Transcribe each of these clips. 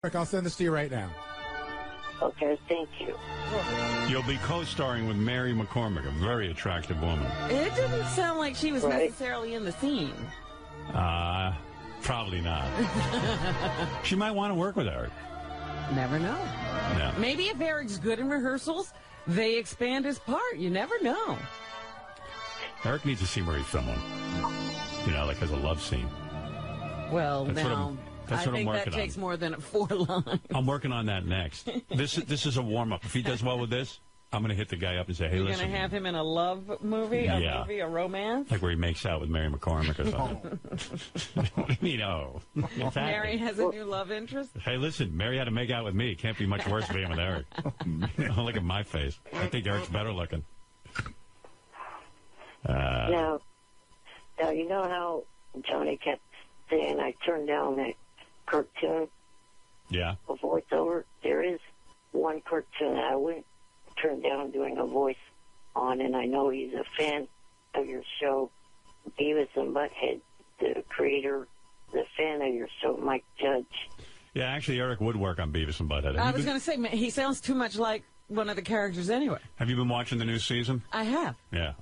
Eric, I'll send this to you right now. Okay, thank you. You'll be co-starring with Mary McCormick, a very attractive woman. It didn't sound like she was necessarily in the scene. Probably not. She might want to work with Eric. Never know. Yeah. Maybe if Eric's good in rehearsals, they expand his part. You never know. Eric needs a scene where he's filming. You know, like as a love scene. Well, That's now, I think that takes more than 4 lines. I'm working on that next. This is a warm-up. If he does well with this, I'm going to hit the guy up and say, hey, listen. You're going to have him in a love movie, a romance? Like where he makes out with Mary McCormick or something. You know. Mary has a new love interest? Hey, listen, Mary had to make out with me. It can't be much worse being with Eric. Look at my face. I think Eric's better looking. Now, you know how Johnny kept saying I turned down that cartoon? Yeah. A voiceover? There is one cartoon I wouldn't turn down doing a voice on, and I know he's a fan of your show, Beavis and Butthead, the creator, the fan of your show, Mike Judge. Yeah, actually, Eric would work on Beavis and Butthead. I was going to say, he sounds too much like one of the characters anyway. Have you been watching the new season? I have. Yeah.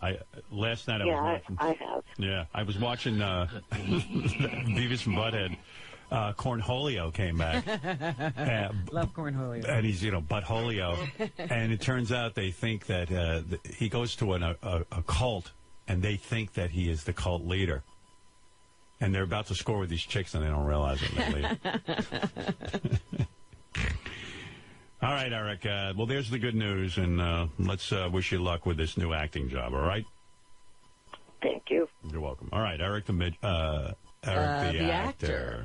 Last night I was watching. I have. Yeah, I was watching Beavis and Butthead. Cornholio came back. Love Cornholio. And he's, Buttholio. And it turns out they think that he goes to a cult, and they think that he is the cult leader. And they're about to score with these chicks, and they don't realize it. And they leave. All right, Eric. Well, there's the good news, and let's wish you luck with this new acting job, all right? Thank you. You're welcome. All right, Eric the actor.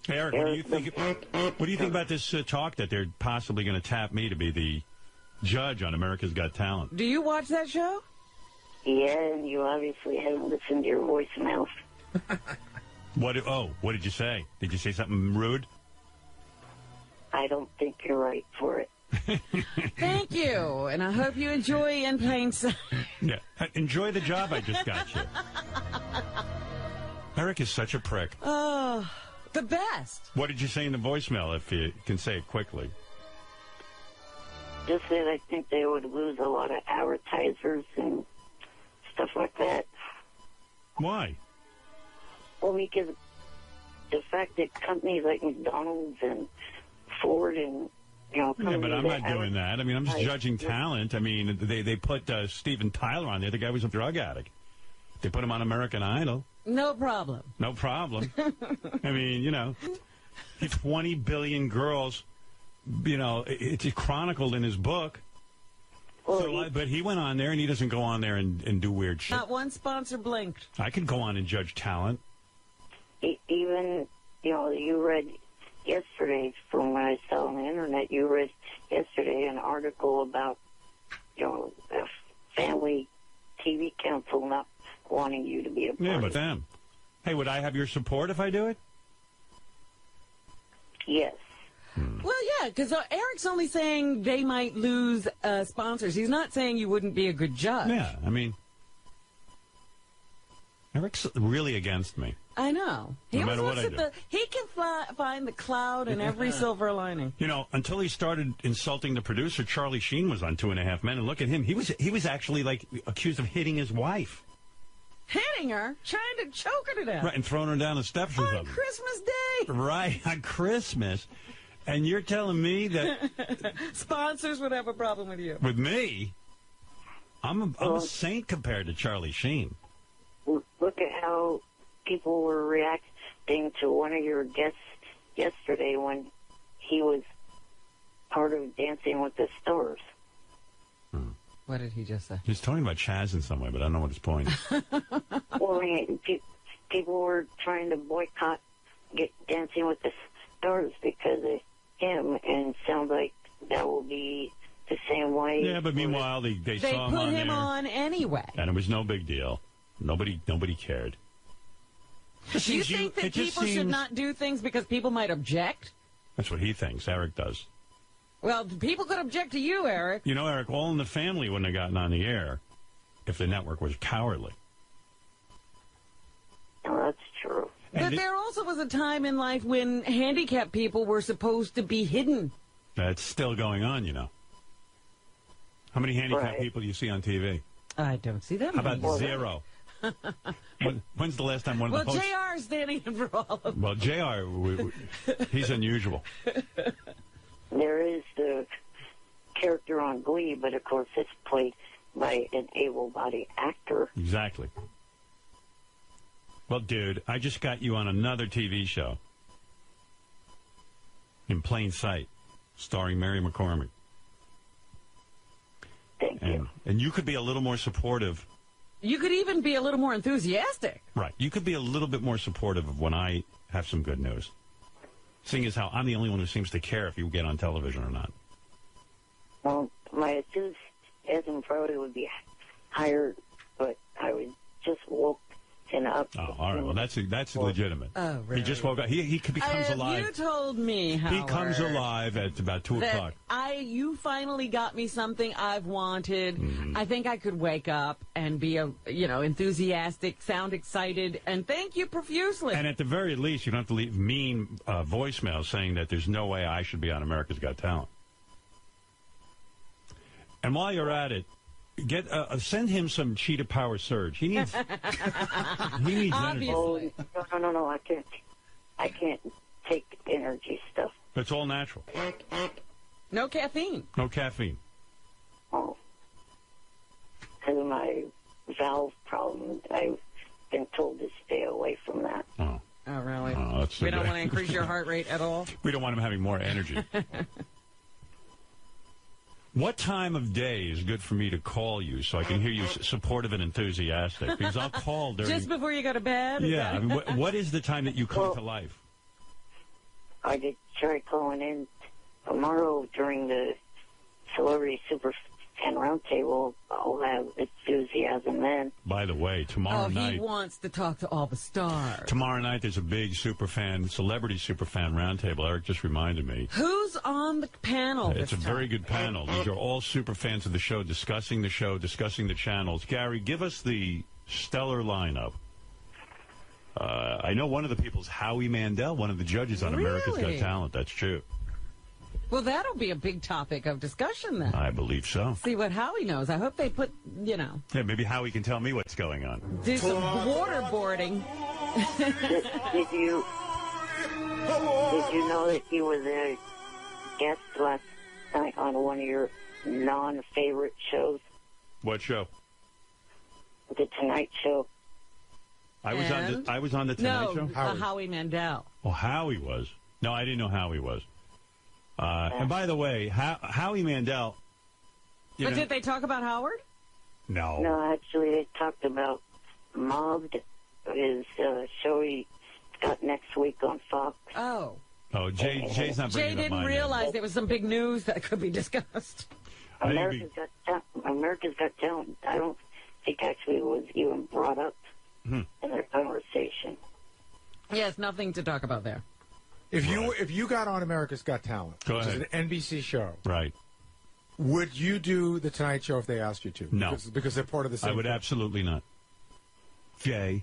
Hey, Eric, what do you think about this talk that they're possibly going to tap me to be the judge on America's Got Talent? Do you watch that show? Yeah, and you obviously haven't listened to your voicemail. What did you say? Did you say something rude? I don't think you're right for it. Thank you, and I hope you enjoy In Plain Sight. Yeah, enjoy the job I just got you. Eric is such a prick. Oh, the best. What did you say in the voicemail, if you can say it quickly? Just that I think they would lose a lot of advertisers and stuff like that. Why? Well, because the fact that companies like McDonald's and Ford and yeah, but I'm not doing that. I mean, I'm just judging talent. I mean, they put Steven Tyler on there. The guy was a drug addict. They put him on American Idol. No problem. No problem. I mean, 20 billion girls, it's chronicled in his book. Well, but he went on there, and he doesn't go on there and do weird shit. Not one sponsor blinked. I could go on and judge talent. Even, you read yesterday, from what I saw on the internet, you read yesterday an article about, a family TV council not wanting you to be a part. Yeah, but them. Hey, would I have your support if I do it? Yes. Well, yeah, because Eric's only saying they might lose sponsors. He's not saying you wouldn't be a good judge. Yeah, I mean, Eric's really against me. I know. No matter what I do. He can find the cloud in every silver lining. Until he started insulting the producer, Charlie Sheen was on 2.5 Men, and look at him. He was actually, accused of hitting his wife. Hitting her? Trying to choke her to death. Right, and throwing her down the steps or something. On Christmas Day. Right, on Christmas. And you're telling me that... Sponsors would have a problem with you. With me? I'm a saint compared to Charlie Sheen. Look at how people were reacting to one of your guests yesterday when he was part of Dancing with the Stars. What did he just say? He's talking about Chaz in some way, but I don't know what his point is. Well, I mean, people were trying to boycott Dancing with the Stars because of him, and it sounds like that will be the same way. Yeah, but meanwhile, they saw him on there. They put him on anyway. And it was no big deal. Nobody cared. Do you think that people should not do things because people might object? That's what he thinks. Eric does. Well, people could object to you, Eric. Eric, All in the Family wouldn't have gotten on the air if the network was cowardly. No, that's true. But there also was a time in life when handicapped people were supposed to be hidden. That's still going on, you know. How many handicapped people do you see on TV? I don't see them. How about zero? When's the last time one of the hosts... Well, JR is standing in for all of them. Well, JR, he's unusual. There is the character on Glee, but of course it's played by an able-bodied actor. Exactly. Well, dude, I just got you on another TV show. In Plain Sight, starring Mary McCormick. Thank you. And you could be a little more supportive. You could even be a little more enthusiastic. Right. You could be a little bit more supportive of when I have some good news. Seeing as how I'm the only one who seems to care if you get on television or not. Well, my enthusiasm probably would be higher, but I was just woken up. Oh, all right. Well, that's legitimate. Oh, really? He just woke up. He becomes alive. You told me, Howard, he comes alive at about 2 o'clock. You finally got me something I've wanted. Mm-hmm. I think I could wake up and be enthusiastic, sound excited, and thank you profusely. And at the very least, you don't have to leave mean voicemails saying that there's no way I should be on America's Got Talent. And while you're at it, send him some Cheetah Power Surge. He needs energy. Oh, no, I can't take energy stuff. It's all natural. No caffeine. No caffeine. Oh. Because of my valve problem, I've been told to stay away from that. Oh. Oh, really? Oh, we don't want to increase your heart rate at all? We don't want him having more energy. What time of day is good for me to call you so I can hear you supportive and enthusiastic? Because I'll call during... Just before you go to bed? Yeah. I mean, what is the time that you come to life? I did try calling in tomorrow during the Celebrity Super Fan Roundtable. I'll have enthusiasm then. By the way, tomorrow night... he wants to talk to all the stars. Tomorrow night there's a big Celebrity Superfan Roundtable. Eric just reminded me. Who's on the panel It's a very good panel. These are all super fans of the show, discussing the channels. Gary, give us the stellar lineup. I know one of the people's Howie Mandel, one of the judges on America's Got Talent. That's true. Well, that'll be a big topic of discussion then. I believe so. See what Howie knows. I hope they put, Yeah, maybe Howie can tell me what's going on. Do some waterboarding. Did you know that he was a guest last night on one of your non-favorite shows? What show? The Tonight Show. I was on the Tonight Show? Howie Mandel. Oh, Howie was. No, I didn't know Howie was. And by the way, Howie Mandel... But did they talk about Howard? No. No, actually, they talked about Mobbed, his show he got next week on Fox. Oh. Oh, Jay's not bringing Jay didn't realize there was some big news that could be discussed. America's Got Talent. I don't think actually was even brought up in their conversation. Yes, nothing to talk about there. If you got on America's Got Talent, which is an NBC show, right? Would you do the Tonight Show if they asked you to? No, because they're part of the same. I would absolutely not. Jay.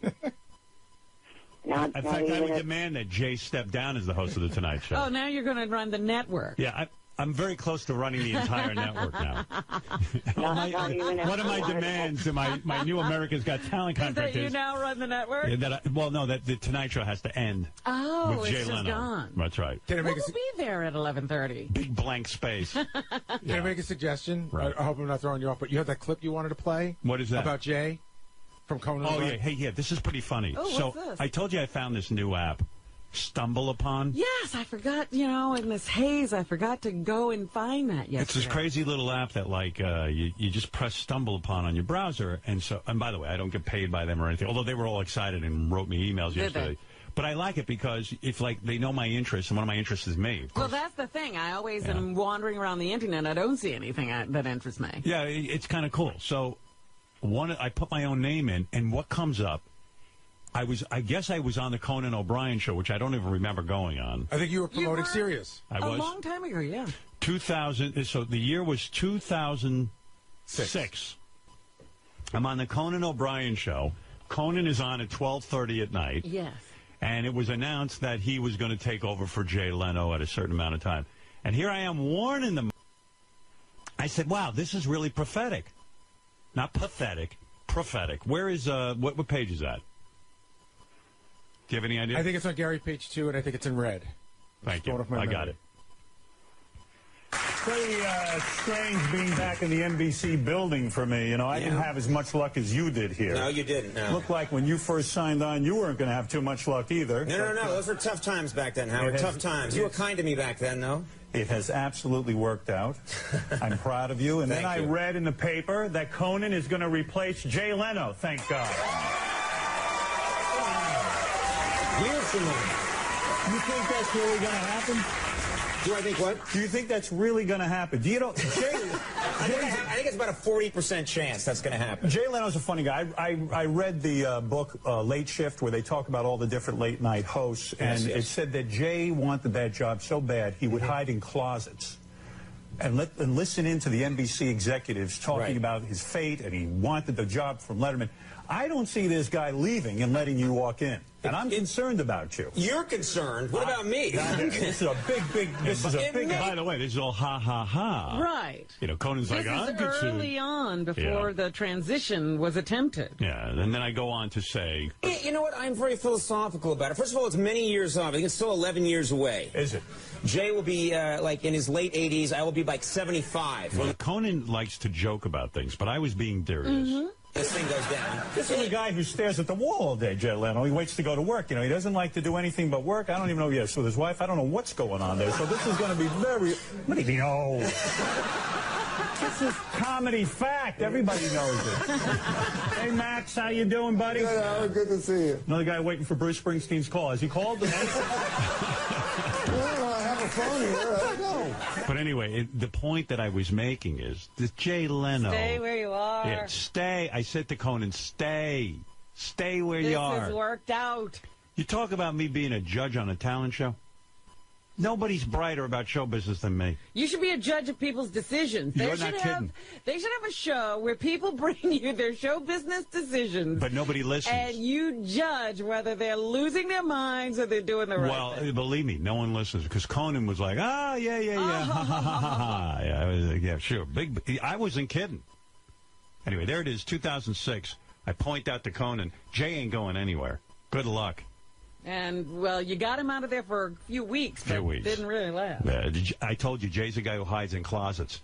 In fact, I would demand that Jay step down as the host of the Tonight Show. Oh, now you're going to run the network. Yeah, I'm very close to running the entire network now. One of my demands in my new America's Got Talent contract is that you now run the network? That the Tonight Show has to end. Oh, with Jay it's just Leno. Gone. That's right. We'll be there at 11:30. Big blank space. Can I make a suggestion? Right. I hope I'm not throwing you off, but you have that clip you wanted to play? What is that? About Jay from Conan. Oh, yeah. Hey, this is pretty funny. Oh, what's this? I told you I found this new app, Stumble Upon. Yes, I forgot, in this haze, I forgot to go and find that yesterday. It's this crazy little app that, you just press Stumble Upon on your browser. And by the way, I don't get paid by them or anything, although they were all excited and wrote me emails yesterday. But I like it because if they know my interests, and one of my interests is me. Well, that's the thing. I always am wandering around the internet. I don't see anything that interests me. Yeah, it's kind of cool. So I put my own name in, and what comes up? I guess I was on the Conan O'Brien show, which I don't even remember going on. I think you were promoting Sirius. I was a long time ago. Yeah. 2000. So the year was 2006. I'm on the Conan O'Brien show. Conan is on at 12:30 at night. Yes. And it was announced that he was going to take over for Jay Leno at a certain amount of time. And here I am warning them. I said, wow, this is really prophetic. Not pathetic, prophetic. Where is, what page is that? Do you have any idea? I think it's on Gary page 2, and I think it's in red. Thank you. I got it. Pretty strange being back in the NBC building for me. You know, I didn't have as much luck as you did here. No, you didn't. No. Looked like when you first signed on, you weren't going to have too much luck either. No. Those were tough times back then, Howard. Tough times. You were kind to me back then, though. It has absolutely worked out. I'm proud of you. And then I read in the paper that Conan is going to replace Jay Leno. Thank God. Years from now. You think that's really going to happen? Do I think what? Do you think that's really going to happen? Do you know? I think it's about a 40% chance that's going to happen. Jay Leno's a funny guy. I read the book Late Shift, where they talk about all the different late night hosts, and it said that Jay wanted that job so bad he would hide in closets and listen in to the NBC executives talking about his fate, and he wanted the job from Letterman. I don't see this guy leaving and letting you walk in. And I'm concerned about you. You're concerned? What about me? This is a big, By the way, this is all ha, ha, ha. Right. You know, Conan's this like, is early on before the transition was attempted. Yeah, and then I go on to say... You know what? I'm very philosophical about it. First of all, it's many years off. I think it's still 11 years away. Is it? Jay will be, like, in his late 80s. I will be, like, 75. Well, Conan likes to joke about things, but I was being serious. This thing goes down. This is a guy who stares at the wall all day, Jay Leno. He waits to go to work. You know, he doesn't like to do anything but work. I don't even know if he has with his wife. I don't know what's going on there. So this is going to be very... What do you mean, oh? This is comedy fact. Everybody knows it. Hey, Max, how you doing, buddy? Good, Howard. Good to see you. Another guy waiting for Bruce Springsteen's call. Has he called? Well, I have a phone here. I know. But anyway, the point that I was making is that Jay Leno... Stay where you are. Yeah, stay. I said to Conan, stay. Stay where you are. This has worked out. You talk about me being a judge on a talent show? Nobody's brighter about show business than me. You should be a judge of people's decisions. You're not kidding. They should have a show where people bring you their show business decisions. But nobody listens. And you judge whether they're losing their minds or they're doing the right thing. Well, believe me, no one listens because Conan was like, yeah, ha, ha, ha, ha. Yeah, I was like, yeah, sure. I wasn't kidding. Anyway, there it is, 2006. I point out to Conan, Jay ain't going anywhere. Good luck. And, well, you got him out of there for a few weeks, but didn't really last. I told you, Jay's a guy who hides in closets.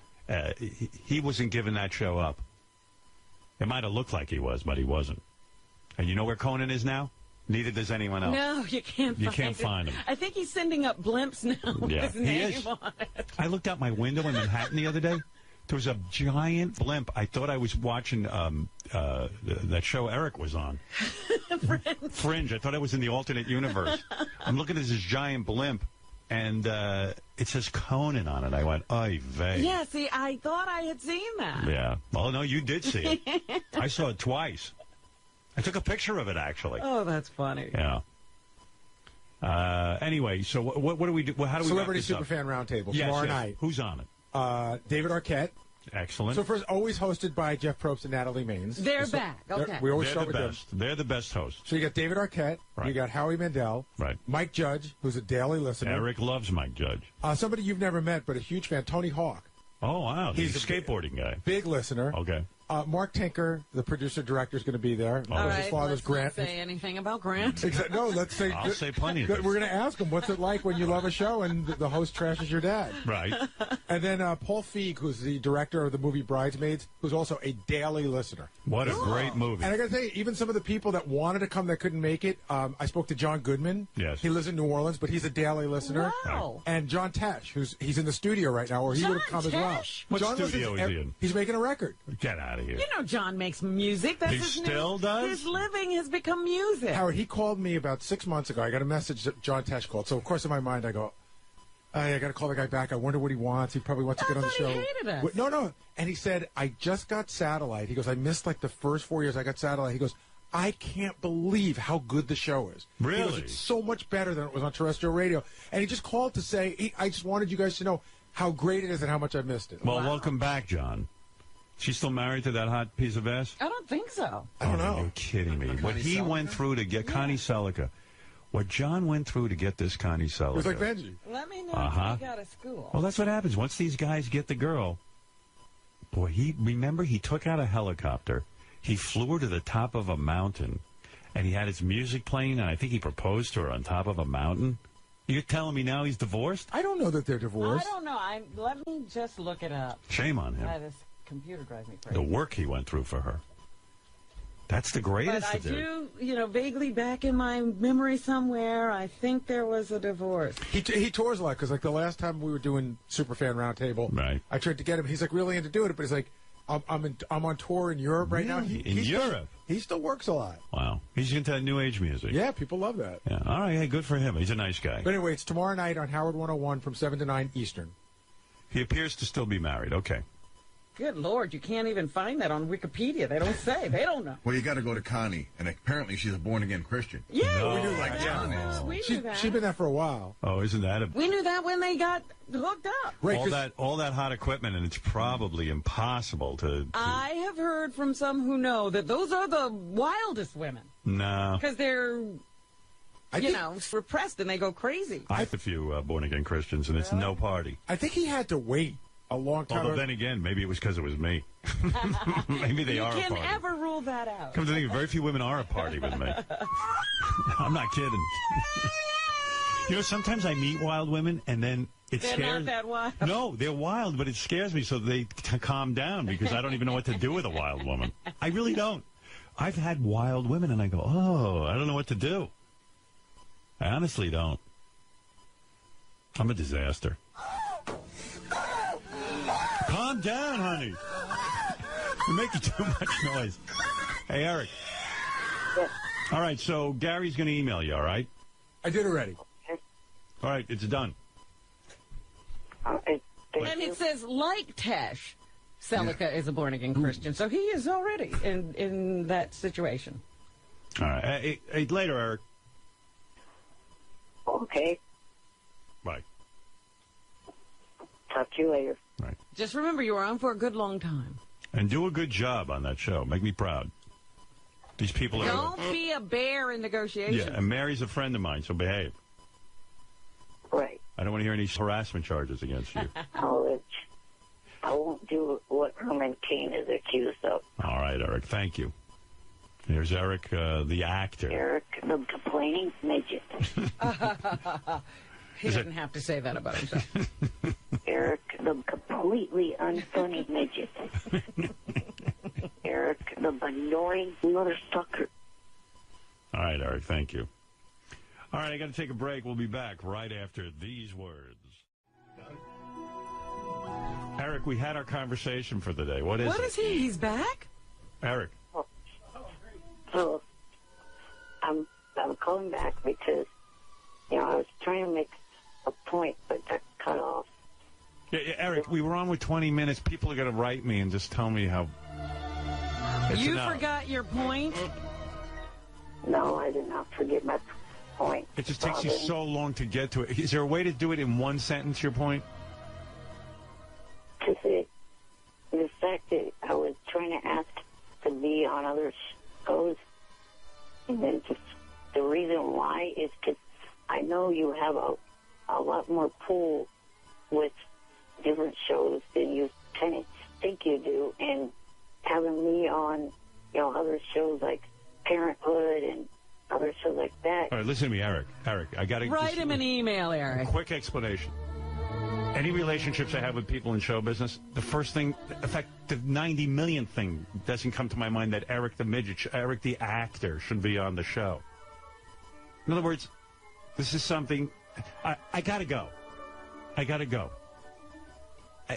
He wasn't giving that show up. It might have looked like he was, but he wasn't. And you know where Conan is now? Neither does anyone else. No, you can't find him. I think he's sending up blimps now with his name on it. I looked out my window in Manhattan the other day. There was a giant blimp. I thought I was watching that show Eric was on. Fringe. I thought I was in the alternate universe. I'm looking at this giant blimp, and it says Conan on it. I went, oy vey. Yeah, see, I thought I had seen that. Yeah. Well, no, you did see it. I saw it twice. I took a picture of it, actually. Oh, that's funny. Yeah. Anyway, so what do we do? How do we Celebrity Superfan Roundtable tomorrow night. Who's on it? David Arquette. Excellent. So first, always hosted by Jeff Probst and Natalie Maines. They're back. Okay. We always start with them. They're the best hosts. So you got David Arquette. Right. You got Howie Mandel. Right. Mike Judge, who's a daily listener. Eric loves Mike Judge. Somebody you've never met, but a huge fan, Tony Hawk. Oh, wow. He's a skateboarding guy. Big listener. Okay. Mark Tinker, the producer-director, is going to be there. All right, his father's Grant. Not say anything about Grant. No, let's say... I'll say plenty of We're going to ask him, what's it like when you love a show and the host trashes your dad? Right. And then Paul Feig, who's the director of the movie Bridesmaids, who's also a daily listener. What a great movie. And I got to tell you, even some of the people that wanted to come that couldn't make it, I spoke to John Goodman. Yes. He lives in New Orleans, but he's a daily listener. Wow. And John Tesh, he's in the studio right now, or he would have come as well. What John studio is he in? He's making a record. Get out of here. You know John makes music. That's he his still does? His living has become music. Howard, he called me about 6 months ago. I got a message that John Tesh called. So, of course, in my mind, I go, I got to call the guy back. I wonder what he wants. He probably wants to get on the show. He hated us. No. And he said, I just got satellite. He goes, I missed like the first 4 years I got satellite. He goes, I can't believe how good the show is. Really? He goes, it's so much better than it was on terrestrial radio. And he just called to say, I just wanted you guys to know how great it is and how much I missed it. Well, welcome back, John. She's still married to that hot piece of ass? I don't think so. I don't know. You're kidding me. What he went through to get Connie Selica. What John went through to get this Connie Sullivan. It was like Benji. Let me know if he got a school. Well, that's what happens. Once these guys get the girl, boy, he took out a helicopter. He flew her to the top of a mountain, and he had his music playing, and I think he proposed to her on top of a mountain. You're telling me now he's divorced? I don't know that they're divorced. I don't know. Let me just look it up. Shame on him. This computer drives me crazy. The work he went through for her. That's the greatest. But I do, vaguely back in my memory somewhere, I think there was a divorce. He tours a lot because, like, the last time we were doing Superfan Roundtable, right. I tried to get him. He's like really into doing it, but he's like, I'm on tour in Europe right now. In Europe? He still works a lot. Wow. He's into new age music. Yeah, people love that. Yeah. All right. Hey, good for him. He's a nice guy. But anyway, it's tomorrow night on Howard 101 from 7 to 9 Eastern. He appears to still be married. Okay. Good Lord, you can't even find that on Wikipedia. They don't say. They don't know. Well, you got to go to Connie, and apparently she's a born-again Christian. Yeah, we knew like John is. We knew that. She's been there for a while. Oh, isn't that a... We knew that when they got hooked up. Right, all that hot equipment, and it's probably impossible to... I have heard from some who know that those are the wildest women. No. Because they're, repressed and they go crazy. I have a few born-again Christians, and it's no party. I think he had to wait a long time. Although then again, maybe it was because it was me. Maybe they are a party. You can ever rule that out. Come to think, very few women are a party with me. I'm not kidding. Sometimes I meet wild women, and then it scares... They're not that wild. No, they're wild, but it scares me, so they calm down, because I don't even know what to do with a wild woman. I really don't. I've had wild women, and I go, oh, I don't know what to do. I honestly don't. I'm a disaster. Calm down, honey. You're making too much noise. Hey, Eric. Yes. All right, so Gary's going to email you, all right? I did already. Okay. All right, it's done. Thank And you. it says, like Tesh, Celica is a born-again Christian. So he is already in that situation. All right. Hey, later, Eric. Okay. Bye. Talk to you later. Right. Just remember, you were on for a good long time. And do a good job on that show. Make me proud. These people are... Don't be a bear in negotiations. Yeah, and Mary's a friend of mine, so behave. Right. I don't want to hear any harassment charges against you. I won't do what Herman Cain is accused of. All right, Eric. Thank you. Here's Eric, the actor. Eric, the complaining midget. He didn't have to say that about himself. Eric, the completely unfunny midget. Eric, the annoying motherfucker. All right, Eric. Thank you. All right, I got to take a break. We'll be back right after these words. Eric, we had our conversation for the day. What is he? He's back? Eric. So, I'm calling back because, I was trying to make a point, but got cut off. Yeah, Eric, we were on with 20 minutes. People are going to write me and just tell me how... You forgot your point? No, I did not forget my point. It just takes you so long to get to it. Is there a way to do it in one sentence, your point? Because the fact that I was trying to ask to be on other shows, and then just the reason why is because I know you have a lot more pull with different shows than you kind of think you do, and having me on, other shows like Parenthood and other shows like that. All right, listen to me, Eric. Eric, I got to... Write him an email, Eric. Quick explanation. Any relationships I have with people in show business, the first thing, in fact, the 90 millionth thing doesn't come to my mind that Eric the midget, Eric the actor should be on the show. In other words, this is something, I got to go. I got to go.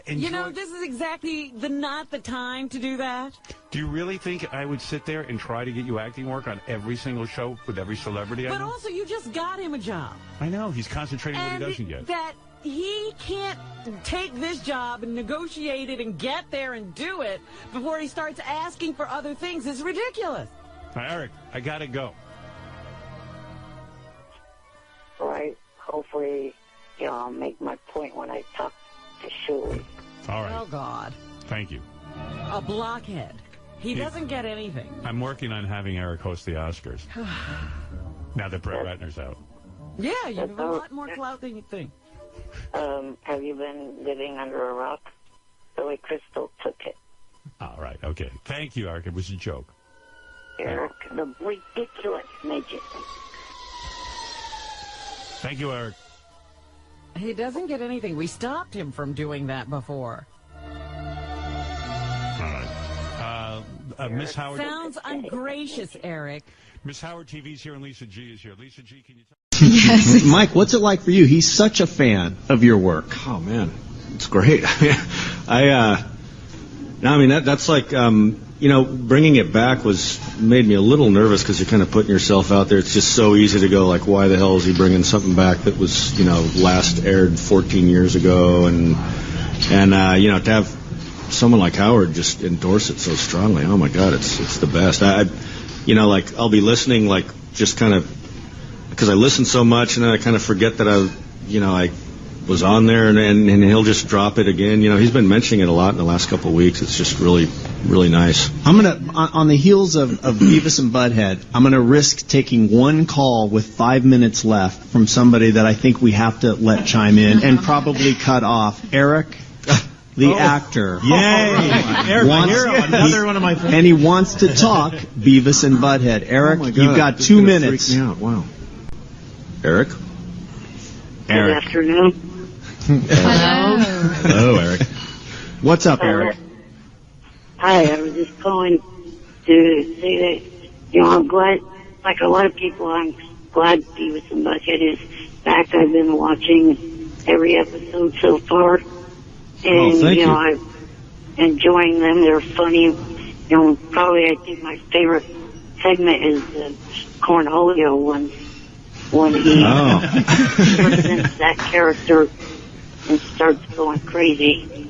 This is exactly not the time to do that. Do you really think I would sit there and try to get you acting work on every single show with every celebrity I know? But also, you just got him a job. I know. He's concentrating on what he doesn't get. That he can't take this job and negotiate it and get there and do it before he starts asking for other things is ridiculous. Now, Eric, I got to go. All right. Hopefully, I'll make my point when I talk to Shuli. All right. Oh, God. Thank you. A blockhead. He doesn't get anything. I'm working on having Eric host the Oscars. Now that Brett Ratner's out. Yeah, you have a lot more clout than you think. Have you been living under a rock? Billy Crystal took it. All right, okay. Thank you, Eric. It was a joke. Eric, the ridiculous midget. Thank you, Eric. He doesn't get anything. We stopped him from doing that before. All right. Miss Howard. Sounds ungracious, Eric. Miss Howard TV's here and Lisa G is here. Lisa G, can you tell? Yes. Mike, what's it like for you? He's such a fan of your work. Oh man, it's great. That's like bringing it back made me a little nervous because you're kind of putting yourself out there. It's just so easy to go like, why the hell is he bringing something back that was last aired 14 years ago, and to have someone like Howard just endorse it so strongly. Oh my God, it's the best. I'll be listening just kind of. Because I listen so much, and then I kind of forget that I was on there, and he'll just drop it again. He's been mentioning it a lot in the last couple of weeks. It's just really, really nice. I'm gonna, on the heels of Beavis and Butthead, I'm gonna risk taking one call with 5 minutes left from somebody that I think we have to let chime in and probably cut off. Eric, the actor. Yay! Eric, my hero, another one of my favorites. And he wants to talk Beavis and Butthead. Eric, you've got 2 minutes. Freak me out. Wow. Eric? Good afternoon. Hello. Hello, Eric. What's up, Eric? Hi, I was just calling to say that, I'm glad, like a lot of people, I'm glad Beavis and Butthead is back. I've been watching every episode so far. And, thank you. I'm enjoying them. They're funny. Probably I think my favorite segment is the Cornholio one. When he presents that character and starts going crazy.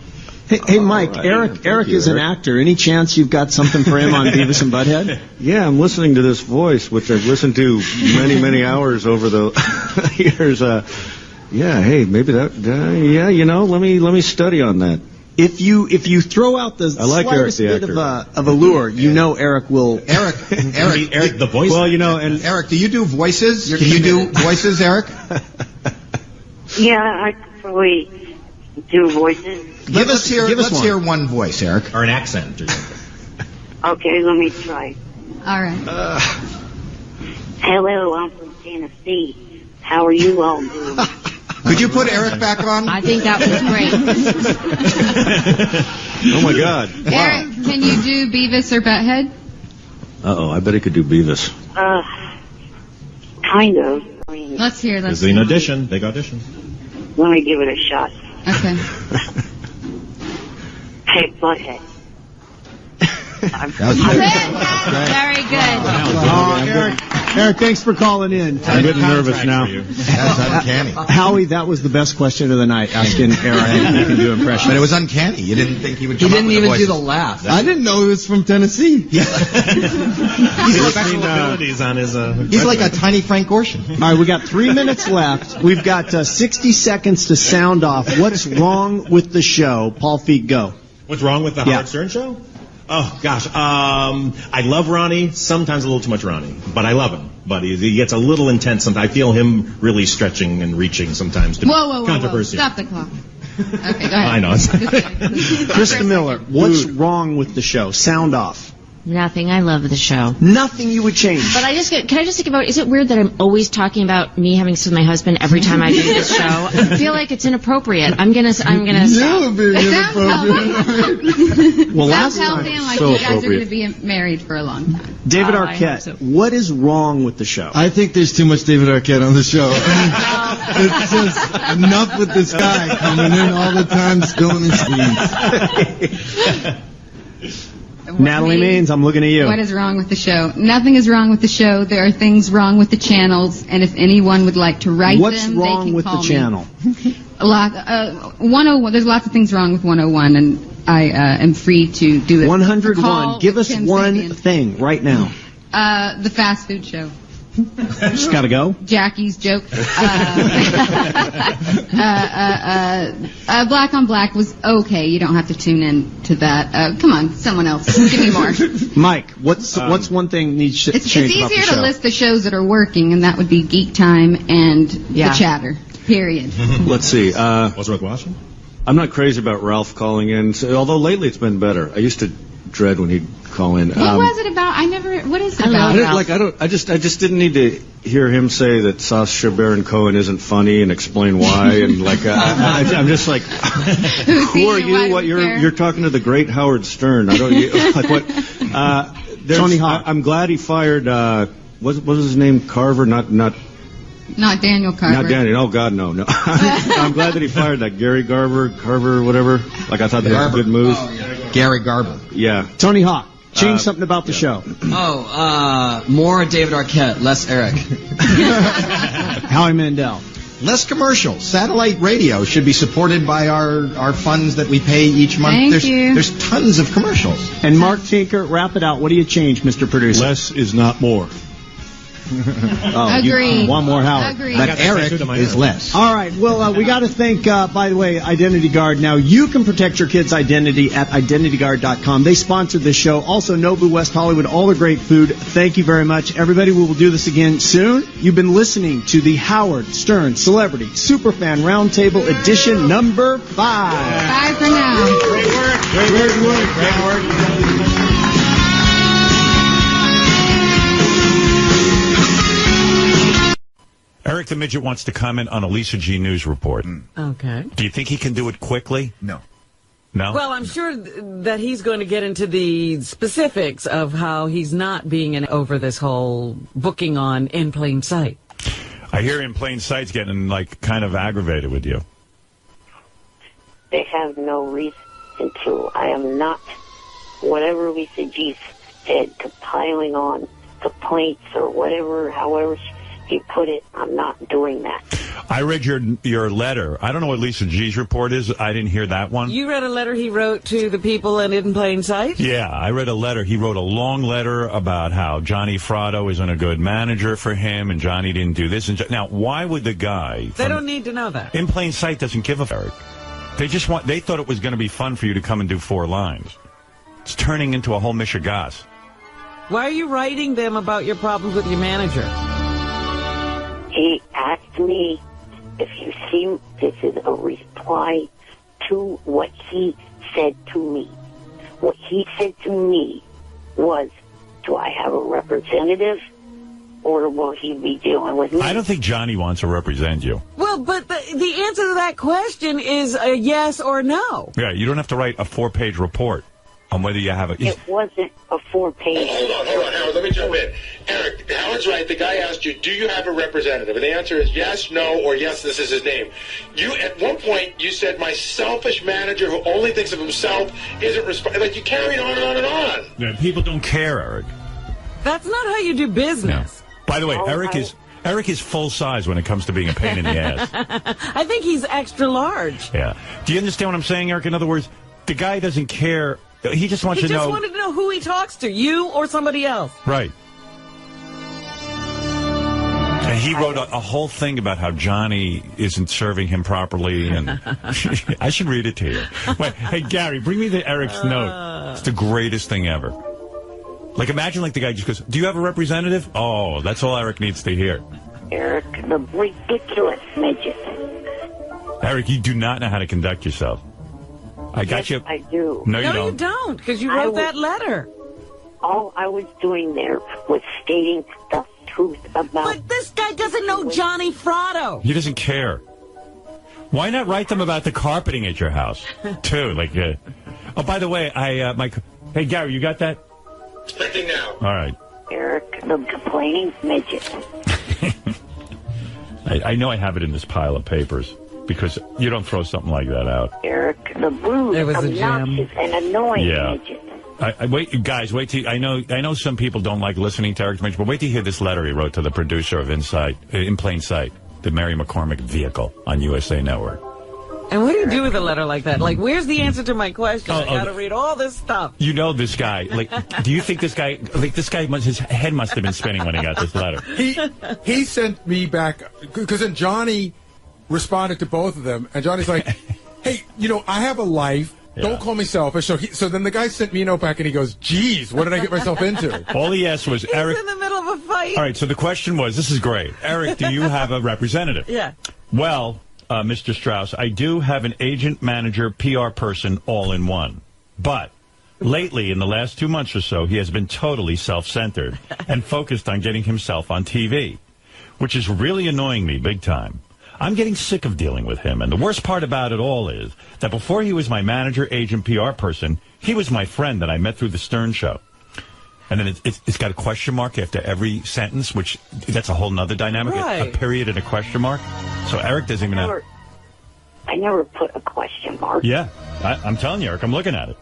Hey, Mike, right. Eric is an actor. Any chance you've got something for him on Beavis and Butthead? Yeah, I'm listening to this voice, which I've listened to many, many hours over the years. Maybe that. Let me study on that. If you throw out the slightest bit of a lure, Eric will. Eric, the voice. Well, and Eric, do you do voices? Can you do voices, Eric? Yeah, I could probably do voices. Let's hear one voice, Eric, or an accent. Okay, let me try. All right. Hello, I'm from Tennessee. How are you all doing? Could you put Eric back on? I think that was great. Oh, my God. Wow. Eric, can you do Beavis or Butthead? Uh-oh, I bet he could do Beavis. Kind of. Let's hear this. There's an audition. Big audition. Let me give it a shot. Okay. Hey, Butthead. Very good. Eric, thanks for calling in. I'm getting nervous now. That's uncanny. Howie, that was the best question of the night, asking Eric if he can do impressions. But it was uncanny. You didn't think he would come He up didn't with even the do voices. the laugh. I didn't know he was from Tennessee. He's special abilities on his. He's like a tiny Frank Gorshin. All right, we got 3 minutes left. We've got 60 seconds to sound off. What's wrong with the show? Paul Feig, go. What's wrong with the Howard Stern show? Oh, gosh. I love Ronnie. Sometimes a little too much Ronnie. But I love him. But he gets a little intense sometimes. I feel him really stretching and reaching sometimes to be controversial. Stop the clock. Okay, go ahead. I know. Krista Miller, what's wrong with the show? Sound off. Nothing. I love the show. Nothing you would change. But can I just think about, is it weird that I'm always talking about me having sex with my husband every time I do this show? I feel like it's inappropriate. I'm gonna stop. Well, sounds healthy and like you guys are going to be married for a long time. David Arquette, what is wrong with the show? I think there's too much David Arquette on the show. It's just enough with this guy coming in all the time, spilling his beans. Natalie Maines, I'm looking at you. What is wrong with the show? Nothing is wrong with the show. There are things wrong with the channels, and if anyone would like to write What's them, wrong they can with call the channel? 101. There's lots of things wrong with 101, and I am free to do it. 101. Give us one thing right now. The fast food show. Just gotta go. Jackie's joke. Black on Black was okay. You don't have to tune in to that. Come on, someone else. Give me more. Mike, what's one thing needs to It's change about the easier show? to list the shows that are working, and that would be Geek Time and Yeah. The Chatter. Period. Let's see. What's worth watching? I'm not crazy about Ralph calling in, although lately it's been better. I used to dread when he'd call in. What was it about? What is it I about? just didn't need to hear him say that Sacha Baron Cohen isn't funny and explain why. And I'm just like, who are you? What you're talking to the great Howard Stern? I don't like what. Tony Hawk. I'm glad he fired. What was his name? Carver? Not Daniel Carver. Not Daniel. Oh God, no. I'm glad that he fired that Gary Carver, whatever. Like I thought that was a good move. Oh, yeah. Gary Garber. Yeah. Tony Hawk, change something about the show. More David Arquette, less Eric. Howie Mandel. Less commercials. Satellite radio should be supported by our funds that we pay each month. Thank you. There's tons of commercials. And Mark Tinker, wrap it out. What do you change, Mr. Producer? Less is not more. Agreed. One more Howard. Agreed. But Eric is less. All right. Well, we got to thank, by the way, Identity Guard. Now, you can protect your kid's identity at IdentityGuard.com. They sponsored this show. Also, Nobu West Hollywood, all the great food. Thank you very much. Everybody, we will do this again soon. You've been listening to the Howard Stern Celebrity Superfan Roundtable Edition number 5. Bye for now. Great work. Eric the Midget wants to comment on a Lisa G. News report. Okay. Do you think he can do it quickly? No. No? Well, I'm sure that he's going to get into the specifics of how he's not being over this whole booking on In Plain Sight. I hear In Plain Sight's getting, kind of aggravated with you. They have no reason to. I am not, whatever Lisa G said, compiling on complaints or whatever, however he put it, I'm not doing that. I read your letter. I don't know what Lisa G's report is. I didn't hear that one. You read a letter he wrote to the people in Plain Sight? Yeah, I read a letter. He wrote a long letter about how Johnny Fratto isn't a good manager for him, and Johnny didn't do this. Now, why would the guy... They don't need to know that. In Plain Sight doesn't give a Eric. They thought it was going to be fun for you to come and do 4 lines. It's turning into a whole mishegas. Why are you writing them about your problems with your manager? He asked me if you see this is a reply to what he said to me. What he said to me was, do I have a representative or will he be dealing with me? I don't think Johnny wants to represent you. Well, but the answer to that question is a yes or no. Yeah, you don't have to write a 4-page report on whether you have a... It wasn't a 4-page. Hold on, Howard. Let me jump in. Eric, Howard's right. The guy asked you, do you have a representative? And the answer is yes, no, or yes, this is his name. You, at one point, you said, my selfish manager who only thinks of himself isn't responsible. Like, you carried on and on and on. Yeah, people don't care, Eric. That's not how you do business. No. By the way, Eric is full size when it comes to being a pain in the ass. I think he's extra large. Yeah. Do you understand what I'm saying, Eric? In other words, the guy doesn't care. He just wants to know. He just wanted to know who he talks to, you or somebody else. Right. And he wrote a whole thing about how Johnny isn't serving him properly, and I should read it to you. Wait, hey, Gary, bring me Eric's note. It's the greatest thing ever. Like, imagine the guy just goes, do you have a representative? Oh, that's all Eric needs to hear. Eric, the ridiculous midget. Eric, you do not know how to conduct yourself. I got you. I do. No, you No, you don't, because you wrote that letter. All I was doing there was stating the truth about... But this guy doesn't know Johnny Fratto. He doesn't care. Why not write them about the carpeting at your house, too? Oh, by the way, hey, Gary, you got that? Expecting now. All right. Eric, the complaining midget. I know I have it in this pile of papers, because you don't throw something like that out. Eric, the rude, obnoxious, and annoying midget. Wait, guys, wait till I know some people don't like listening to Eric much, but wait till you hear this letter he wrote to the producer of In Plain Sight, the Mary McCormick vehicle on USA Network. And what do you do with a letter like that? Like, where's the answer to my question? I got to read all this stuff. You know this guy. Like, do you think this guy, his head must have been spinning when he got this letter? He sent me back, because then Johnny responded to both of them, and Johnny's like, hey, I have a life. Don't call me selfish. So then the guy sent me a note back, and he goes, geez, what did I get myself into? All he asked was, Eric. He's in the middle of a fight. All right, so the question was, this is great. Eric, do you have a representative? Yeah. Well, Mr. Strauss, I do have an agent, manager, PR person all in one. But lately, in the last 2 months or so, he has been totally self-centered and focused on getting himself on TV, which is really annoying me big time. I'm getting sick of dealing with him, and the worst part about it all is that before he was my manager, agent, PR person, he was my friend that I met through the Stern Show. And then it's got a question mark after every sentence, which that's a whole nother dynamic. Right. A period and a question mark. So Eric doesn't even have... I never put a question mark. Yeah, I'm telling you, Eric, I'm looking at it.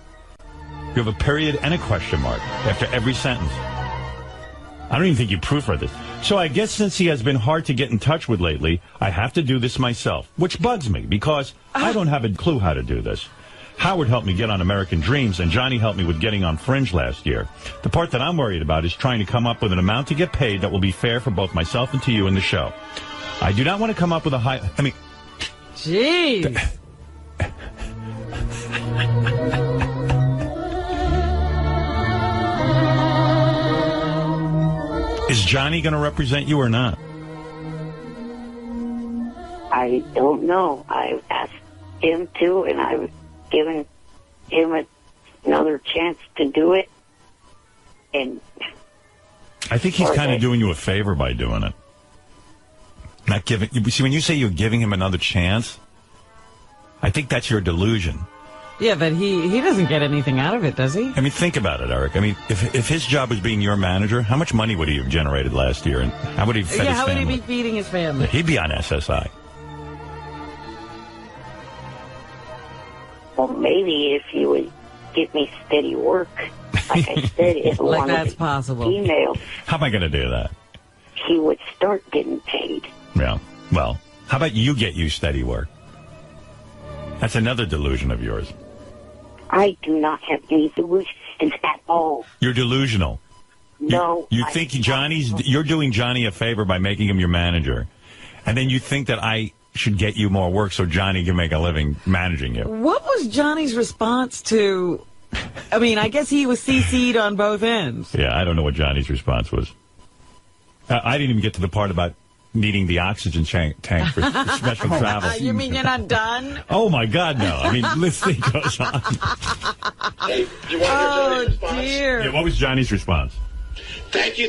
You have a period and a question mark after every sentence. I don't even think you proofread this. So I guess since he has been hard to get in touch with lately, I have to do this myself, which bugs me because I don't have a clue how to do this. Howard helped me get on American Dreams, and Johnny helped me with getting on Fringe last year. The part that I'm worried about is trying to come up with an amount to get paid that will be fair for both myself and to you in the show. I do not want to come up with a high... I mean... Jeez. Is Johnny going to represent you or not? I don't know. I asked him to, and I've given him another chance to do it. And I think he's kind of doing you a favor by doing it. Not giving. You see, when you say you're giving him another chance, I think that's your delusion. Yeah, but he doesn't get anything out of it, does he? I mean, think about it, Eric. I mean, if his job was being your manager, how much money would he have generated last year, and how would he fed his how family? would he be feeding his family? He'd be on SSI. well, maybe if he would give me steady work, like I said, if Like one that's of the possible. emails, How am I going to do that? he would start getting paid. Yeah. Well, how about you get you steady work? That's another delusion of yours. I do not have any delusions at all. You're delusional. No. You think you're doing Johnny a favor by making him your manager, and then you think that I should get you more work so Johnny can make a living managing you. What was Johnny's response to... I mean, I guess he was CC'd on both ends. Yeah, I don't know what Johnny's response was. I didn't even get to the part about needing the oxygen tank for special travel. You mean you're not done? Oh, my God, no. I mean, this thing goes on. Hey, you want to hear Johnny's response? Dear. Yeah, what was Johnny's response? Thank you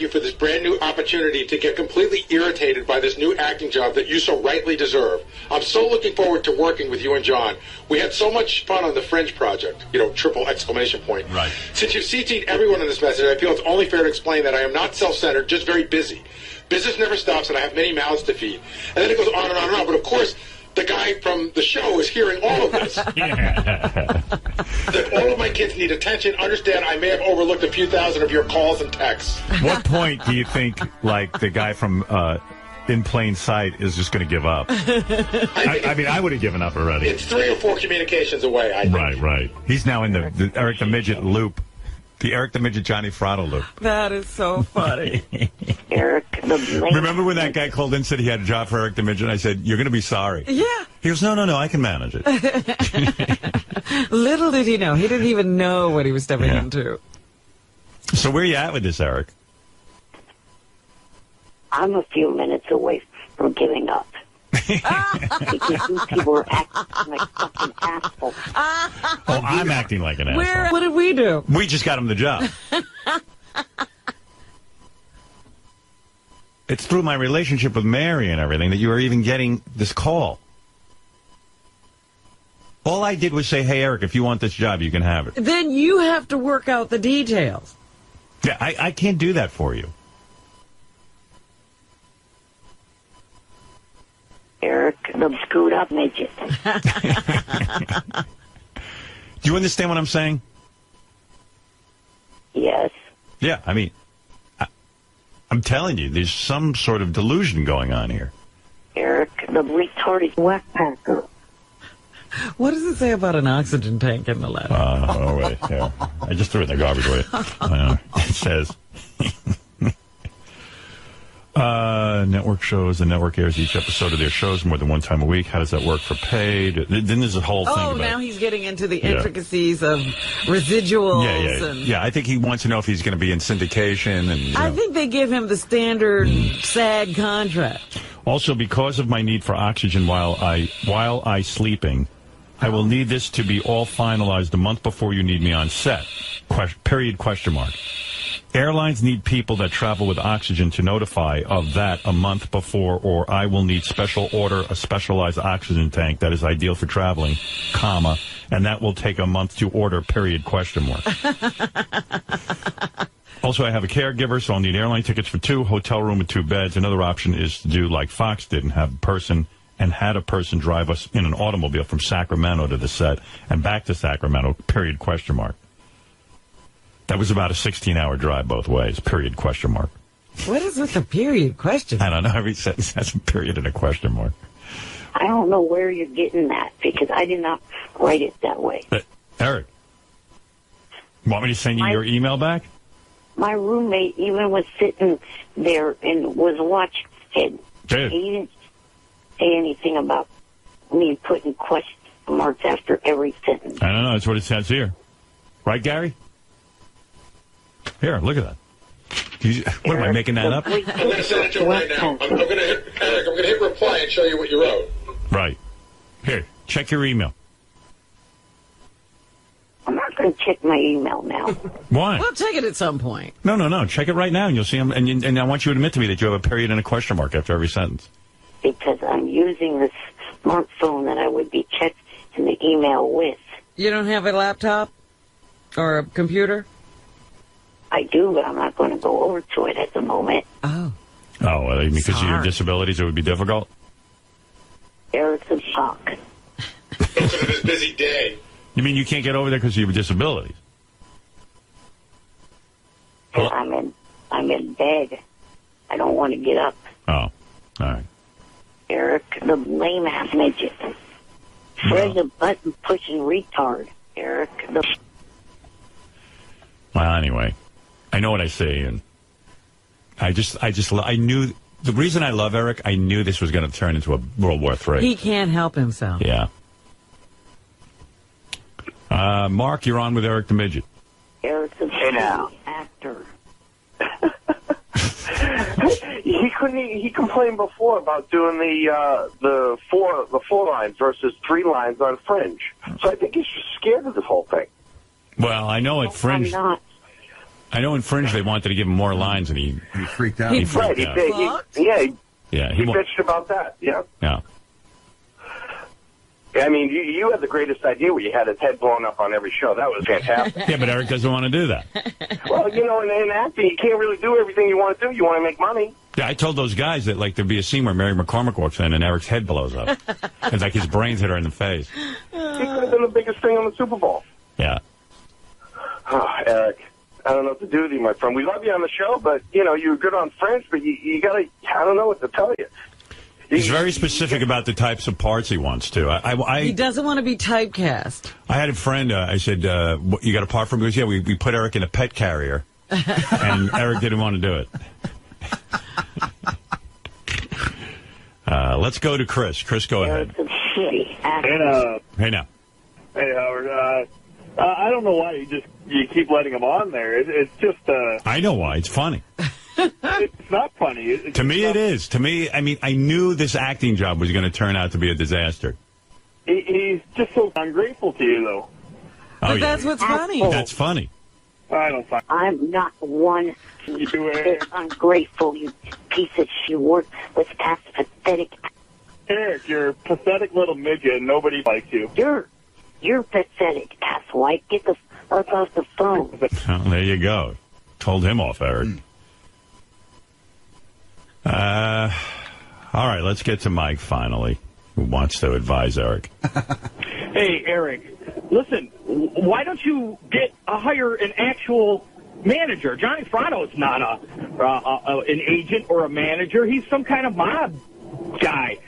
for this brand new opportunity to get completely irritated by this new acting job that you so rightly deserve. I'm so looking forward to working with you and John. We had so much fun on the Fringe project, triple exclamation point. Right. Since you've CC'd everyone in this message, I feel it's only fair to explain that I am not self-centered, just very busy. Business never stops, and I have many mouths to feed. And then it goes on and on and on. But of course, the guy from the show is hearing all of this. That all of my kids need attention. Understand, I may have overlooked a few thousand of your calls and texts. What point do you think, like, the guy from In Plain Sight is just going to give up? I mean, I would have given up already. It's 3 or 4 communications away, I think. Right. He's now in the Eric the Midget loop. The Eric the Midget Johnny Fratto loop. That is so funny. Eric the Remember when that guy called in and said he had a job for Eric the Midget? I said, you're going to be sorry. Yeah. He goes, no, I can manage it. Little did he know. He didn't even know what he was stepping into. So where are you at with this, Eric? I'm a few minutes away from giving up. Because these people are acting like fucking assholes. Oh, I'm acting like an asshole. What did we do? We just got him the job. It's through my relationship with Mary and everything that you are even getting this call. All I did was say, hey, Eric, if you want this job, you can have it. Then you have to work out the details. Yeah, I can't do that for you. Eric, the screwed up midget. Do you understand what I'm saying? Yes. Yeah, I mean, I'm telling you, there's some sort of delusion going on here. Eric, the retarded whackpacker. What does it say about an oxygen tank in the letter? Oh, wait. Yeah. I just threw it in the garbage away. It says, network shows. The network airs each episode of their shows more than one time a week. How does that work for paid? Then there's a whole thing about... now he's getting into the intricacies of residuals. Yeah, I think he wants to know if he's going to be in syndication. And I think they give him the standard SAG contract. Also, because of my need for oxygen while I sleeping, I will need this to be all finalized a month before you need me on set. Period, question mark. Airlines need people that travel with oxygen to notify of that a month before, or I will need special order a specialized oxygen tank that is ideal for traveling, comma, and that will take a month to order, period, question mark. Also, I have a caregiver, so I'll need airline tickets for 2, hotel room with 2 beds. Another option is to do like Fox did and have a person drive us in an automobile from Sacramento to the set and back to Sacramento, period, question mark. That was about a 16-hour drive both ways, period, question mark. What is with the period question? I don't know. Every sentence has a period and a question mark. I don't know where you're getting that because I did not write it that way. Eric, want me to send you your email back? My roommate even was sitting there and was watching it. He didn't say anything about me putting question marks after every sentence. I don't know. That's what it says here. Right, Gary? Here, look at that. What, am I making that up? I'm going to send it to him right now. I'm going to hit reply and show you what you wrote. Right. Here, check your email. I'm not going to check my email now. Why? We'll check it at some point. No. Check it right now, and you'll see them. And I want you to admit to me that you have a period and a question mark after every sentence. Because I'm using this smartphone that I would be checking the email with. You don't have a laptop or a computer? I do, but I'm not going to go over to it at the moment. Oh, well, because of your disabilities, it would be difficult? Eric's in shock. Because of his busy day. You mean you can't get over there because of your disabilities? Well, I'm in bed. I don't want to get up. Oh, all right. Eric, the lame-ass midget. Fred's a button-pushing retard. Eric, Well, anyway, I know what I say, and I knew the reason I love Eric. I knew this was going to turn into a World War III. He can't help himself. Yeah. Mark, you're on with Eric the Midget. Eric's a actor. He complained before about doing the four lines versus 3 lines on Fringe. So I think he's just scared of this whole thing. Well, I know at Fringe. I'm not. I know in Fringe they wanted to give him more lines, and he freaked out. He freaked out. He bitched about that. Yeah. Yeah. I mean, you had the greatest idea where you had his head blown up on every show. That was fantastic. Yeah, but Eric doesn't want to do that. Well, in acting, you can't really do everything you want to do. You want to make money. Yeah, I told those guys that, like, there'd be a scene where Mary McCormick walks in and Eric's head blows up. It's like his brains hit her in the face. He could have been the biggest thing on the Super Bowl. Yeah. Oh, Eric, I don't know what to do with you, my friend. We love you on the show, but, you're good on Fringe, but you got to, I don't know what to tell you. He's very specific about the types of parts he wants to. He doesn't want to be typecast. I had a friend, I said, you got a part for him? He goes, yeah, we put Eric in a pet carrier. And Eric didn't want to do it. Let's go to Chris. Chris, go ahead. Hey, now. Hey, Howard. I don't know why you keep letting him on there. It's just... I know why. It's funny. It's not funny. To me, it is. To me, I mean, I knew this acting job was going to turn out to be a disaster. He's just so ungrateful to you, though. But that's what's funny. That's funny. I don't find... I'm not one bit ungrateful, you piece of shit. With ass pathetic. Eric, you're a pathetic little midget, and nobody likes you. You're pathetic, asswipe. Get the fuck off the phone. Well, there you go. Told him off, Eric. All right, let's get to Mike, finally, who wants to advise Eric. Hey, Eric, listen, why don't you hire an actual manager? Johnny Fratto's not an agent or a manager. He's some kind of mob guy.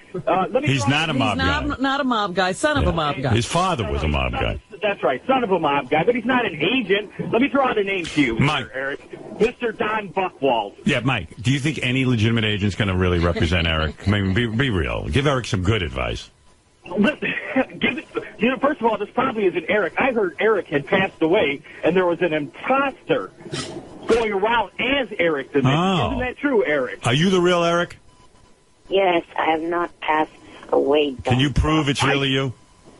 He's not a mob guy. Not a mob guy. Son of a mob guy. His father was a mob guy. That's right, son of a mob guy, but he's not an agent. Let me throw out a name to you, Mike. Eric. Mr. Don Buchwald. Yeah, Mike, do you think any legitimate agent's going to really represent Eric? I mean, be real. Give Eric some good advice. Listen, first of all, this probably isn't Eric. I heard Eric had passed away, and there was an imposter going around as Eric. Isn't that true, Eric? Are you the real Eric? Yes, I have not passed away. Can you prove it's really you?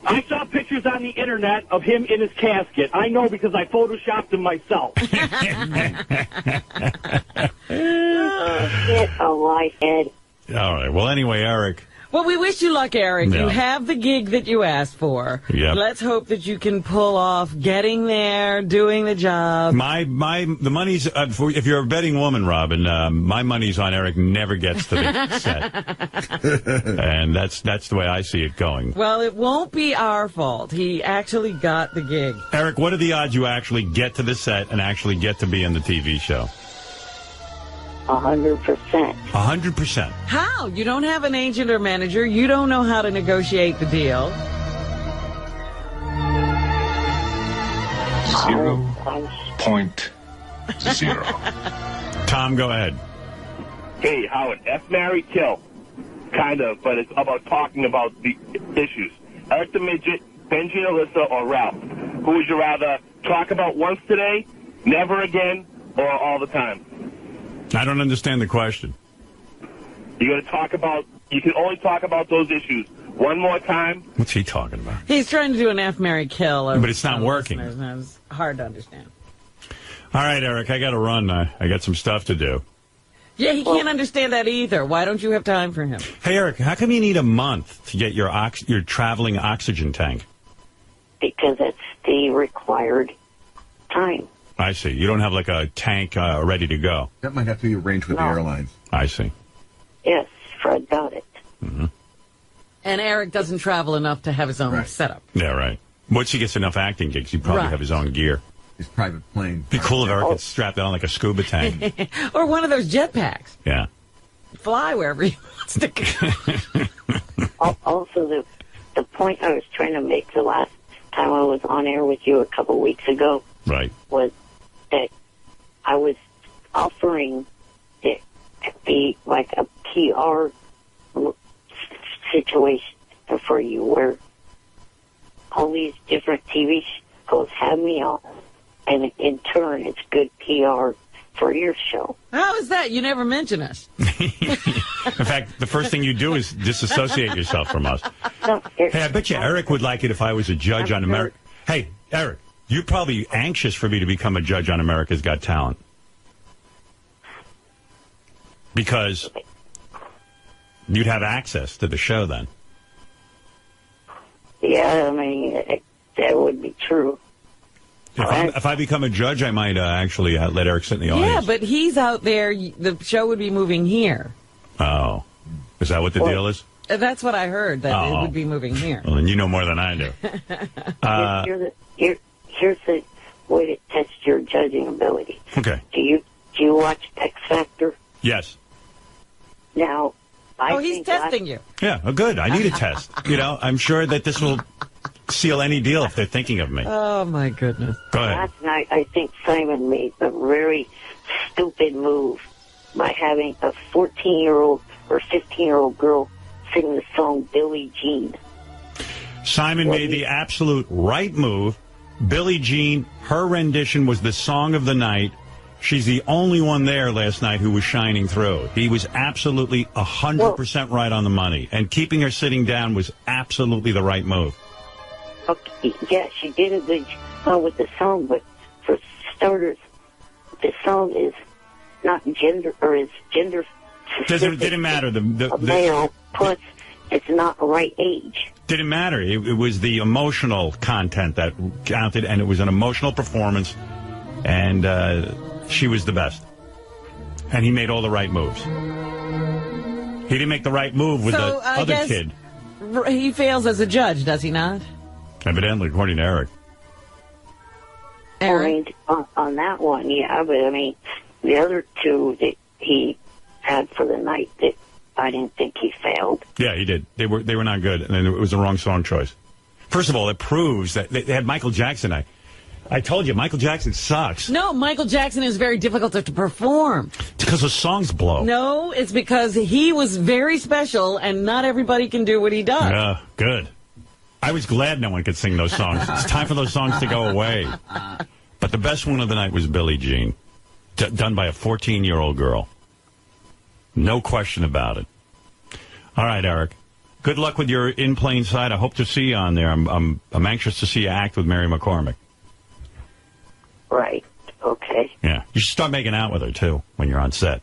I saw pictures on the internet of him in his casket. I know because I photoshopped him myself. Get a life, Ed. All right. Well, anyway, Eric. Well, we wish you luck, Eric. Yeah. You have the gig that you asked for. Yep. Let's hope that you can pull off getting there, doing the job. The money's if you're a betting woman, Robin. My money's on Eric never gets to the set, and that's the way I see it going. Well, it won't be our fault. He actually got the gig. Eric, what are the odds you actually get to the set and actually get to be in the TV show? 100%. 100%. How? You don't have an agent or manager. You don't know how to negotiate the deal. 0.0. Tom, go ahead. Hey, Howard, F, marry, kill. Kind of, but it's about talking about the issues. Eric the Midget, Benji and Alyssa, or Ralph? Who would you rather talk about once today, never again, or all the time? I don't understand the question. You can only talk about those issues one more time. What's he talking about? He's trying to do an F, marry, kill. But it's not working. It's hard to understand. All right, Eric, I got to run. I got some stuff to do. Yeah, he can't understand that either. Why don't you have time for him? Hey, Eric, how come you need a month to get your traveling oxygen tank? Because it's the required time. I see. You don't have like a tank ready to go. That might have to be arranged with the airlines. I see. Yes, Fred got it. Mm-hmm. And Eric doesn't travel enough to have his own setup. Yeah, right. Once he gets enough acting gigs, he'd probably have his own gear. His private plane. Be cool if Eric could strap that on like a scuba tank. Or one of those jetpacks. Yeah. Fly wherever he wants to go. Also, the point I was trying to make the last time I was on air with you a couple weeks ago was that I was offering it to be like a PR situation for you where all these different TV shows have me on, and in turn it's good PR for your show. How is that? You never mention us. In fact, the first thing you do is disassociate yourself from us. Hey, I bet you Eric would like it if I was a judge on America. Hey, Eric, you're probably anxious for me to become a judge on America's Got Talent. Because you'd have access to the show then. Yeah, I mean, that would be true. If I become a judge, I might actually let Eric sit in the audience. Yeah, but he's out there. The show would be moving here. Oh. Is that what the deal is? That's what I heard, that it would be moving here. Well, then you know more than I do. Here's the way to test your judging ability. Okay. Do you watch X Factor? Yes. Now, he's testing you. Yeah, good. I need a test. I'm sure that this will seal any deal if they're thinking of me. Oh, my goodness. Go ahead. Last night, I think Simon made a very stupid move by having a 14-year-old or 15-year-old girl sing the song Billie Jean. Simon made the absolute right move. Billie Jean, her rendition was the song of the night. She's the only one there last night who was shining through. He was absolutely 100% right on the money. And keeping her sitting down was absolutely the right move. Okay, yeah, she did a good job with the song, but for starters, the song is not gender, or is gender didn't matter. The male, plus it's not the right age. Didn't matter. It was the emotional content that counted, and it was an emotional performance, and she was the best. And he made all the right moves. He didn't make the right move with the other kid. He fails as a judge, does he not? Evidently, according to Eric. Eric? On that one, yeah, but I mean, the other two that he had for the night that I didn't think he failed. Yeah, he did. They were not good, and it was the wrong song choice. First of all, it proves that they had Michael Jackson. I told you, Michael Jackson sucks. No, Michael Jackson is very difficult to perform. It's because the songs blow. No, it's because he was very special, and not everybody can do what he does. Yeah, good. I was glad no one could sing those songs. It's time for those songs to go away. But the best one of the night was Billie Jean, done by a 14-year-old girl. No question about it. All right, Eric. Good luck with your In Plain Sight. I hope to see you on there. I'm anxious to see you act with Mary McCormick. Right. Okay. Yeah. You should start making out with her, too, when you're on set.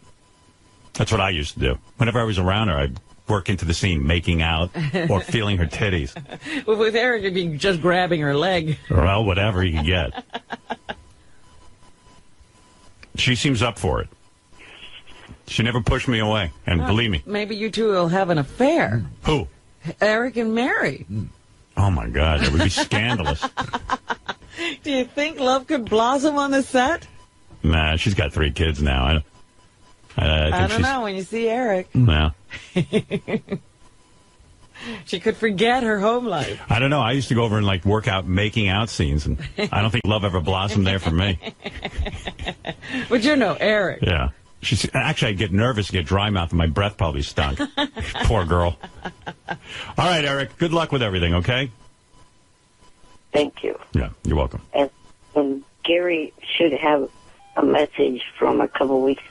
That's what I used to do. Whenever I was around her, I'd work into the scene, making out or feeling her titties. Well, with Eric, it'd be just grabbing her leg. Well, whatever you can get. She seems up for it. She never pushed me away, and believe me. Maybe you two will have an affair. Who? Eric and Mary. Oh, my God. That would be scandalous. Do you think love could blossom on the set? Nah, she's got 3 kids now. I don't know when you see Eric. No. She could forget her home life. I don't know. I used to go over and like work out making out scenes, and I don't think love ever blossomed there for me. But you know Eric. Yeah. Actually, I'd get nervous, get dry mouth, and my breath probably stunk. Poor girl. All right, Eric. Good luck with everything, okay? Thank you. Yeah, you're welcome. And Gary should have a message from a couple weeks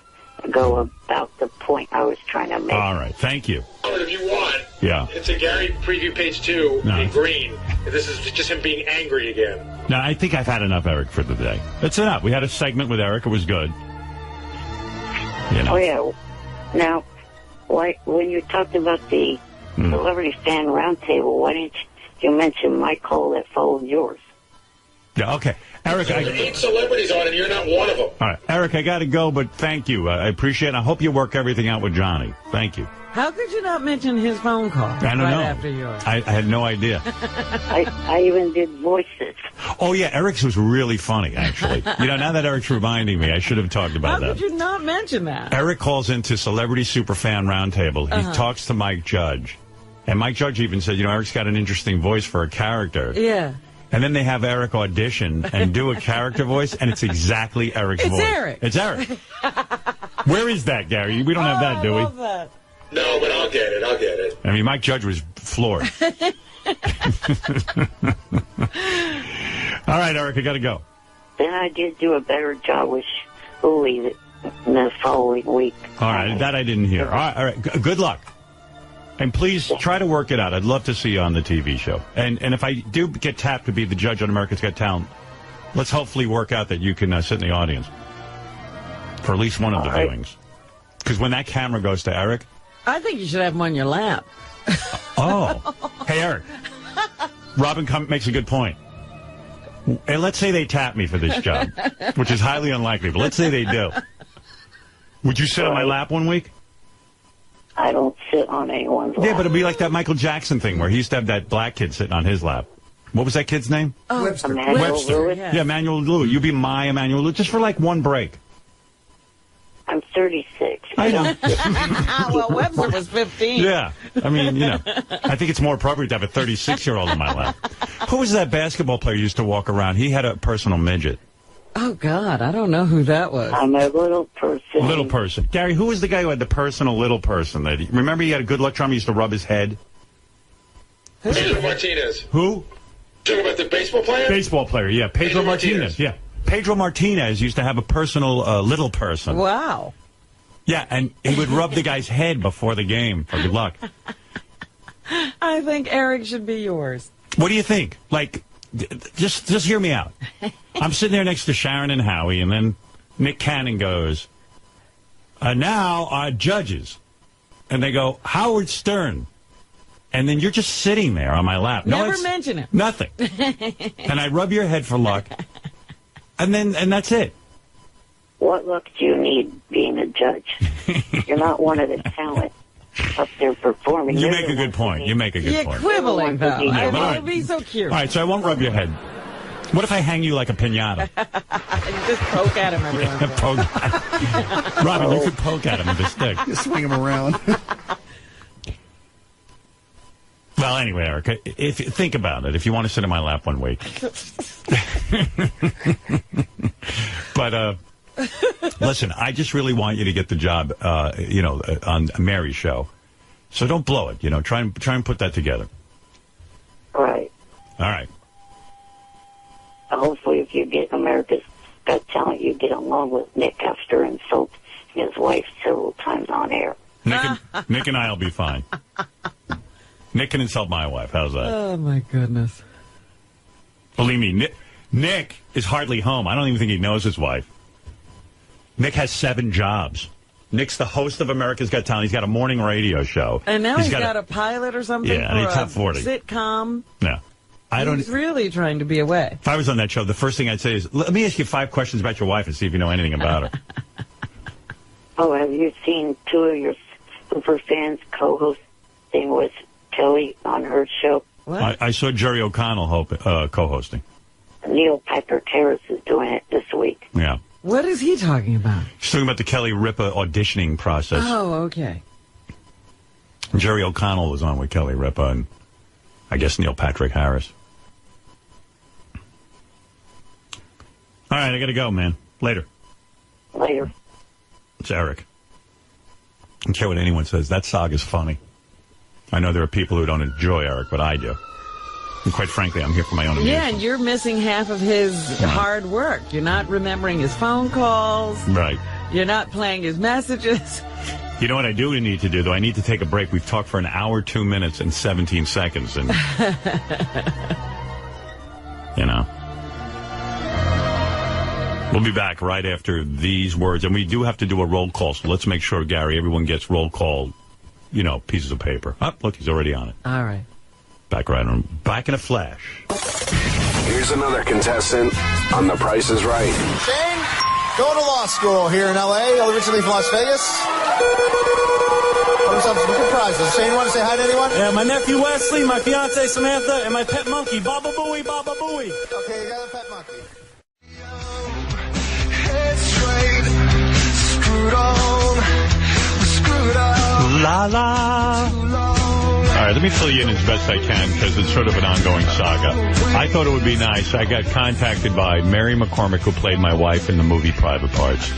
ago about the point I was trying to make. All right, thank you. If you want, yeah, it's a Gary preview page 2 in green. This is just him being angry again. No, I think I've had enough Eric for the day. That's enough. We had a segment with Eric. It was good. You know. Oh, yeah. Now, when you talked about the celebrity fan roundtable, why didn't you mention my call that followed yours? Yeah, okay. Eric, so 8 celebrities on, and you're not one of them. All right, Eric, I got to go, but thank you. I appreciate it. I hope you work everything out with Johnny. Thank you. How could you not mention his phone call I don't know. after yours? I had no idea. I even did voices. Oh, yeah, Eric's was really funny, actually. You know, now that Eric's reminding me, I should have talked about that. How could you not mention that? Eric calls into Celebrity Superfan Roundtable. He talks to Mike Judge. And Mike Judge even said, you know, Eric's got an interesting voice for a character. Yeah. And then they have Eric audition and do a character voice, and it's exactly Eric's voice. Eric. It's Eric. Where is that, Gary? We don't have that, do we? I love that. No, but I'll get it. I'll get it. I mean, Mike Judge was floored. All right, Eric, I got to go. Then I did do a better job with Uli the following week. All right, that I didn't hear. All right. Good luck. And please try to work it out. I'd love to see you on the TV show. And if I do get tapped to be the judge on America's Got Talent, let's hopefully work out that you can sit in the audience for at least one of the viewings. Because when that camera goes to Eric... I think you should have him on your lap. Oh. Hey, Eric. Robin makes a good point. And let's say they tap me for this job, which is highly unlikely, but let's say they do. Would you sit on my lap one week? I don't sit on anyone's lap. Yeah, but it'd be like that Michael Jackson thing where he used to have that black kid sitting on his lap. What was that kid's name? Oh, Webster. Webster. Yeah, Emmanuel Lewis. You be my Emmanuel Lewis, just for like one break. I'm 36. I know. Well, Webster was 15. Yeah. I mean, you know, I think it's more appropriate to have a 36-year-old in my lap. Who was that basketball player who used to walk around? He had a personal midget. Oh, God, I don't know who that was. I'm a little person. Little person. Gary, who was the guy who had the personal little person? Remember he had a good luck charm? He used to rub his head? Pedro Martinez. Who? Talking about the baseball player? Baseball player, yeah. Pedro Martinez. Yeah. Pedro Martinez used to have a personal little person. Wow. Yeah, and he would rub the guy's head before the game for good luck. I think Eric should be yours. What do you think? Like, just hear me out. I'm sitting there next to Sharon and Howie, and then Nick Cannon goes, now our judges. And they go, Howard Stern. And then you're just sitting there on my lap. Never mention him. Nothing. And I rub your head for luck. And that's it. What luck do you need being a judge? You're not one of the talent up there performing. You make a good point. You make a good point. You're quibbling, though. Yeah, I mean, it'd be so cute. All right, so I won't rub your head. What if I hang you like a piñata? Just poke at him every once in a while. Robin, you could poke at him with a stick. Just swing him around. Well, anyway, Eric, if think about it, if you want to sit in my lap one week. But listen, I just really want you to get the job, on Mary's show. So don't blow it. Try and put that together. Right. All right. Hopefully, if you get America's Got Talent, you get along with Nick after insult his wife several times on air. Nick and I will be fine. Nick can insult my wife. How's that? Oh, my goodness. Believe me, Nick is hardly home. I don't even think he knows his wife. Nick has 7 jobs. Nick's the host of America's Got Talent. He's got a morning radio show. And now he's got a pilot or something and he's top 40. Sitcom. Yeah. He's really trying to be away. If I was on that show, the first thing I'd say is, let me ask you 5 questions about your wife and see if you know anything about her. Oh, have you seen 2 of your super fans co-hosting with Kelly on her show? I saw Jerry O'Connell co-hosting. Neil Patrick Harris is doing it this week. Yeah. What is he talking about? He's talking about the Kelly Ripa auditioning process. Oh, okay. Jerry O'Connell was on with Kelly Ripa and I guess Neil Patrick Harris. All right, I got to go, man. Later. It's Eric. I don't care what anyone says. That saga's funny. I know there are people who don't enjoy Eric, but I do. And quite frankly, I'm here for my own amusement. Yeah, and you're missing half of his hard work. You're not remembering his phone calls. Right. You're not playing his messages. You know what I do need to do, though? I need to take a break. We've talked for an hour, 2 minutes, and 17 seconds. And, we'll be back right after these words. And we do have to do a roll call, so let's make sure, Gary, everyone gets roll call, pieces of paper. Oh, look, he's already on it. All right. Back in a flash. Here's another contestant on The Price is Right. Shane, going to law school here in L.A., originally from Las Vegas. Some good prizes. Shane, you want to say hi to anyone? Yeah, my nephew Wesley, my fiance Samantha, and my pet monkey, Baba Booey, Baba Booey. Okay, you got a pet monkey. Head straight, screwed on, screwed up. La la. All right, let me fill you in as best I can because it's sort of an ongoing saga. I thought it would be nice. I got contacted by Mary McCormick, who played my wife in the movie Private Parts.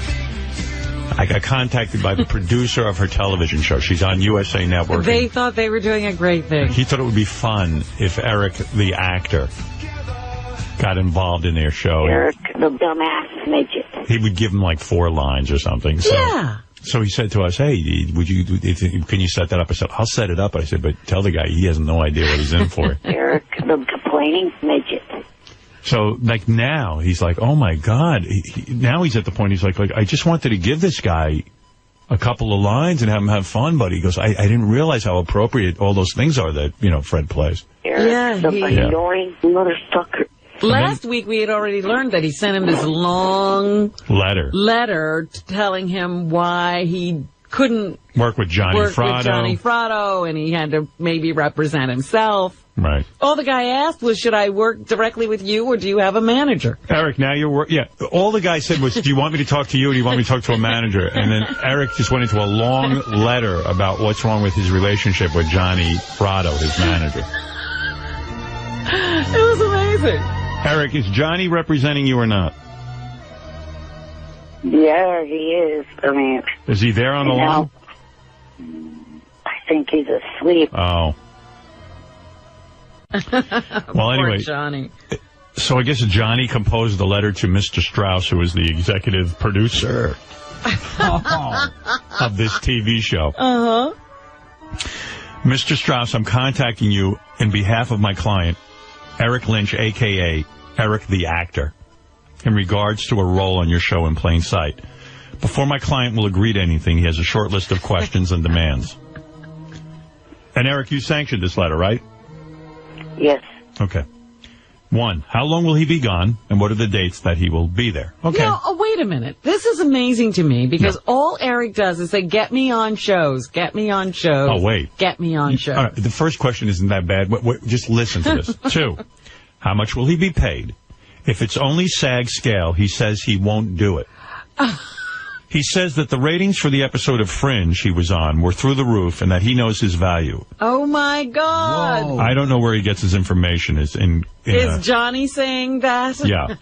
I got contacted by the producer of her television show. She's on USA Network. They thought they were doing a great thing. He thought it would be fun if Eric, the actor, got involved in their show. Eric, the dumbass midget. He would give him like 4 lines or something. So. Yeah. So he said to us, hey, can you set that up? I said, I'll set it up. I said, but tell the guy he has no idea what he's in for. Eric, the complaining midget. So, now, he's like, oh, my God. Now he's at the point, he's like, I just wanted to give this guy a couple of lines and have him have fun, but he goes, I didn't realize how appropriate all those things are that, Fred plays. Eric, the annoying motherfucker. Last week, we had already learned that he sent him this long letter telling him why he couldn't work with Johnny Fratto, and he had to maybe represent himself. Right. All the guy asked was, should I work directly with you, or do you have a manager? Eric, now you're all the guy said was, do you want me to talk to you, or do you want me to talk to a manager? And then Eric just went into a long letter about what's wrong with his relationship with Johnny Fratto, his manager. It was amazing. Eric, is Johnny representing you or not? Yeah, he is. I mean... Is he there on the line? I think he's asleep. Oh. Well, anyway. Poor Johnny. So I guess Johnny composed the letter to Mr. Strauss, who is the executive producer of this TV show. Uh-huh. Mr. Strauss, I'm contacting you in behalf of my client, Eric Lynch, a.k.a. Eric the Actor, in regards to a role on your show in plain sight. Before my client will agree to anything, he has a short list of questions and demands. And, Eric, you sanctioned this letter, right? Yes. Okay. 1, how long will he be gone, and what are the dates that he will be there? Okay. Now, wait a minute. This is amazing to me, because all Eric does is say, get me on shows, get me on shows. Oh, wait. Get me on shows. All right, the first question isn't that bad. Just listen to this. 2, how much will he be paid? If it's only SAG scale, he says he won't do it. He says that the ratings for the episode of Fringe he was on were through the roof and that he knows his value. Oh, my God. Whoa. I don't know where he gets his information. Is Johnny saying that? Yeah.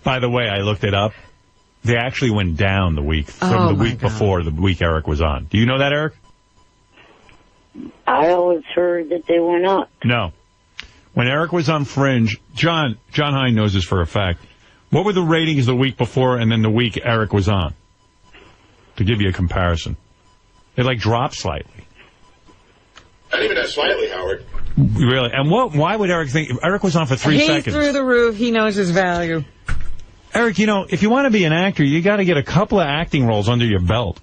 By the way, I looked it up. They actually went down the week from the week before the week Eric was on. Do you know that, Eric? I always heard that they went up. No. When Eric was on Fringe, John Hine knows this for a fact. What were the ratings the week before and then the week Eric was on? To give you a comparison. They, dropped slightly. Not even that slightly, Howard. Really? And why would Eric think... Eric was on for 3 seconds. He's through the roof. He knows his value. Eric, if you want to be an actor, you got to get a couple of acting roles under your belt.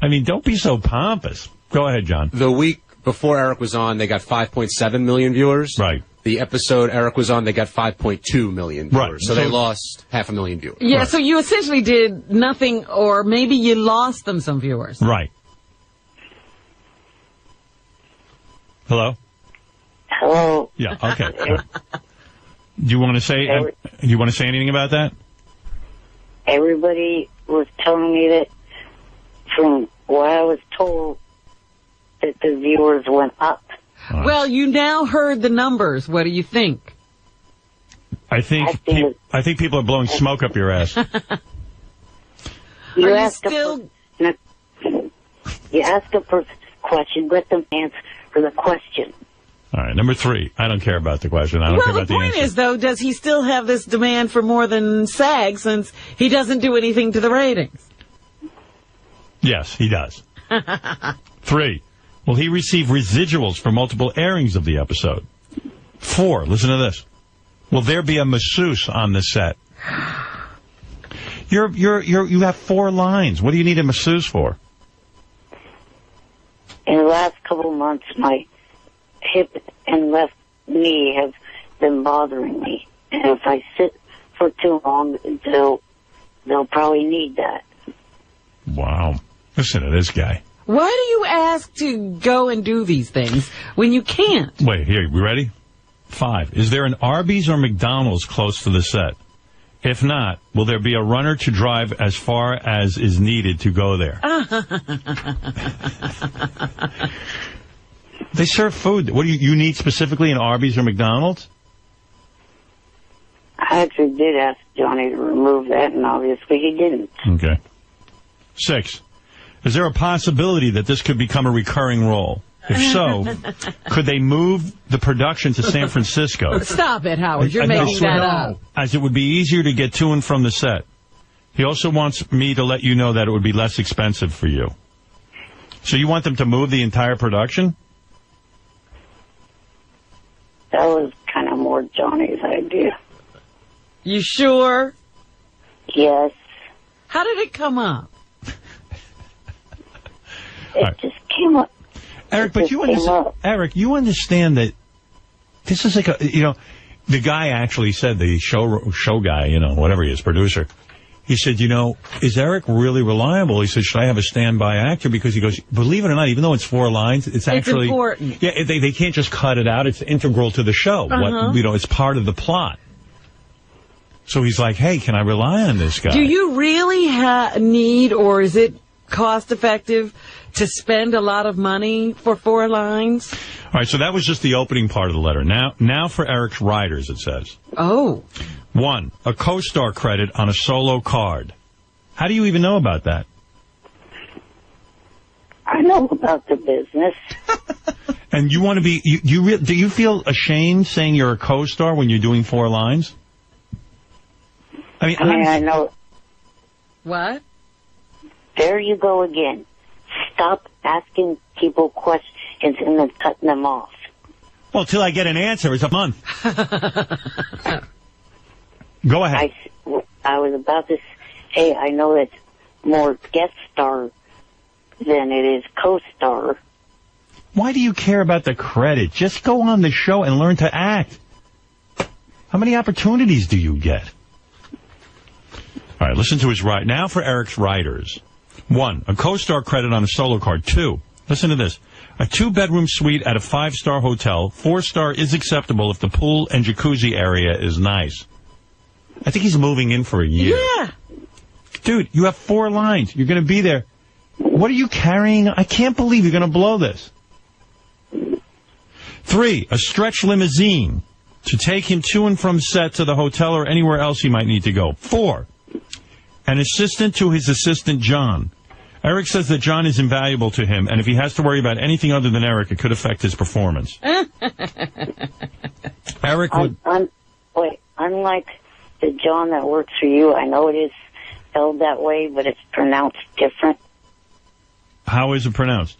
I mean, don't be so pompous. Go ahead, John. The week before Eric was on, they got 5.7 million viewers. Right. The episode Eric was on, they got 5.2 million viewers. Right. So they lost 500,000 viewers. Yeah, right. So you essentially did nothing, or maybe you lost them some viewers. Right. Hello? Hello. Yeah, okay. Do you want to say anything about that? Everybody was telling me that from what I was told that the viewers went up. Well, you now heard the numbers. What do you think? I think people are blowing smoke up your ass. You ask a person question, let them answer the question. All right, number 3. I don't care about the question. I don't care about the answer. The point is, though, does he still have this demand for more than SAG since he doesn't do anything to the ratings? Yes, he does. 3. Will he receive residuals for multiple airings of the episode? 4. Listen to this. Will there be a masseuse on the set? You have 4 lines. What do you need a masseuse for? In the last couple of months, my hip and left knee have been bothering me. And if I sit for too long, they'll probably need that. Wow. Listen to this guy. Why do you ask to go and do these things when you can't? Wait, here, we ready? 5. Is there an Arby's or McDonald's close to the set? If not, will there be a runner to drive as far as is needed to go there? They serve food. What do you need specifically in Arby's or McDonald's? I actually did ask Johnny to remove that, and obviously he didn't. Okay. 6. Is there a possibility that this could become a recurring role? If so, could they move the production to San Francisco? Stop it, Howard. You're making that up. As it would be easier to get to and from the set. He also wants me to let you know that it would be less expensive for you. So you want them to move the entire production? That was kind of more Johnny's idea. You sure? Yes. How did it come up? It just came up. Eric, but you understand that this is like the guy actually said, the show guy, whatever he is, producer, he said, is Eric really reliable? He said, should I have a standby actor? Because he goes, believe it or not, even though it's 4 lines, it's actually important. Yeah, they can't just cut it out. It's integral to the show. It's part of the plot. So he's like, hey, can I rely on this guy? Do you really need, or is it cost effective to spend a lot of money for 4 lines? All right, so that was just the opening part of the letter. Now for Eric's writers, it says. Oh. 1, a co-star credit on a solo card. How do you even know about that? I know about the business. And you want to be... do you feel ashamed saying you're a co-star when you're doing 4 lines? I know. What? There you go again. Stop asking people questions and then cutting them off. Well, till I get an answer, it's a month. Go ahead. I was about to say, I know it's more guest star than it is co-star. Why do you care about the credit? Just go on the show and learn to act. How many opportunities do you get? All right, listen to his right. Now for Eric's writers. 1, a co-star credit on a solo card. 2, listen to this. A 2-bedroom suite at a 5-star hotel. 4-star is acceptable if the pool and jacuzzi area is nice. I think he's moving in for a year. Yeah. Dude, you have 4 lines. You're going to be there. What are you carrying? I can't believe you're going to blow this. 3, a stretch limousine to take him to and from set to the hotel or anywhere else he might need to go. 4, an assistant to his assistant, John. Eric says that John is invaluable to him, and if he has to worry about anything other than Eric, it could affect his performance. Eric would... Unlike the John that works for you, I know it is spelled that way, but it's pronounced different. How is it pronounced?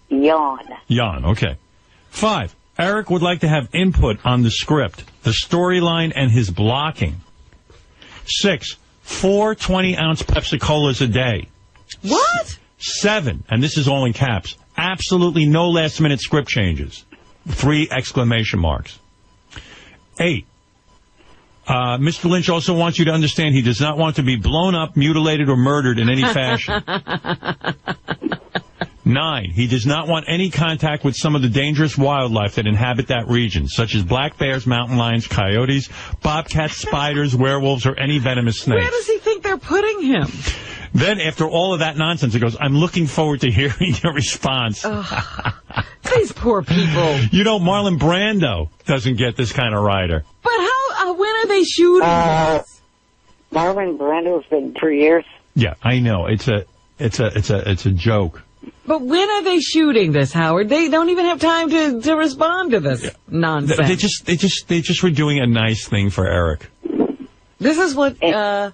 Yawn. Yawn, okay. 5, Eric would like to have input on the script, the storyline, and his blocking. 6, 4 20-ounce Pepsi-Colas a day. What? 7, and this is all in caps, absolutely no last-minute script changes. 3 exclamation marks. 8, Mr. Lynch also wants you to understand he does not want to be blown up, mutilated, or murdered in any fashion. 9, he does not want any contact with some of the dangerous wildlife that inhabit that region, such as black bears, mountain lions, coyotes, bobcats, spiders, werewolves, or any venomous snakes. Where does he think they're putting him? Then, after all of that nonsense, it goes, I'm looking forward to hearing your response. These poor people. You know, Marlon Brando doesn't get this kind of writer. But how, when are they shooting this? Marlon Brando's been 3 years. Yeah, I know. It's a joke. But when are they shooting this, Howard? They don't even have time to respond to this nonsense. They just were doing a nice thing for Eric. This is what and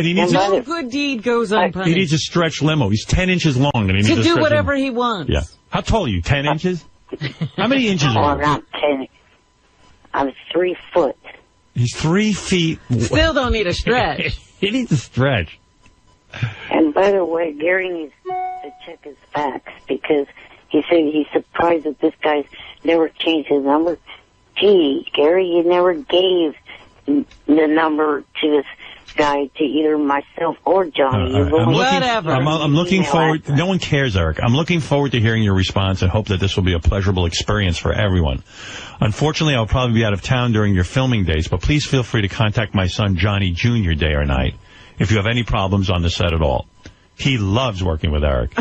he needs no good deed goes unpunished. He needs a stretch limo. He's 10 inches long. And he needs to do whatever limo. he wants. Yeah. How tall are you? 10 inches? How many inches are you? I'm not 10. I'm 3 foot. He's 3 feet. Still don't need a stretch. He needs a stretch. And by the way, Gary needs to check his facts because he said he's surprised that this guy's never changed his number. Gee, Gary, you never gave the number to this guy to either myself or Johnny. I'm looking forward. No one cares, Eric. I'm looking forward to hearing your response and hope that this will be a pleasurable experience for everyone. Unfortunately, I'll probably be out of town during your filming days, but please feel free to contact my son, Johnny Jr., day or night, if you have any problems on the set at all. He loves working with Eric.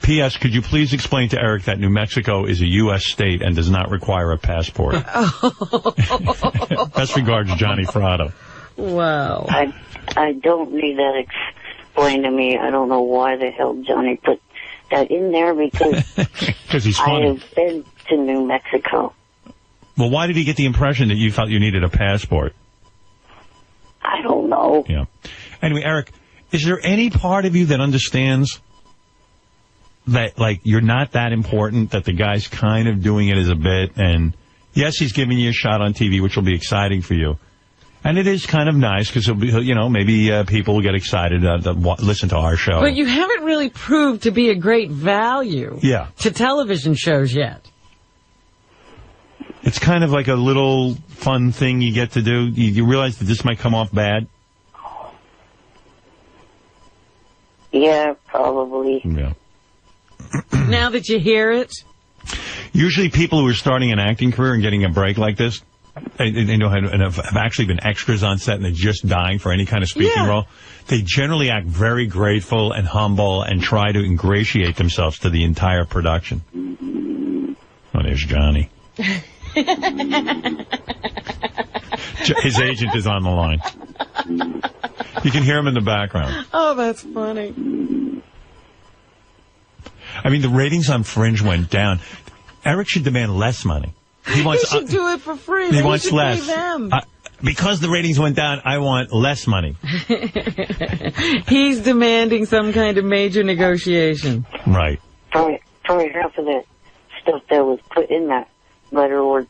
P.S. Could you please explain to Eric that New Mexico is a U.S. state and does not require a passport? Best regards, Johnny Fratto. Wow. I don't need that explained to me. I don't know why the hell Johnny put that in there because he's funny. I have been to New Mexico. Well, why did he get the impression that you felt you needed a passport? I don't know. Yeah. Anyway, Eric, is there any part of you that understands that, like, you're not that important, that the guy's kind of doing it as a bit, and yes, he's giving you a shot on TV, which will be exciting for you. And it is kind of nice because, you know, maybe people will get excited to listen to our show. But you haven't really proved to be a great value to television shows yet. It's kind of like a little fun thing you get to do. You realize that this might come off bad? Yeah, probably. Yeah. Now that you hear it? Usually people who are starting an acting career and getting a break like this, they know and have actually been extras on set and they're just dying for any kind of speaking role, they generally act very grateful and humble and try to ingratiate themselves to the entire production. Oh, there's Johnny. His agent is on the line. You can hear him in the background. Oh, that's funny. I mean, the ratings on Fringe went down. Eric should demand less money. He should do it for free. He wants less. Pay them. Because the ratings went down, I want less money. He's demanding some kind of major negotiation. Right. Probably half of the stuff that was put in that letter were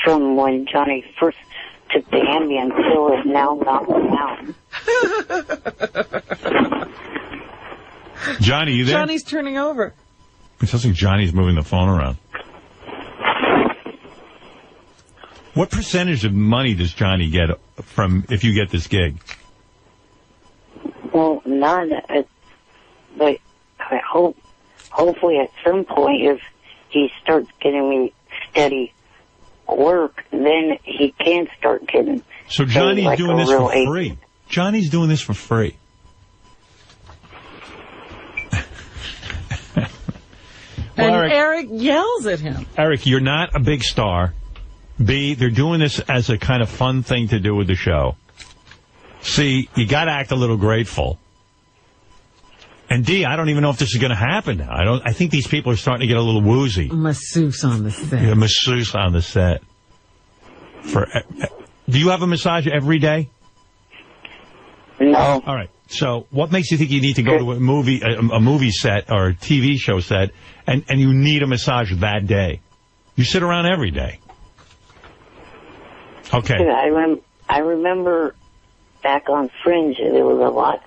from when Johnny first took the Ambien pill is now knocked down. Johnny, you there? Johnny's turning over. It sounds like Johnny's moving the phone around. What percentage of money does Johnny get from if you get this gig? Well, none. But I hopefully at some point, if he starts getting me steady work, then he can start getting. So Johnny's like doing a this real for agent. free. Johnny's doing this for free. And Well, Eric yells at him. Eric, you're not a big star. B, they're doing this as a kind of fun thing to do with the show. C, you got to act a little grateful. And D, I don't even know if this is going to happen now. I think these people are starting to get a little woozy. Masseuse on the set. Yeah, masseuse on the set. Do you have a massage every day? No. All right. So what makes you think you need to go to a movie set or a TV show set and you need a massage that day? You sit around every day. Okay. I remember back on Fringe, there was a lot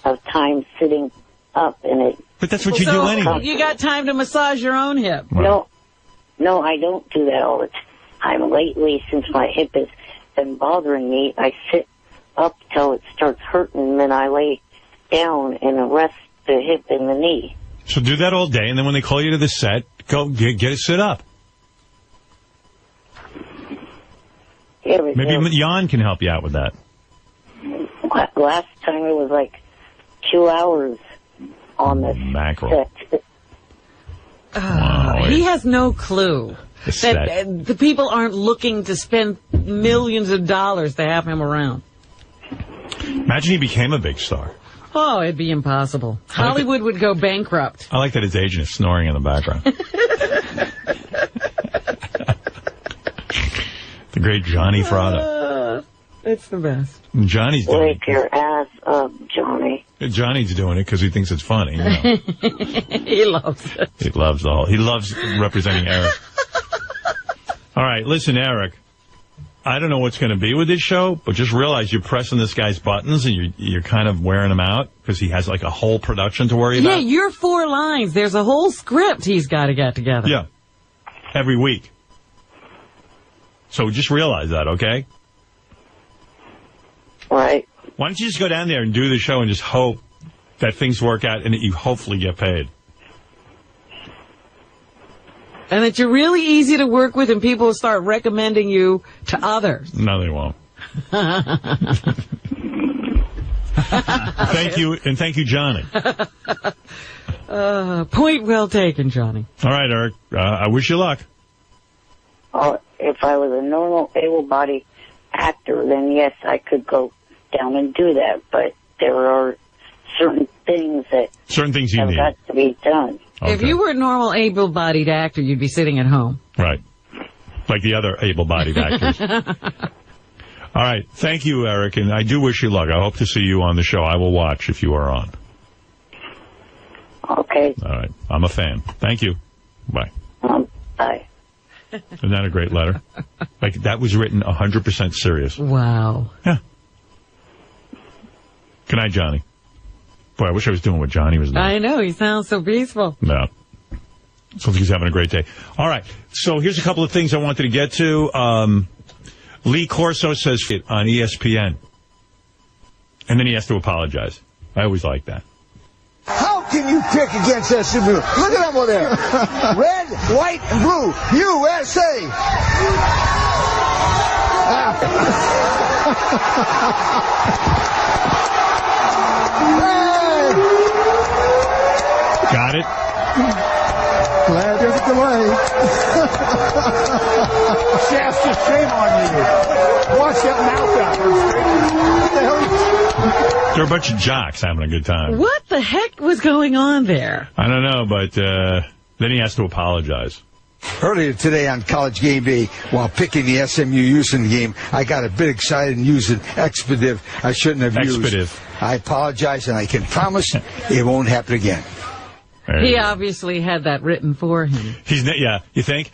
of time sitting up in it. But that's what you do anyway. You got time to massage your own hip. Right. No, I don't do that all the time. Lately, since my hip has been bothering me, I sit up till it starts hurting, and then I lay down and rest the hip and the knee. So do that all day, and then when they call you to the set, go get it sit up. Yeah, but Maybe Jan can help you out with that. last time it was like 2 hours on the Mackerel. set. Wow. He has no clue that the people aren't looking to spend millions of dollars to have him around. Imagine he became a big star. Oh, it'd be impossible. Hollywood would go bankrupt. I like that his agent is snoring in the background. The great Johnny Frada. It's the best. Johnny's doing Wake your ass up, Johnny. it. Johnny's doing it because he thinks it's funny. You know. He loves it. He loves representing Eric. All right, listen, Eric. I don't know what's going to be with this show, but just realize you're pressing this guy's buttons and you're kind of wearing him out because he has like a whole production to worry Yeah, about. your 4 lines. There's a whole script he's got to get together. Yeah, every week. So just realize that, okay? Right. Why don't you just go down there and do the show and just hope that things work out and that you hopefully get paid? And that you're really easy to work with and people will start recommending you to others. No, they won't. Thank you, and thank you, Johnny. Point well taken, Johnny. All right, Eric. I wish you luck. Oh, if I was a normal, able-bodied actor, then yes, I could go down and do that. But there are certain things that you have need. got to be done. Okay. If you were a normal able-bodied actor, you'd be sitting at home. Right. Like the other able-bodied actors. All right. Thank you, Eric, and I do wish you luck. I hope to see you on the show. I will watch if you are on. Okay. All right. I'm a fan. Thank you. Bye. Bye. Isn't that a great letter? Like, that was written 100% serious. Wow. Yeah. Good night, Johnny. Boy, I wish I was doing what Johnny was doing. I know. He sounds so peaceful. No. Sounds like he's having a great day. All right. So here's a couple of things I wanted to get to. Lee Corso says it on ESPN. And then he has to apologize. I always like that. How can you pick against SMU? Look at them over there. Red, white, and blue. USA. Got it? Glad there's a delay. Shasta, shame on you. Watch that mouth out there. What the hell? They're a bunch of jocks having a good time. What the heck was going on there? I don't know, but then he has to apologize. Earlier today on College Game Day, while picking the SMU Houston game, I got a bit excited and used an expletive I shouldn't have used. Expletive. I apologize, and I can promise it won't happen again. He obviously had that written for him. Yeah, you think?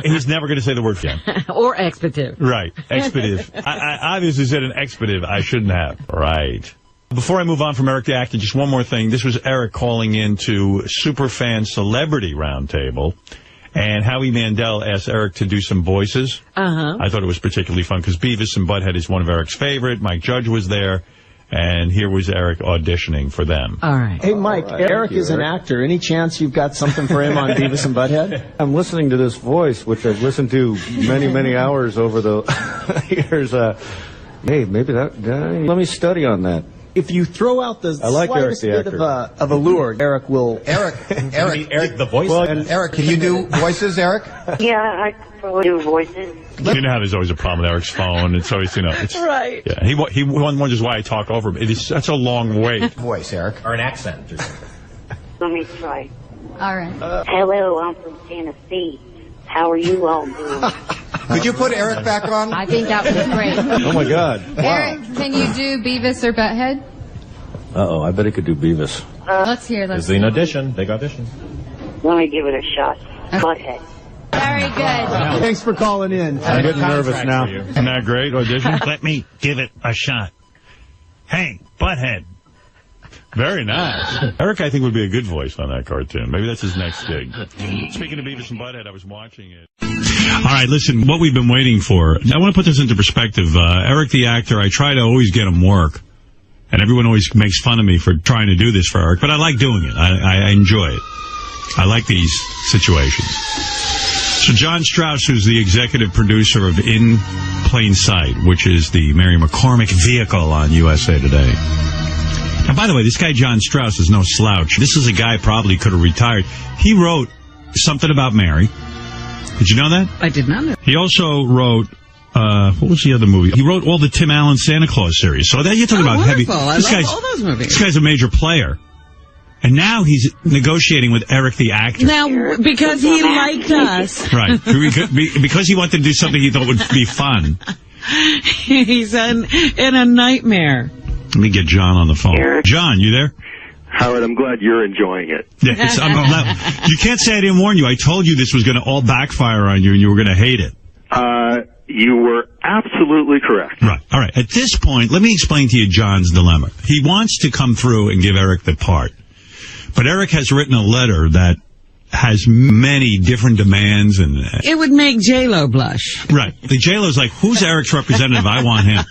He's never going to say the word again. Or expletive. Right, expletive. I obviously said an expletive. I shouldn't have. Right. Before I move on from Eric the Actor, just one more thing. This was Eric calling into Superfan Celebrity Roundtable, and Howie Mandel asked Eric to do some voices. Uh-huh. I thought it was particularly fun because Beavis and Butthead is one of Eric's favorite. Mike Judge was there. And here was Eric auditioning for them. All right. Hey, Mike, Eric is an actor. Any chance you've got something for him on Beavis and Butthead? I'm listening to this voice, which I've listened to many hours over the years. Hey, maybe that guy. Let me study on that. If you throw out the slightest bit of a lure, Eric will... Eric, the voice? Well, and Eric, can you do voices, Eric? Yeah, I can probably do voices. You know how there's always a problem with Eric's phone. It's always, it's... Right. Yeah, he wonders why I talk over him. It is such a long wait. Voice, Eric. Or an accent. Let me try. All right. Hello, I'm from Tennessee. How are you all doing? Could you put Eric back on? I think that was great. Oh, my God. Eric, can you do Beavis or Butthead? Uh-oh, I bet he could do Beavis. Let's hear There's this. an audition. Big audition. Let me give it a shot. Butthead. Very good. Thanks for calling in. I'm getting nervous now. Isn't that great audition? Let me give it a shot. Hey, Butthead. Very nice. Eric, I think, would be a good voice on that cartoon. Maybe that's his next gig. Speaking of Beavis and Butthead, I was watching it. All right, listen, what we've been waiting for. I want to put this into perspective. Eric, the actor, I try to always get him work. And everyone always makes fun of me for trying to do this for Eric. But I like doing it. I enjoy it. I like these situations. So John Strauss, who's the executive producer of In Plain Sight, which is the Mary McCormick vehicle on USA Today. And by the way, this guy John Strauss is no slouch. This is a guy probably could have retired. He wrote Something About Mary. Did you know that? I did not know. He also wrote, what was the other movie? He wrote all the Tim Allen Santa Claus series. So that you're talking about wonderful. heavy. I love all those movies. This guy's a major player. And now he's negotiating with Eric the actor. Now, because he liked us. Right. Because he wanted to do something he thought would be fun. He's in a nightmare. Let me get John on the phone. John, you there? Howard, I'm glad you're enjoying it. Yeah, you can't say I didn't warn you. I told you this was going to all backfire on you and you were going to hate it. You were absolutely correct. Right. All right. At this point, let me explain to you John's dilemma. He wants to come through and give Eric the part. But Eric has written a letter that has many different demands. And it would make J-Lo blush. Right. The J-Lo's like, who's Eric's representative? I want him.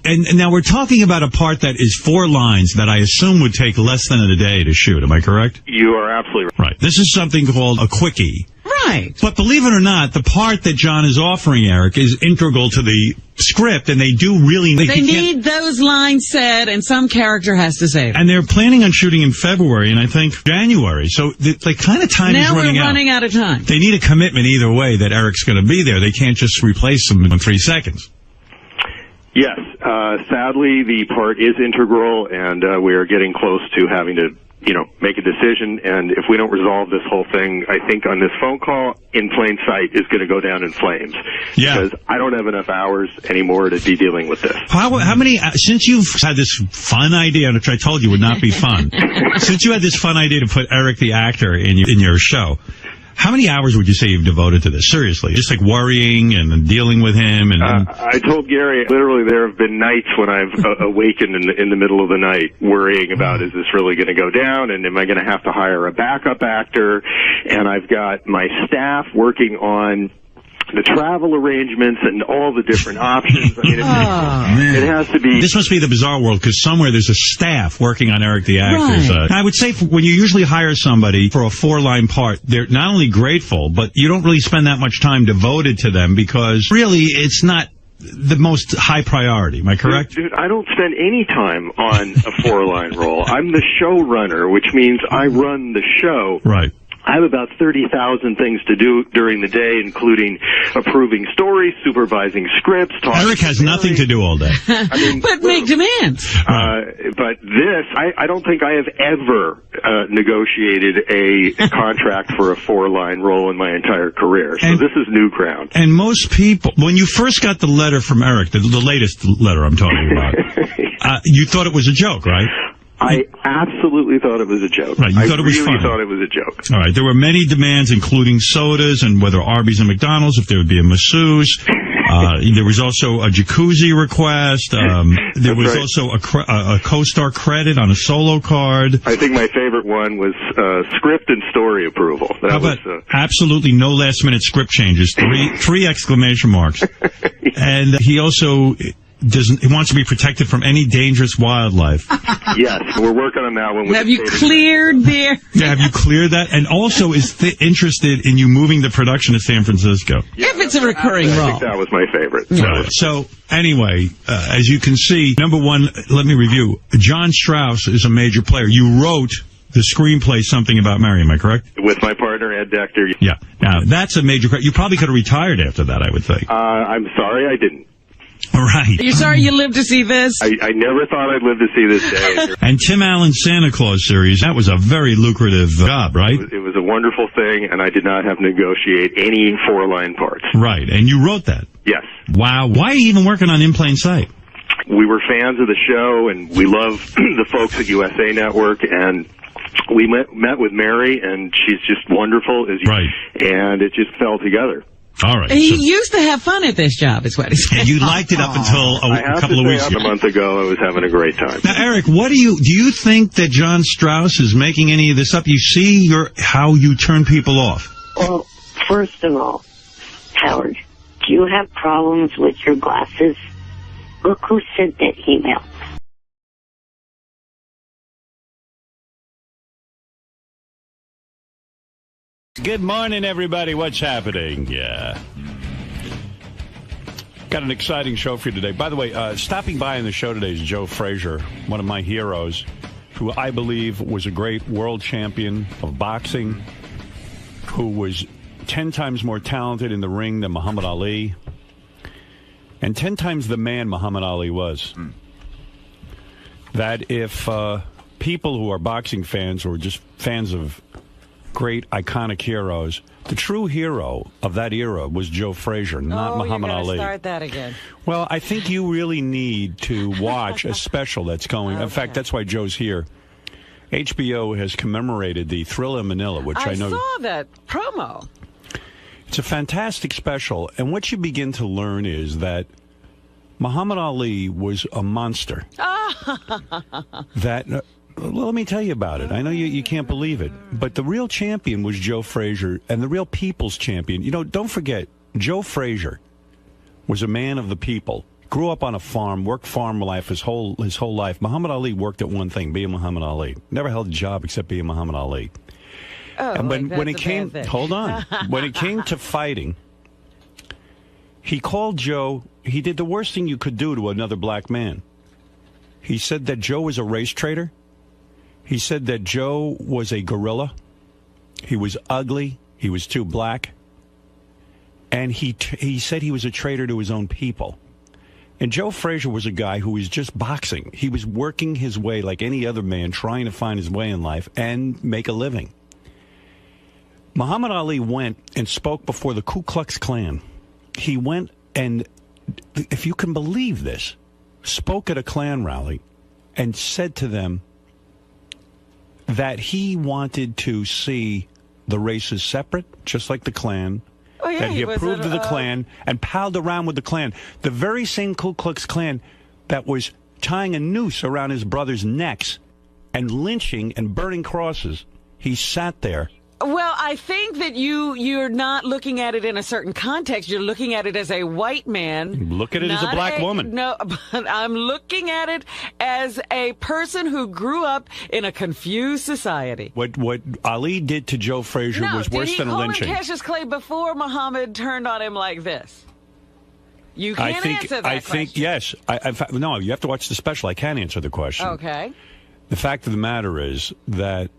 And now we're talking about a part that is 4 lines that I assume would take less than a day to shoot. Am I correct? You are absolutely right. Right. This is something called a quickie. Right. But believe it or not, the part that John is offering Eric is integral to the script, and they do really... They need those lines said, and some character has to say them. And they're planning on shooting in February, and I think January. So the kind of time is running out. Now we're running out of time. They need a commitment either way that Eric's going to be there. They can't just replace him in 3 seconds. Yes. Sadly, the part is integral, and we are getting close to having to, make a decision. And if we don't resolve this whole thing, I think on this phone call, In Plain Sight is going to go down in flames. Yeah. Because I don't have enough hours anymore to be dealing with this. How many, since you've had this fun idea, which I told you would not be fun, since you had this fun idea to put Eric the actor in your show, how many hours would you say you've devoted to this? Seriously, just like worrying and dealing with him. And I told Gary, literally, there have been nights when I've awakened in the middle of the night worrying about, is this really going to go down? And am I going to have to hire a backup actor? And I've got my staff working on the travel arrangements and all the different options. I mean, it has to be... This must be the bizarre world, because somewhere there's a staff working on Eric the actor's... Right. I would say when you usually hire somebody for a 4-line part, they're not only grateful, but you don't really spend that much time devoted to them, because really it's not the most high priority. Am I correct? Dude, I don't spend any time on a 4-line role. I'm the showrunner, which means I run the show. Right. I have about 30,000 things to do during the day, including approving stories, supervising scripts. Eric has nothing to do all day. But make demands. But this, I don't think I have ever negotiated a contract for a 4-line role in my entire career. So this is new ground. And most people, when you first got the letter from Eric, the latest letter I'm talking about, you thought it was a joke, right? I absolutely thought it was a joke. Right, you thought it was funny. I really funny. thought it was a joke. All right, there were many demands, including sodas and whether Arby's and McDonald's, if there would be a masseuse. There was also a jacuzzi request. There was also a co-star credit on a solo card. I think my favorite one was script and story approval. How about absolutely no last-minute script changes? Three exclamation marks. And he also wants to be protected from any dangerous wildlife. Yes, we're working on that one. With Have you cleared there? Yeah, have you cleared that? And also is interested in you moving the production to San Francisco. If it's a recurring I role. think that was my favorite. Right. So, anyway, as you can see, number one, let me review. John Strauss is a major player. You wrote the screenplay Something About Mary, am I correct? With my partner, Ed Decter. Yeah. Now, that's a major... You probably could have retired after that, I would think. I'm sorry I didn't. All right. You're sorry you lived to see this? I never thought I'd live to see this day. And Tim Allen's Santa Claus series, that was a very lucrative job, right? It was a wonderful thing, and I did not have to negotiate any 4-line parts. Right, and you wrote that? Yes. Wow. Why are you even working on In Plain Sight? We were fans of the show, and we love the folks at USA Network, and we met with Mary, and she's just wonderful. Right. And it just fell together. All right. He used to have fun at this job, is what he said. And you liked it up until a couple of weeks ago. A month ago, I was having a great time. Now, Eric, do you think that John Strauss is making any of this up? You see how you turn people off. Well, first of all, Howard, do you have problems with your glasses? Look who sent that email. Good morning, everybody. What's happening? Yeah. Got an exciting show for you today. By the way, stopping by in the show today is Joe Frazier, one of my heroes, who I believe was a great world champion of boxing, who was 10 times more talented in the ring than Muhammad Ali, and 10 times the man Muhammad Ali was. That if people who are boxing fans or just fans of great iconic heroes, the true hero of that era was Joe Frazier, not Muhammad Ali. Start that again. Well, I think you really need to watch a special that's going. In fact, that's why Joe's here. HBO has commemorated the Thriller in Manila, which I know. I saw that promo. It's a fantastic special, and what you begin to learn is that Muhammad Ali was a monster. That. Let me tell you about it. I know you can't believe it, but the real champion was Joe Frazier, and the real people's champion. Don't forget, Joe Frazier was a man of the people. Grew up on a farm, worked farm life his whole life. Muhammad Ali worked at one thing, being Muhammad Ali. Never held a job except being Muhammad Ali. Oh, and when it came, hold on, when it came to fighting, he called Joe. He did the worst thing you could do to another black man. He said that Joe was a race traitor. He said that Joe was a gorilla. He was ugly. He was too black. And he said he was a traitor to his own people. And Joe Frazier was a guy who was just boxing. He was working his way like any other man, trying to find his way in life and make a living. Muhammad Ali went and spoke before the Ku Klux Klan. He went and, if you can believe this, spoke at a Klan rally and said to them that he wanted to see the races separate, just like the Klan. Oh, yeah, that he approved of the Klan and palled around with the Klan. The very same Ku Klux Klan that was tying a noose around his brothers' necks and lynching and burning crosses. He sat there. Well, I think that you're not looking at it in a certain context. You're looking at it as a white man. Look at it as a black woman. No, but I'm looking at it as a person who grew up in a confused society. What Ali did to Joe Frazier was worse than a lynching. Did he call him Cassius Clay before Muhammad turned on him like this? You can't answer that question. I think, yes. No, you have to watch the special. I can't answer the question. Okay. The fact of the matter is that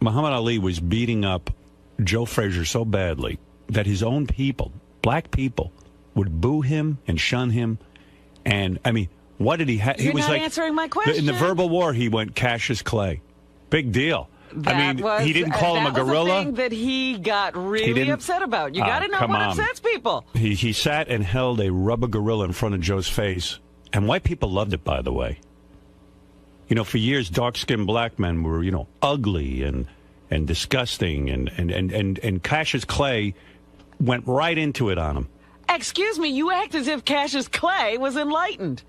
Muhammad Ali was beating up Joe Frazier so badly that his own people, black people, would boo him and shun him. And, I mean, what did he have? You're not answering my question. In the verbal war, he went Cassius Clay. Big deal. He didn't call him a gorilla. That was the thing that he got really upset about. You got to know what upsets people. He sat and held a rubber gorilla in front of Joe's face. And white people loved it, by the way. For years, dark-skinned black men were, ugly and disgusting, and Cassius Clay went right into it on him. Excuse me, you act as if Cassius Clay was enlightened.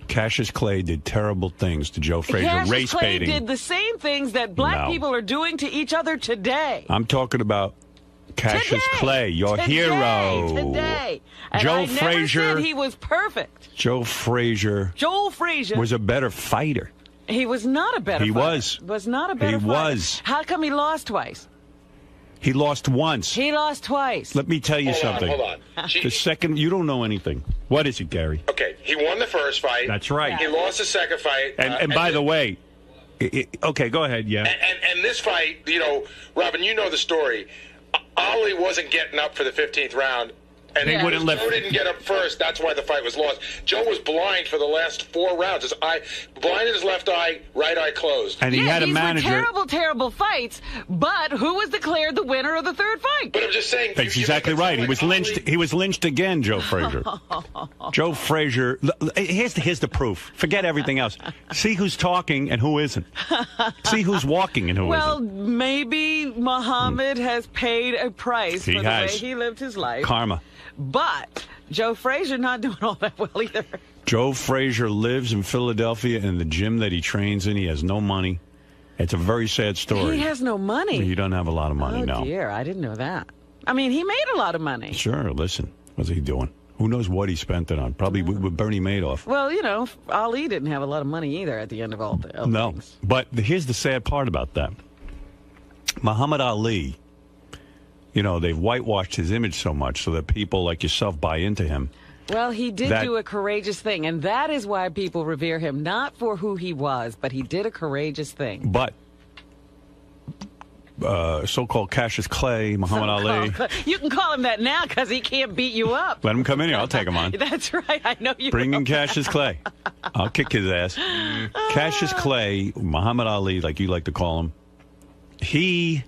Cassius Clay did terrible things to Joe Frazier, race baiting. Cassius Clay did the same things that black people are doing to each other today. I'm talking about Cassius Clay, your hero. Today. And Joe I never Frazier. said he was perfect. Joel Frazier was a better fighter. He was not a better He fighter. was. Not a better He fighter. was. How come he lost twice? He lost once. He lost twice. Let me tell you something. Hold on. The second, you don't know anything. What is it, Gary? Okay, he won the first fight. That's right. He lost the second fight. And by the way, okay, go ahead, yeah. And this fight, you know, Robin, you know the story. Ali wasn't getting up for the 15th round. And He wouldn't Joe let- didn't get up first. That's why the fight was lost. Joe was blind for the last 4 rounds. His eye, blind in his left eye, right eye closed. And he had a these manager. were terrible, terrible fights. But who was declared the winner of the third fight? But I'm just saying. That's exactly right. He was lynched. He was lynched again, Joe Frazier. Joe Frazier. Here's the proof. Forget everything else. See who's talking and who isn't. See who's walking and who Well, isn't. maybe Muhammad has paid a price He for the has. way he lived his life. Karma. But Joe Frazier not doing all that well either. Joe Frazier lives in Philadelphia in the gym that he trains in. He has no money. It's a very sad story. He has no money. He doesn't have a lot of money Oh, now. dear. I didn't know that. I mean, he made a lot of money. Sure, listen. What's he doing? Who knows what he spent it on? Probably with Bernie Madoff. Well, you know, Ali didn't have a lot of money either at the end of all the No, but here's the sad part about that. Muhammad Ali, you know, they've whitewashed his image so much so that people like yourself buy into him. Well, he did That- do a courageous thing, and that is why people revere him, not for who he was, but he did a courageous thing. But so-called Cassius Clay, Muhammad Ali, You can call him that now because he can't beat you up. let him come in here. I'll take him on. That's right. I know you Bring will. in Cassius Clay. I'll kick his ass. Cassius Clay, Muhammad Ali, like you like to call him, he's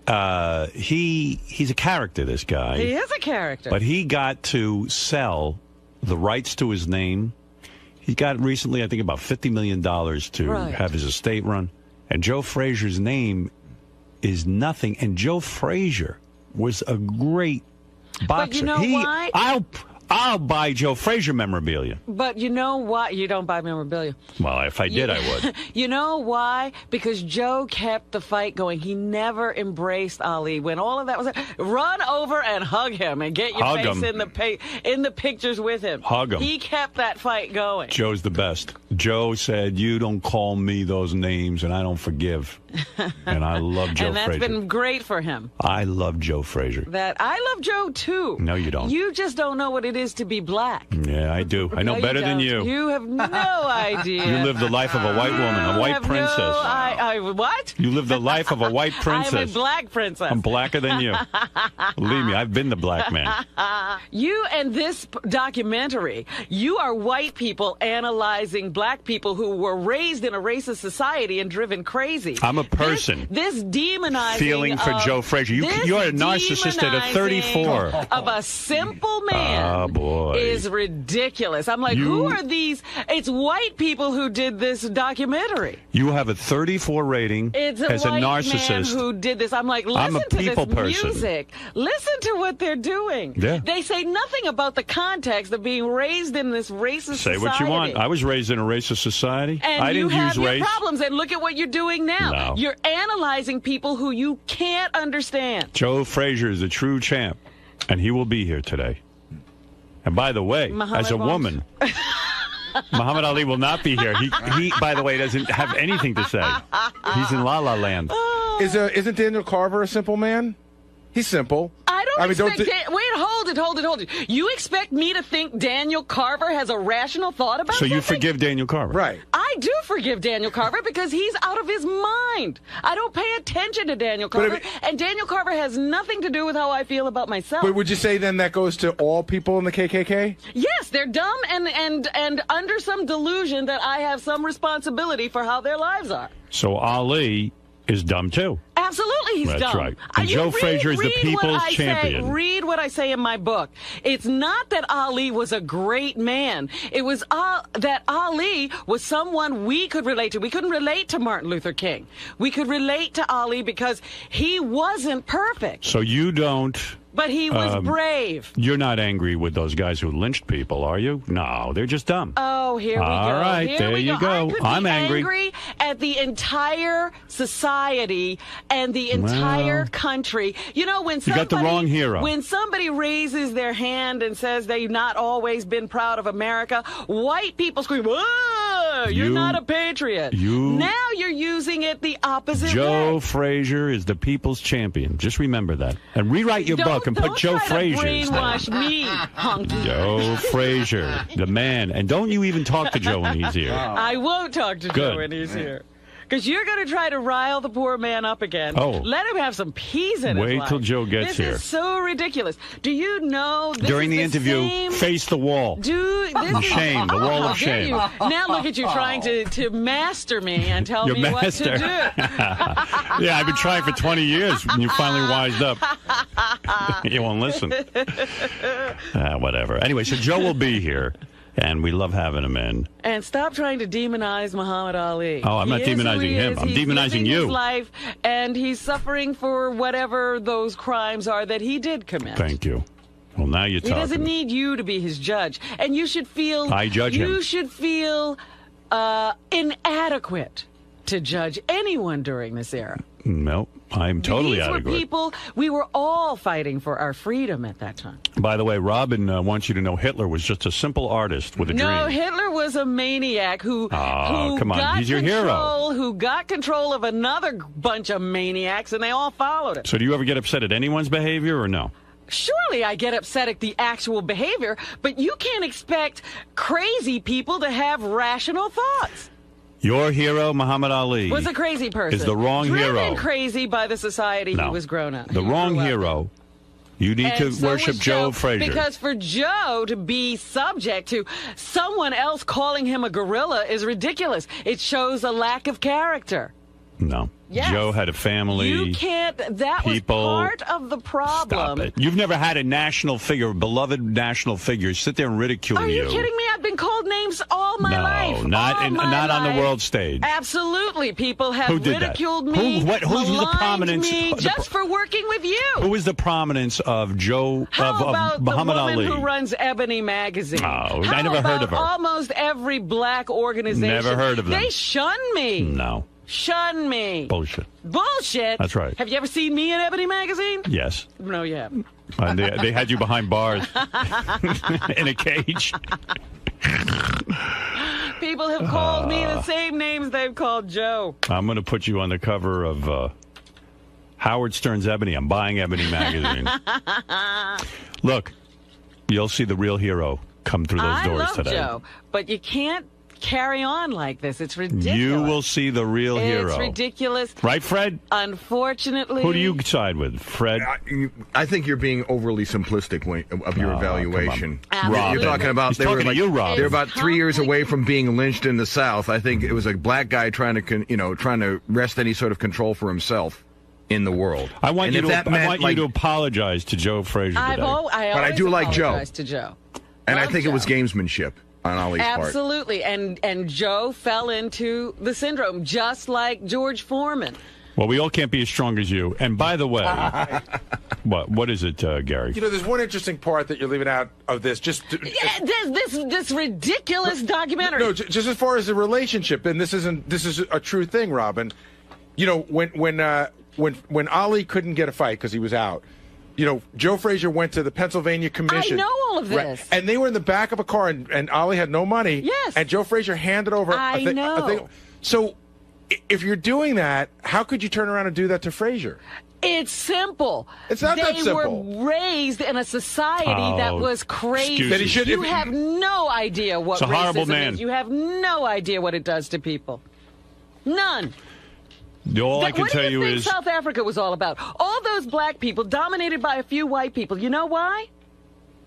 a character, this guy. He is a character. But he got to sell the rights to his name. He got recently, I think, about $50 million to Right. have his estate run. And Joe Frazier's name is nothing. And Joe Frazier was a great boxer. But you know why? I'll buy Joe Frazier memorabilia. But you know what? You don't buy memorabilia. Well, if I did, I would. You know why? Because Joe kept the fight going. He never embraced Ali. When all of that was, run over and hug him and get your Hug face him. in the pictures with him. Hug him. He kept that fight going. Joe's the best. Joe said, "You don't call me those names, and I don't forgive." And I love Joe and that's Frazier. been great for him. I love Joe Frazier. That I love Joe too. No, you don't. You just don't know what it is to be black. Yeah, I do. I know No, better than don't. you. You have no idea. You live the life of a white woman, a You white have princess. No, I what? You live the life of a white princess. I'm a black princess. I'm blacker than you. Believe me, I've been the black man. You and this documentary, you are white people analyzing black people who were raised in a racist society and driven crazy. I'm a person. This demonizing Feeling for of- Joe Frazier. this You're a narcissist at a 34. of a simple man Oh, boy. is ridiculous. I'm like, You- who are these? It's white people who did this documentary. You have a 34 rating It's a as a white narcissist. man who did this. I'm like, I'm listen a to people this person. music. Listen to what they're doing. Yeah. They say nothing about the context of being raised in this racist Say society. what you want. I was raised in a racist society. And I you didn't have use your race. problems, and look at what you're doing now. No. You're analyzing people who you can't understand. Joe Frazier is a true champ, and he will be here today. And by the way, Muhammad as a won't. woman, Muhammad Ali will not be here. He, by the way, doesn't have anything to say. He's in La La Land. Isn't Daniel Carver a simple man? He's simple. I don't expect don't wait, hold it. You expect me to think Daniel Carver has a rational thought about So you something? forgive Daniel Carver. Right. I do forgive Daniel Carver because he's out of his mind. I don't pay attention to Daniel But I Carver, and Daniel Carver has nothing to do with how I feel about myself. But would you say then that goes to all people in the KKK? Yes, they're dumb and under some delusion that I have some responsibility for how their lives are. So Ali is dumb too. Absolutely, he's That's dumb. right. And You Joe Frazier is the read people's what I champion. Say, read what I say in my book. It's not that Ali was a great man. It was that Ali was someone we could relate to. We couldn't relate to Martin Luther King. We could relate to Ali because he wasn't perfect, So you don't. but he was brave. You're not angry with those guys who lynched people, are you? No, they're just dumb. Oh, Oh, here we go. All right, here there we you go. go. I could I'm be angry. at the entire society and the entire country. You know, when You got the wrong hero. When somebody raises their hand and says they've not always been proud of America, white people scream, "Whoa, you're not a patriot." Now you're using it the opposite Joe way. Frazier is the people's champion. Just remember that. And rewrite your book and put Joe Frazier's name. Brainwash me, hunky. Joe Frazier, the man. And don't you even talk to Joe when he's here. I won't talk to Good. Joe when he's here. Because you're going to try to rile the poor man up again. Oh. Let him have some peace in his Wait life. till Joe gets here. This is so ridiculous. Do you know this During is the interview, same... face the wall. Shame, the wall of How dare shame. you. Now look at you trying to master me and tell Your me master. what to do. Yeah, I've been trying for 20 years, and you finally wised up. You won't listen. Whatever. Anyway, so Joe will be here, and we love having him in. And stop trying to demonize Muhammad Ali. Oh, I'm not He is who demonizing he him. is. I'm He's demonizing living you. His life, and he's suffering for whatever those crimes are that he did commit. Thank you. Well, now you're He talking. doesn't need you to be his judge, and you should feel. I judge him. You should feel inadequate to judge anyone during this era. No, I'm totally These were adequate. people. We were all fighting for our freedom at that time. By the way, Robin wants you to know Hitler was just a simple artist with a No, dream. Hitler was a maniac who come on. got He's your hero. control, who got control of another bunch of maniacs, and they all followed him. So do you ever get upset at anyone's behavior or no? Surely I get upset at the actual behavior, but you can't expect crazy people to have rational thoughts. Your hero, Muhammad Ali, Was a crazy person. is the wrong Driven hero. crazy by the society No. he was grown up. The wrong hero. You need And to so worship was Joe Frazier. Because for Joe to be subject to someone else calling him a gorilla is ridiculous. It shows a lack of character. No. Yes. Joe had a family. You can't. That people. was part of the problem. Stop it. You've never had a national figure, beloved national figure, sit there and ridicule Are you kidding me? I've been called names all my life. not on the world stage. Absolutely, people have Who did that? ridiculed me. Who's the maligned prominence? me just for working with you. Who is the prominence of Joe How about of Muhammad the woman Ali? who runs Ebony magazine? Oh, How I never heard of her. Almost every black organization. Never heard of them. They shun me. No. Shun me. Bullshit. Bullshit. That's right. Have you ever seen me in Ebony magazine? Yes. No, you haven't. And they had you behind bars in a cage. People have called me the same names they've called Joe. I'm going to put you on the cover of Howard Stern's Ebony. I'm buying Ebony magazine. Look, you'll see the real hero come through those doors I love today. Joe, but you can't carry on like this. It's ridiculous. You will see the real hero. It's ridiculous. Right, Fred? Unfortunately. Who do you side with, Fred? I think you're being overly simplistic of your evaluation. come on. You're talking about He's talking to you, Rob. They're about 3 years away from being lynched in the South. I think it was a black guy trying to wrest any sort of control for himself in the world. I want And you if to that meant, you to apologize to Joe Frazier today. But I do like Joe. To Joe. And I Love think it Joe. was gamesmanship on Ali's part. Absolutely. And Joe fell into the syndrome, just like Foreman. Well, we all can't be as strong as you. And by the way, what is it, Gary? You know, there's one interesting part that you're leaving out of this. This ridiculous documentary. No, just as far as the relationship, and this is a true thing, Robin. You know, when Ali couldn't get a fight because he was out, you know, Joe Frazier went to the Pennsylvania Commission. I know all of this. Right, and they were in the back of a car, and Ali had no money. Yes. And Joe Frazier handed over I know. So, if you're doing that, how could you turn around and do that to Frazier? It's simple. It's not that simple. They were raised in a society that was crazy. excuses. That he should- You have no idea what It's a horrible racism man. is. You have no idea what it does to people. None. All I can what tell do you think is South Africa was all about? All those black people dominated by a few white people. You know why?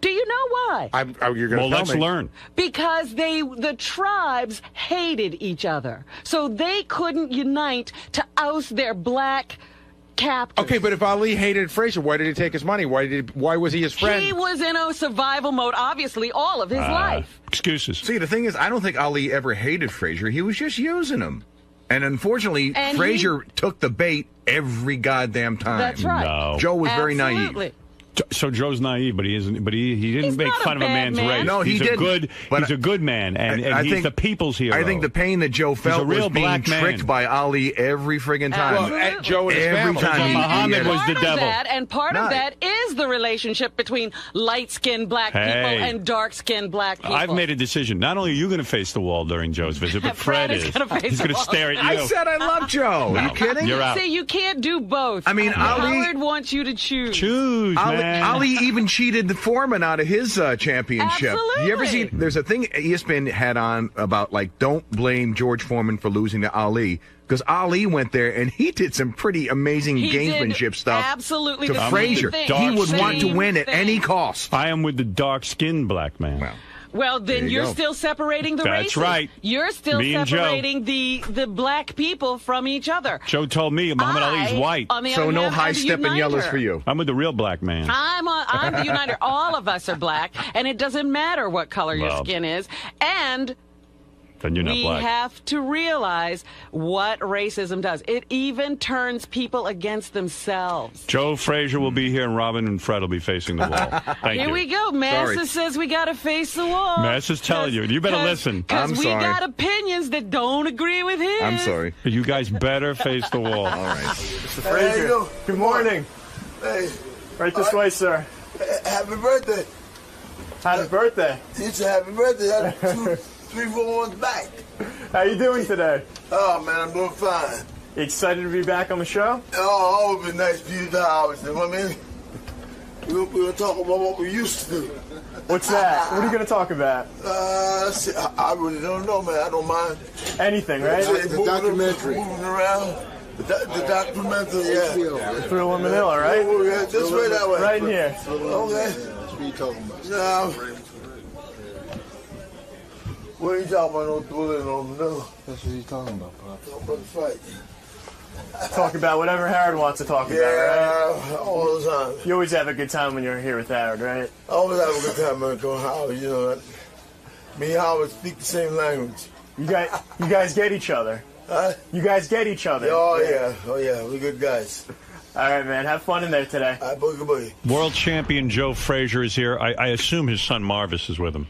Do you know why? You're going to tell let's me. learn. Because the tribes hated each other. So they couldn't unite to oust their black captors. Okay, but if Ali hated Frazier, why did he take his money? Why was he his friend? He was in a survival mode, obviously, all of his life. Excuses. See, the thing is, I don't think Ali ever hated Frazier. He was just using him. And unfortunately, And Frazier took the bait every goddamn time. That's right. No. Joe was very Absolutely. naive. So Joe's naive, but he isn't. But he didn't make fun of a man's race. No, he didn't. He's a good man, and he's think, the people's hero. I think the pain that Joe felt was was being tricked by Ali every friggin' time. Well, Joe and his every family. time Muhammad was the devil. Part of that is the relationship between light-skinned black people and dark-skinned black people. I've made a decision. Not only are you going to face the wall during Joe's visit, but Fred is. He's going to stare at you. I said I love Joe. No, Are you kidding? You're out. See, you can't do both. I mean, Howard wants you to choose. Choose, man. Ali even cheated the Foreman out of his championship. Absolutely. You ever see? There's a thing ESPN had on about don't blame George Foreman for losing to Ali. Because Ali went there and he did some pretty amazing gamesmanship stuff. Absolutely, to Frazier. He would want to win at any cost. I am with the dark-skinned black man. Well, then you're go. still separating the races. That's right. You're still Me and Joe. separating the black people from each other. Joe told me Muhammad Ali's white. on the other hand, am the uniter. for you. I'm with the real black man. I'm the uniter. All of us are black, and it doesn't matter what color your skin is. And then you're not we black. have to realize what racism does. It even turns people against themselves. Joe Frazier will be here, and Robin and Fred will be facing the wall. Thank you. Here we go. Massa says we got to face the wall. Massa's telling you. You better listen. Because we got opinions that don't agree with his. I'm sorry. You guys better face the wall. All right. Mr. Frazier, good morning. Hey. Right this way, sir. Happy birthday. Happy birthday. You said happy birthday. That's 2, 3, 4 months back. How you doing today? Oh, man, I'm doing fine. You excited to be back on the show? Oh, always been nice for you to always. You know what I mean? We're going to talk about what we used to do. What's that? What are you going to talk about? I really don't know, man. I don't mind. Anything, right? The documentary. Moving around. The documentary, yeah. Thriller in Manila, right? Oh, yeah, just right that way. Right in here. Okay. What are you talking about? No. What are you talking about? No thriller, no Manila. That's what he's talking about, Pop. Talking about the fight. Talk about whatever Howard wants to talk about, right? Yeah, all the time. You always have a good time when you're here with Howard, right? I always have a good time when I go to Howard, you know that. Me and Howard speak the same language. You guys get each other. Huh? You guys get each other. Oh, yeah. We're good guys. All right, man. Have fun in there today. All right, boogie boogie. World champion Joe Frazier is here. I assume his son Marvis is with him.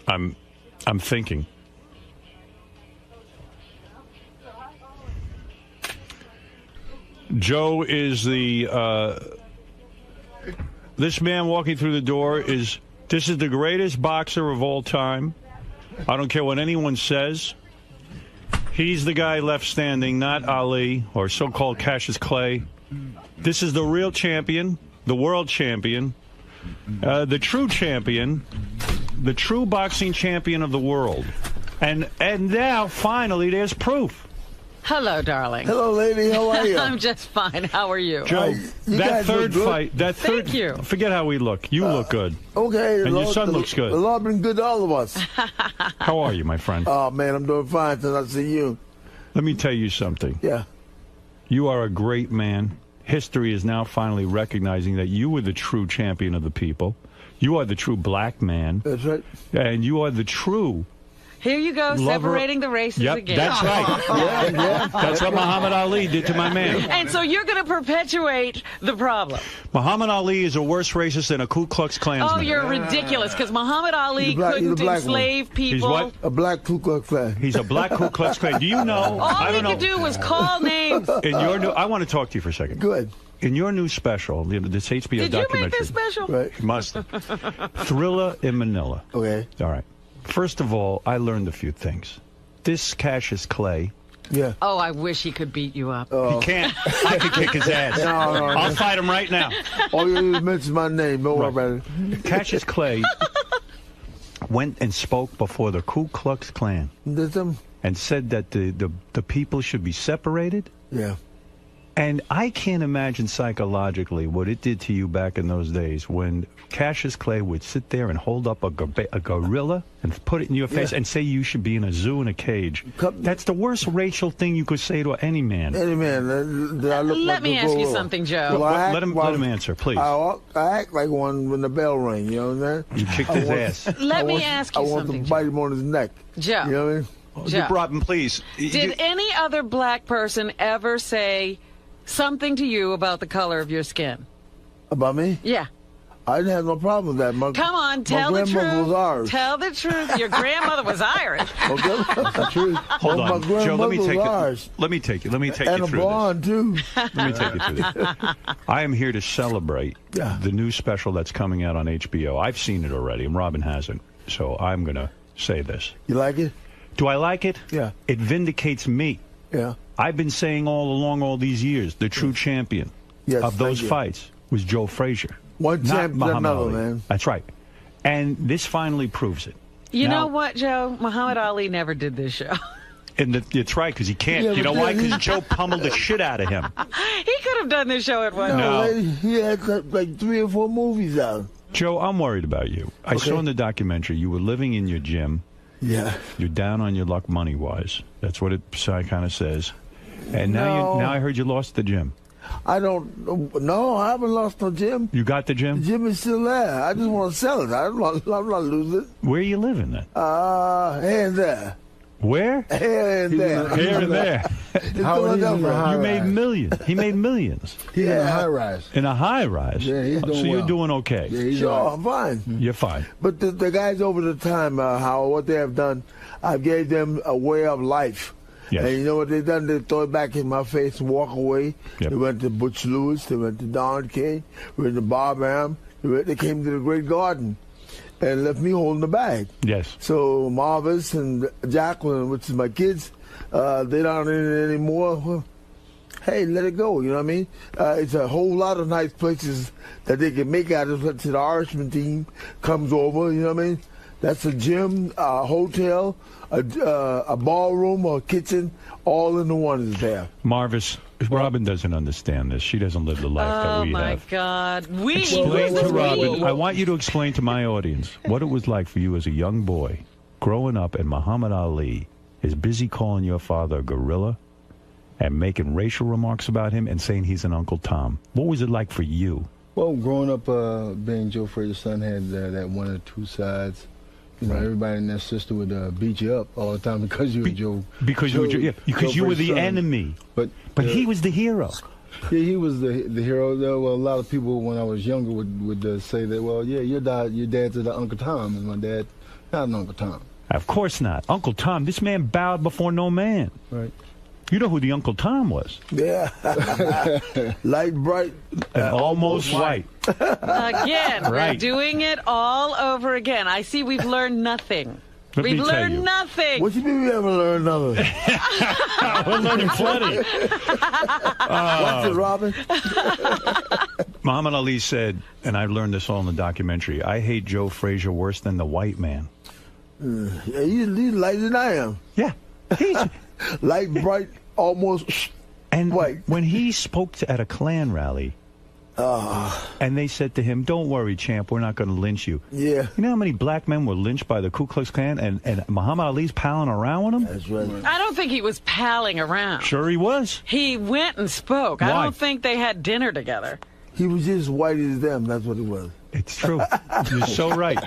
I'm thinking. Joe is this man walking through the door this is the greatest boxer of all time. I don't care what anyone says. He's the guy left standing, not Ali or so-called Cassius Clay. This is the real champion, the world champion, the true champion, the true boxing champion of the world. And now, finally, there's proof. Hello, darling. Hello, lady. How are you? I'm just fine. How are you? Joe, that third fight, Thank you. Forget how we look. You look good. Okay. And your son looks good. The Lord been good to all of us. How are you, my friend? Oh, man, I'm doing fine since I see you. Let me tell you something. Yeah. You are a great man. History is now finally recognizing that you were the true champion of the people. You are the true black man. That's right. And you are the true Here you go, separating the races again. That's right. Yeah. That's what Muhammad Ali did to my man. And so you're going to perpetuate the problem. Muhammad Ali is a worse racist than a Ku Klux Klansman. Oh, you're ridiculous, because Muhammad Ali couldn't enslave people. He's what? A black Ku Klux Klan. He's a black Ku Klux Klan. Do you know? All he could do was call names. In your new, I want to talk to you for a second. Good. In your new special, this HBO Did documentary. you make this special? Right. You must. Thriller in Manila. Okay. All right. First of all, I learned a few things. This Cassius Clay. Yeah. Oh, I wish he could beat you up. He can't. I could kick his ass. No. I'll fight him right now. All you do is mention my name. Don't worry about it. Cassius Clay went and spoke before the Ku Klux Klan. Did them? And said that the people should be separated. Yeah. And I can't imagine psychologically what it did to you back in those days when Cassius Clay would sit there and hold up a gorilla and put it in your face and say you should be in a zoo in a cage. That's the worst racial thing you could say to any man. Any man. Let me ask you something, Joe. Let him answer, please. I act like one when the bell rang, you know what I'm saying? You kicked his ass. Let me ask you something, I want to bite him on his neck. Joe. You know what I mean? Robin, please. Did any other black person ever say something to you about the color of your skin? About me? Yeah. I didn't have no problem with that. Come on, tell the truth. My grandmother was Irish. Tell the truth. Your grandmother was Irish. Okay, that's the truth. Hold My on, Joe. Let me grandmother take was it. Irish. Let me take it. Let me take And you a through blonde, too. this. Let me take you through this. I am here to celebrate the new special that's coming out on HBO. I've seen it already, and Robin hasn't. So I'm going to say this. You like it? Do I like it? Yeah. It vindicates me. Yeah. I've been saying all along, all these years, the true champion of those fights was Joe Frazier. One not champ, Muhammad another, Ali. man. That's right. And this finally proves it. You know what, Joe? Muhammad Ali never did this show. And it's right, because he can't. Yeah, you know but why? then Because Joe pummeled the shit out of him. He could have done this show at one No. Lady, he had like 3 or 4 movies out. Joe, I'm worried about you. I saw in the documentary you were living in your gym. Yeah. You're down on your luck money-wise. That's what it kind of says. And now I heard you lost the gym. I haven't lost no gym. You got the gym? The gym is still there. I just want to sell it. I'm not losing it. Where are you living then? Here and there. Where? Here and there. Here and there. You made millions. He made millions. He's in a high rise. In a high rise? Yeah, he's doing So you're well. doing okay? Yeah, sure, I'm fine. You're fine. But the guys over the time, Howard, what they have done, I gave them a way of life. Yes. And you know what they done? They throw it back in my face and walk away. Yep. They went to Butch Lewis. They went to Don King. They went to Bob Am. They came to the Great Garden and left me holding the bag. Yes. So Marvis and Jacqueline, which is my kids, they're not in it anymore. Well, hey, let it go. You know what I mean? It's a whole lot of nice places that they can make out of it. The Irishman team comes over. You know what I mean? That's a gym, a hotel, a ballroom, or a kitchen, all in the one is there. Marvis, Robin doesn't understand this. She doesn't live the life that we have. Oh, my God. Explain to Robin. I want you to explain to my audience what it was like for you as a young boy growing up, and Muhammad Ali is busy calling your father a gorilla and making racial remarks about him and saying he's an Uncle Tom. What was it like for you? Well, growing up, being Joe Frazier's son had that one or two sides. You know, everybody in that system would beat you up all the time because you were Joe. Because you were the enemy. But he was the hero. Yeah, he was the hero. Well, a lot of people when I was younger would say that. Well, yeah, your dad's the Uncle Tom, and my dad not an Uncle Tom. Of course not, Uncle Tom. This man bowed before no man. Right. You know who the Uncle Tom was? Yeah. Light, bright, and almost white. Again, Right. we're doing it all over again. I see we've learned nothing. Let me We've tell learned you. nothing. What you mean we haven't learned nothing? We're learning plenty. What's it, Robin? Muhammad Ali said, and I learned this all in the documentary, I hate Joe Frazier worse than the white man. Yeah, he's lighter than I am. Yeah. He's light, bright, almost and white. When he spoke at a Klan rally, and they said to him, don't worry, champ, we're not going to lynch you. Yeah. You know how many black men were lynched by the Ku Klux Klan, and Muhammad Ali's palling around with them? That's right. I don't think he was palling around. Sure he was. He went and spoke. Why? I don't think they had dinner together. He was just white as them. That's what he was. It's true. You're so right.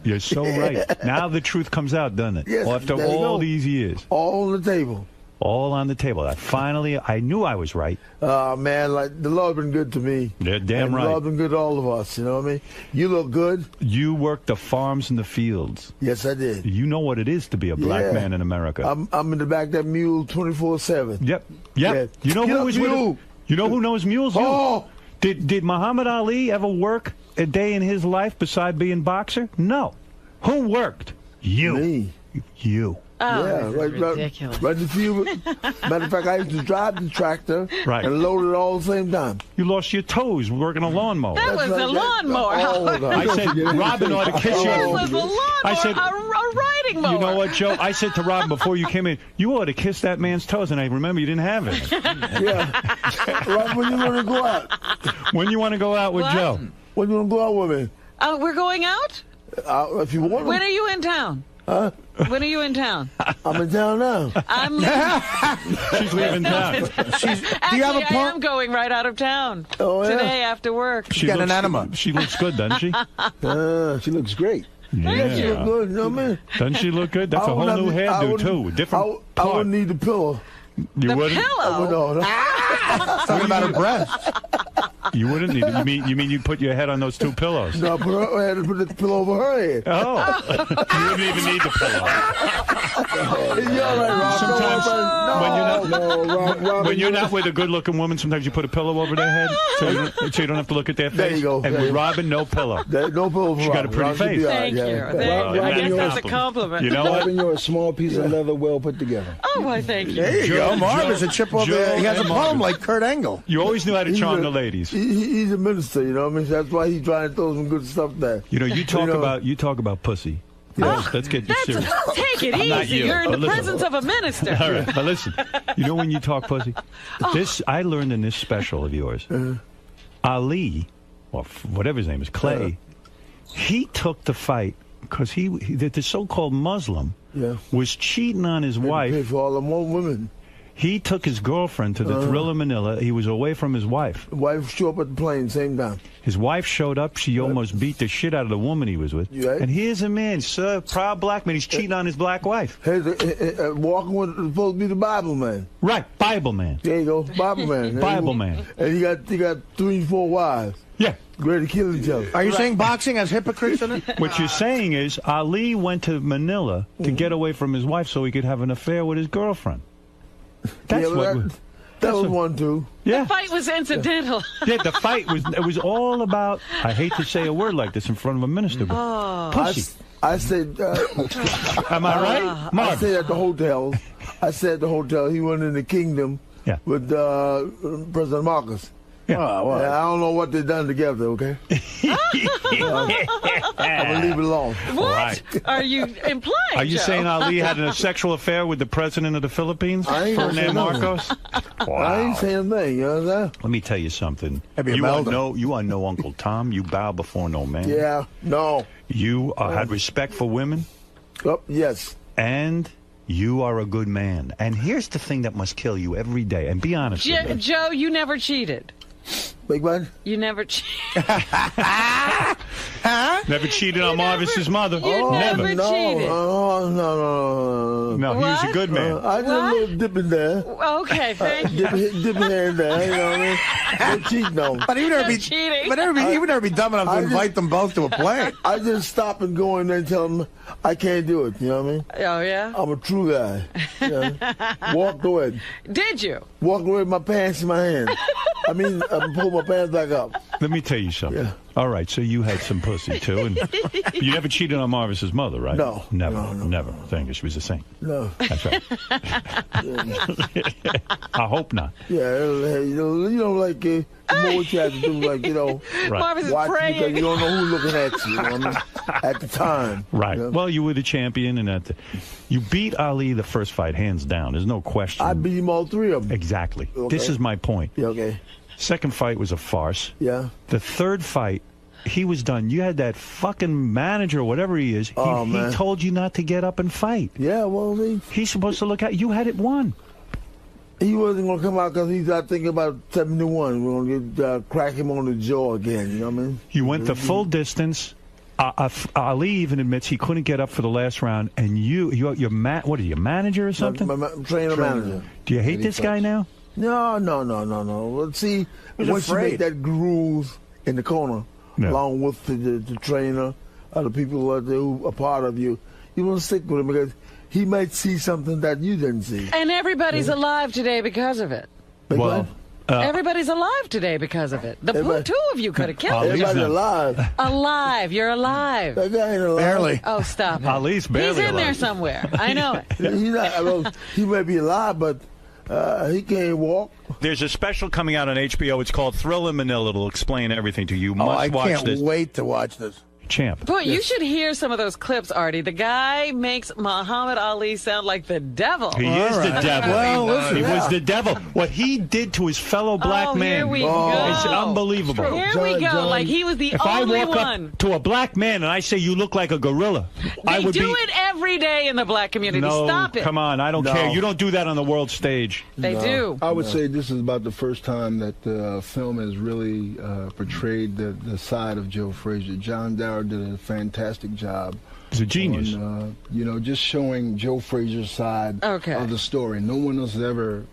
You're so right. Now the truth comes out, doesn't it? Yes, Well, after there you all go. these years. All on the table. All on the table. I knew I was right. Man, like the Lord been good to me. Yeah, damn and right. The Lord been good to all of us. You know what I mean? You look good. You worked the farms and the fields. Yes, I did. You know what it is to be a black Yeah. man in America. I'm in the back of that mule 24/7. Yep. Yeah. You know Get who up, was with mule. him? You know who knows mules? You. Oh. Did Muhammad Ali ever work a day in his life beside being boxer? No. Who worked? You. Me. You. Oh, yeah, this is ridiculous. Right in the field. Matter of fact, I used to drive the tractor Right. and load it all at the same time. You lost your toes working a lawnmower. That was a lawnmower. I said Robin ought to kiss you. This was a lawnmower, I said, a riding mower. you know what, Joe? I said to Robin before you came in, you ought to kiss that man's toes, and I remember you didn't have it. Yeah. Right when you want to go out. When you want to go out with What? Joe? When you want to go out with me? We're going out? If you want to. When are you in town? Huh? When are you in town? I'm in town now. I'm She's leaving town. Actually, I am going right out of town today after work. She got an enema. She looks good, doesn't she? She looks great. Yeah. She look good, you know what I mean? Doesn't she look good? That's a whole new hairdo, too. Different I wouldn't need the pillow. You The wouldn't? pillow? No. Talking about her breast. You wouldn't need it. You mean you put your head on those two pillows? No, I had to put the pillow over her head. Oh. You wouldn't even need the pillow. You're all right, Rob. Sometimes Rob, when you're not with a good-looking woman, sometimes you put a pillow over their head so you don't have to look at their face. There you go. And with Robin, no pillow. No pillow for She got a pretty face. Thank you. That's a compliment. You know what? Robin, you're a small piece of leather well put together. Oh, why, thank you. There you go. Marv is a chip over there. He has a poem like Kurt Angle. You always knew how to charm the ladies. He's a minister, you know what I mean? That's why he's trying to throw some good stuff there. You know, you talk about pussy. Let's get this serious. Take it Not easy. you, You're in the listen. presence of a minister. All right, but listen. You know when you talk pussy? This I learned in this special of yours. Ali, or whatever his name is, Clay, he took the fight because the so-called Muslim was cheating on his wife. Pay for all the more women. He took his girlfriend to the Thriller Manila. He was away from his wife. Wife showed up at the plane same time. His wife showed up. She almost beat the shit out of the woman he was with. Right. And here's a man, sir, proud black man. He's cheating on his black wife. Walking with supposed to be the Bible man. Right, Bible man. There you go, Bible man. Bible man. And he got 3-4 wives. Yeah. Ready to kill each other. Are you saying boxing has hypocrites in it? What you're saying is Ali went to Manila to get away from his wife so he could have an affair with his girlfriend. That's that was one too. Yeah. The fight was incidental. Yeah, the fight was all about. I hate to say a word like this in front of a minister, but pussy. I said. Am I right, Mark? I said at the hotel. He went in the kingdom with President Marcos. Yeah. I don't know what they done together. Okay. I'm gonna leave it alone. What Right. are you implying? Are you Joe? saying Ali had a sexual affair with the president of the Philippines, I ain't gonna say Ferdinand nothing. Marcos? I ain't saying a thing. You know what I'm saying? Let me tell you something. That'd be a You are Melda. no Uncle Tom. You bow before no man. Yeah. No. You had respect for women. Oh, yes. And you are a good man. And here's the thing that must kill you every day. And be honest with me. Joe, you never cheated. Big one? You never cheated. Never cheated on Marvis's mother. You never cheated. No, he was a good man. I did a little dip in there. Okay, thank you. Dip in there, you know what I mean? No cheating, no. But he would never be cheating. But he would never be dumb enough to invite them both to a plane. I just stop and go in there and tell them I can't do it. You know what I mean? Oh, yeah? I'm a true guy. You know? Walked away. Did you? Walked away with my pants in my hand. I pulled my pants back up. Let me tell you something. Yeah. All right, so you had some pussy, too. And you never cheated on Marvis's mother, right? No. Never. Thank you. She was a saint. No. That's right. I hope not. Yeah, you know, like, the more what you have to do, like, you know, Right. Marvis is watch praying. because you don't know who's looking at you, you know what I mean? At the time. Right. You know? Well, you were the champion, and you beat Ali the first fight, hands down. There's no question. I beat him all three of them. Exactly. Okay. This is my point. Yeah, okay. Second fight was a farce. Yeah. The third fight, he was done. You had that fucking manager, whatever he is. He told you not to get up and fight. Yeah, well, he's supposed to look at you. Had it won. He wasn't going to come out because he's out thinking about 71. We're going to crack him on the jaw again, you know what I mean? You went the full distance. Ali even admits he couldn't get up for the last round, and what are you, manager or something? My trainer manager. Do you hate this guy now? No. Well, see, once you make that groove in the corner, along with the trainer, other people who are part of you, you want to stick with him because he might see something that you didn't see. And everybody's alive today because of it. Everybody's alive today because of it. The two of you could have killed him. Everybody's alive. Alive. You're alive. That guy ain't alive. Barely. Oh, stop it. Ali's barely He's in alive. there somewhere. I know it. He's not. He may be alive, but he can't walk. There's a special coming out on HBO. It's called Thriller Manila. It'll explain everything to you. Must watch can't this. wait to watch this. Champ. Boy, you should hear some of those clips, Artie. The guy makes Muhammad Ali sound like the devil. He is the devil. Well, listen, he was the devil. What he did to his fellow black man here we go. is unbelievable. Here we go. Like he was the If only I walk one. up to a black man and I say you look like a gorilla, I They would do be. it every day in the black community. No, Stop it. come on. I don't care. You don't do that on the world stage. They do. I would say this is about the first time that the film has really portrayed the side of Joe Frazier. John Dara Meyer did a fantastic job. He's a genius. On, just showing Joe Frazier's side of the story. No one else has ever,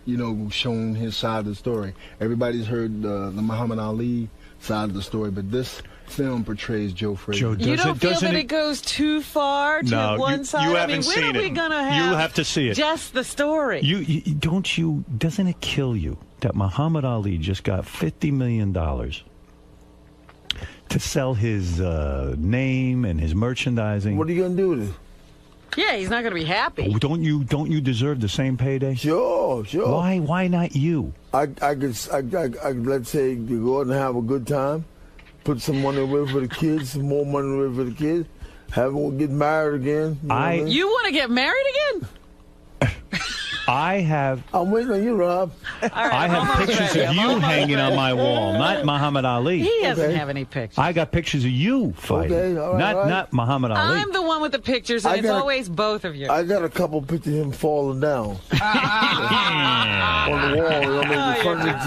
shown his side of the story. Everybody's heard the Muhammad Ali side of the story, but this film portrays Joe Frazier. You don't feel that it goes too far to one side? You haven't seen it. When are we going to have? You have to see it. Just the story. Doesn't it kill you that Muhammad Ali just got $50 million to sell his name and his merchandising? What are you going to do with it? Yeah, he's not going to be happy. Don't you deserve the same payday? Sure. Why not you? I could let's say you go out and have a good time, put some money away for the kids, some more money away for the kids, have them get married again. You want to get married again? I'm waiting on you, Rob. I have pictures of you hanging on my wall, not Muhammad Ali. He doesn't have any pictures. I got pictures of you fighting, Okay, all right. not Muhammad Ali. I'm the one with the pictures, and it's always both of you. I got a couple pictures of him falling down on the wall. In front of the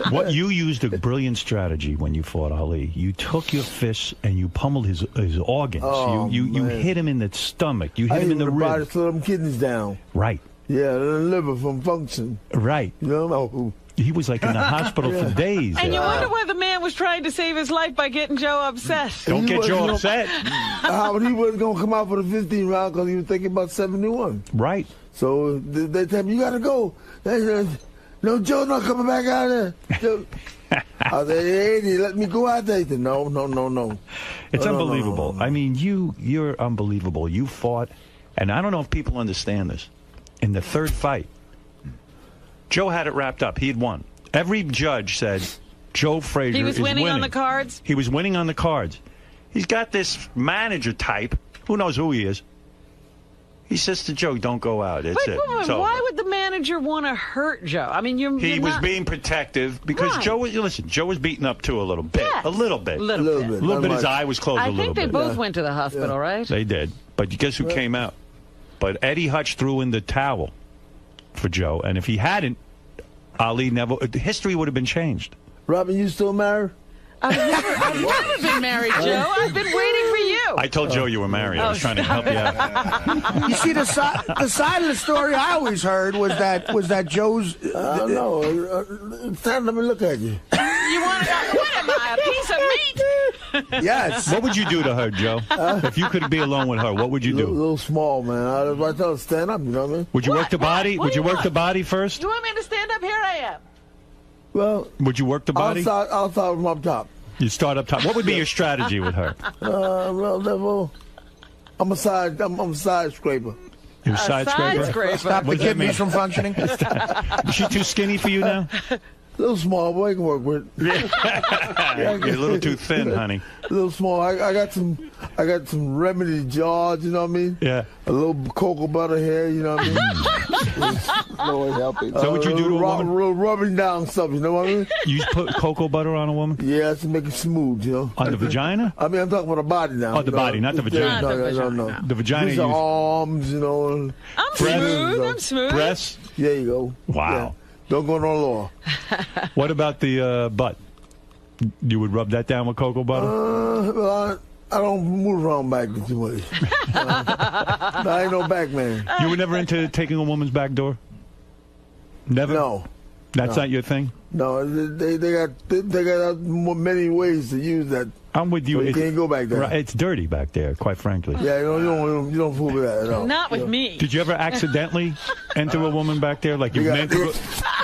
gym. What you used a brilliant strategy when you fought Ali. You took your fists and you pummeled his organs. Oh, you hit him in the stomach. You hit him in the ribs. Slow them kidneys down. Right. Yeah, the liver from function. Right. He was like in the hospital for days. And you wonder why the man was trying to save his life by getting Joe upset. Don't get Joe upset. Howard, he wasn't going to come out for the 15 round because he was thinking about 71. Right. So they tell me, you got to go. No, Joe's not coming back out there. I said, hey, let me go out there. He said, no. It's unbelievable. I mean, you're unbelievable. You fought, and I don't know if people understand this. In the third fight, Joe had it wrapped up. He had won. Every judge said Joe Frazier He was winning on the cards? He was winning on the cards. He's got this manager type. Who knows who he is? He says to Joe, don't go out. It's it. Why would the manager want to hurt Joe? I mean, he was being protective because Joe was beaten up too a little bit. Yes. A little bit. A little bit. His eye was closed a little bit. I think they both went to the hospital, right? They did. But guess who came out? But Eddie Hutch threw in the towel for Joe. And if he hadn't, Ali never... History would have been changed. Robin, you still married? I've never been married, Joe. I've been waiting for you. I told Joe you were married. I was trying to help you out. You see, the side of the story I always heard was that Joe's... I don't know. It's time let me look at you. You want to... What am I, a piece of meat? Yes. What would you do to her, Joe? If you could be alone with her, what would you do? A little small, man. I tell her stand up, you know what I mean? Would you work the body? Would you work the body first? You want me to stand up? Here I am. Well, would you work the body? I'll start from up top. You start up top. What would be your strategy with her? I'm a side scraper. You're a side scraper? Stop the kidneys from functioning. Is she too skinny for you now? A little small, boy. I can work with. You're a little too thin, honey. A little small. I got some remedy jaws, you know what I mean? Yeah. A little cocoa butter here, you know what I mean? Lord help it. So what you do to a woman? Rubbing down stuff, you know what I mean? You put cocoa butter on a woman? Yeah, to make it smooth, you know. On the vagina? I mean, I'm talking about the body now. Oh, the body, not the vagina. No. The vagina. These are arms, you know. I'm smooth. Breasts? There you go. Wow. Yeah. Don't go no lower. What about the butt? You would rub that down with cocoa butter? Well, I don't move around back too much. I ain't no back man. You were never into taking a woman's back door? Never? No. That's not your thing? No, they got many ways to use that. I'm with you. So you can't go back there. Right, it's dirty back there, quite frankly. Yeah, you don't fool with that at all. Not with me. Did you ever accidentally enter a woman back there? Like you meant to?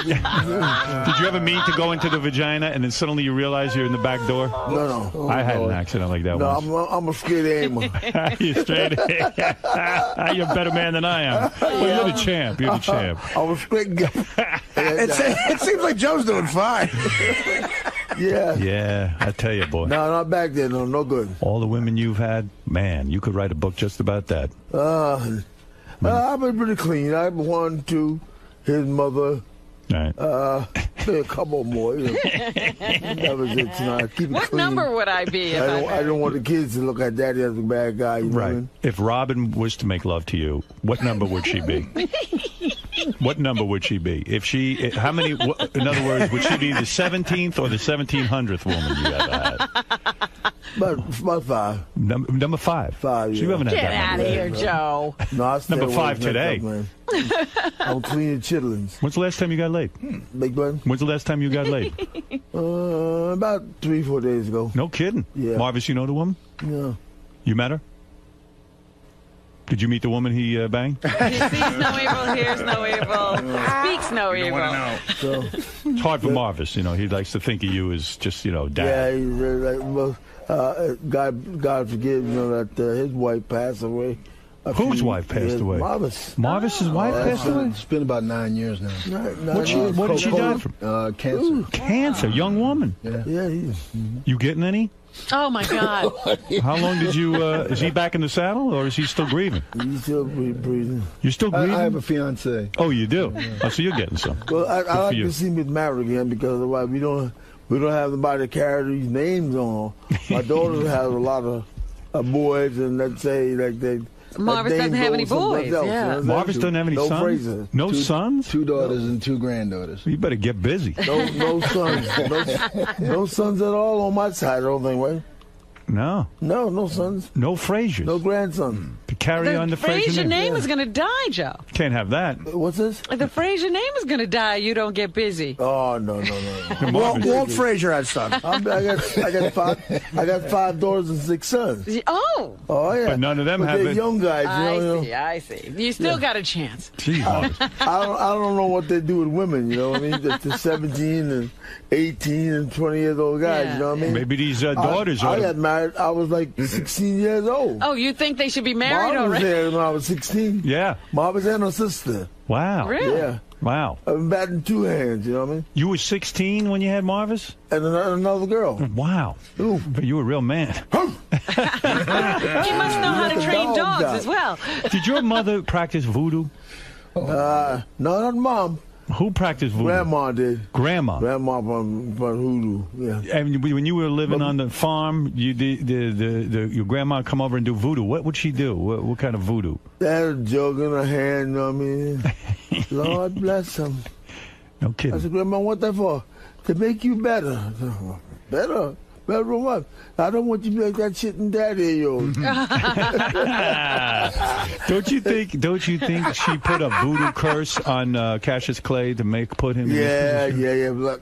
Did you ever mean to go into the vagina and then suddenly you realize you're in the back door? No. I had an accident like that once. No, I'm a straight aimer. You're straight. You're a better man than I am. Well, you're the champ. You're the champ. I'm a straight guy. It seems like Joe's doing fine. Yeah. Yeah, I tell you, boy. No, not back there. No good. All the women you've had, man, you could write a book just about that. I've been pretty clean. I've one, two, his mother. Right. A couple more. You know. That was it tonight. Keep it what clean. number would I be? I don't want the kids to look at Daddy as a bad guy. You know what I mean? If Robin was to make love to you, what number would she be? What number would she be? If she, how many? In other words, would she be the 17th or the 1700th woman you ever had? About 5. Number 5. 5, yeah. So you haven't had Get that out one. of here, Joe. No, I stay Number away 5 from today. that stuff, man. I'm cleaning chitlins. When's the last time you got laid? Big button? When's the last time you got laid? About 3-4 days ago. No kidding. Yeah. Marvis, you know the woman? Yeah. You met her? Did you meet the woman he banged? He sees no evil, hears no evil, speaks no evil. So, It's hard for Marvis. You know, he likes to think of you as just, yeah, dad. he's like, well, God forgive, that his wife passed away. Whose wife passed away? Marvis. Marvis's wife passed away? It's been about 9 years now. What did she die from? Cancer. Cancer, young woman. Yeah, You getting any? Oh, my God. How long did you, is he back in the saddle or is he still grieving? He's still breathing. You're still grieving? I have a fiance. Oh, you do? Oh, so you're getting some. Well, I Good for like you. to see him get married again because otherwise we don't have nobody to carry these names on. My daughter has a lot of boys, and let's say like they. Marvis doesn't have any boys. Yeah. Marvis doesn't have any no sons? Fraser. No sons? 2 daughters and 2 granddaughters. You better get busy. No sons. No sons at all on my side, I don't think, right? No sons. No Frasers. No grandsons. To carry on the Fraser Frasier name is going to die, Joe. Can't have that. What's this? The Fraser name is going to die. You don't get busy. Oh no. Walt Frazier had son. I got 5 daughters and 6 sons. Oh. Oh yeah. But none of them but have they're it. young guys. I see. You still got a chance. Gee, Marvis. I don't know what they do with women. You know what I mean? The 17 and 18 and 20 years old guys. You know what I mean? Maybe these daughters I are. got married. I was like 16 years old. Oh, you think they should be married Mom was already? there when I was 16. Yeah. Mom and her sister. Wow. Really? Yeah. Wow. I'm batting 2 hands. You know what I mean? You were 16 when you had Marvis? And another girl. Wow. Ooh. But you were a real man. He must know how to train dogs as well. Did your mother practice voodoo? No, not Mom. Who practiced voodoo? Grandma did. Grandma from voodoo. Yeah. And when you were living on the farm, you did your grandma come over and do voodoo. What would she do? What kind of voodoo? They had a jug in her hand. You know what I mean? Lord bless them. No kidding. I said, Grandma, what that for? To make you better. Better? Better than what? I don't want you to make that shit in daddy of yours. Don't you think she put a voodoo curse on Cassius Clay to put him in this position? Yeah.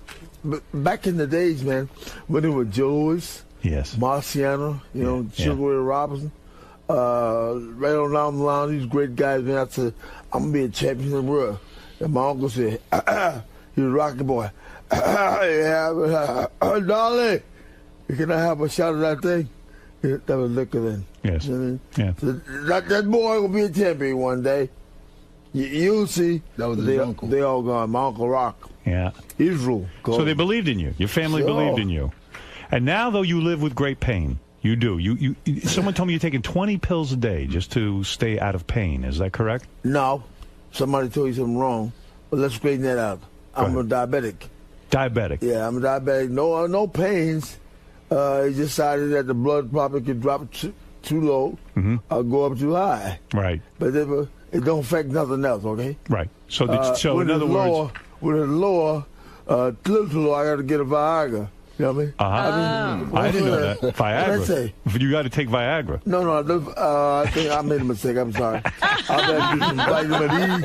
But back in the days, man, when it was Joe's, yes, Marciano, Sugar Ray Robinson, right on down the line, these great guys, man, I said, I'm going to be a champion of the world. And my uncle said, he was a rocky boy. Dolly, can I have a shot of that thing? That was liquor then. Yes. You know what I mean? Yeah. So that boy will be a champion one day. You'll see. That was his uncle. They all gone. My Uncle Rock. Yeah. Israel. So they believed in you. Your family believed in you. And now, though, you live with great pain. You do. Someone told me you're taking 20 pills a day just to stay out of pain. Is that correct? No. Somebody told you something wrong. But let's straighten that out. I'm a diabetic. Diabetic? Yeah, I'm a diabetic. No pains. He decided that the blood probably could drop too low or go up too high. Right. But it don't affect nothing else, okay? Right. So in other words... With a little too low, I got to get a Viagra. You know what I mean? I didn't know that. Viagra. What did I say? You got to take Viagra. No, I think I made a mistake. I'm sorry. I better vitamin E.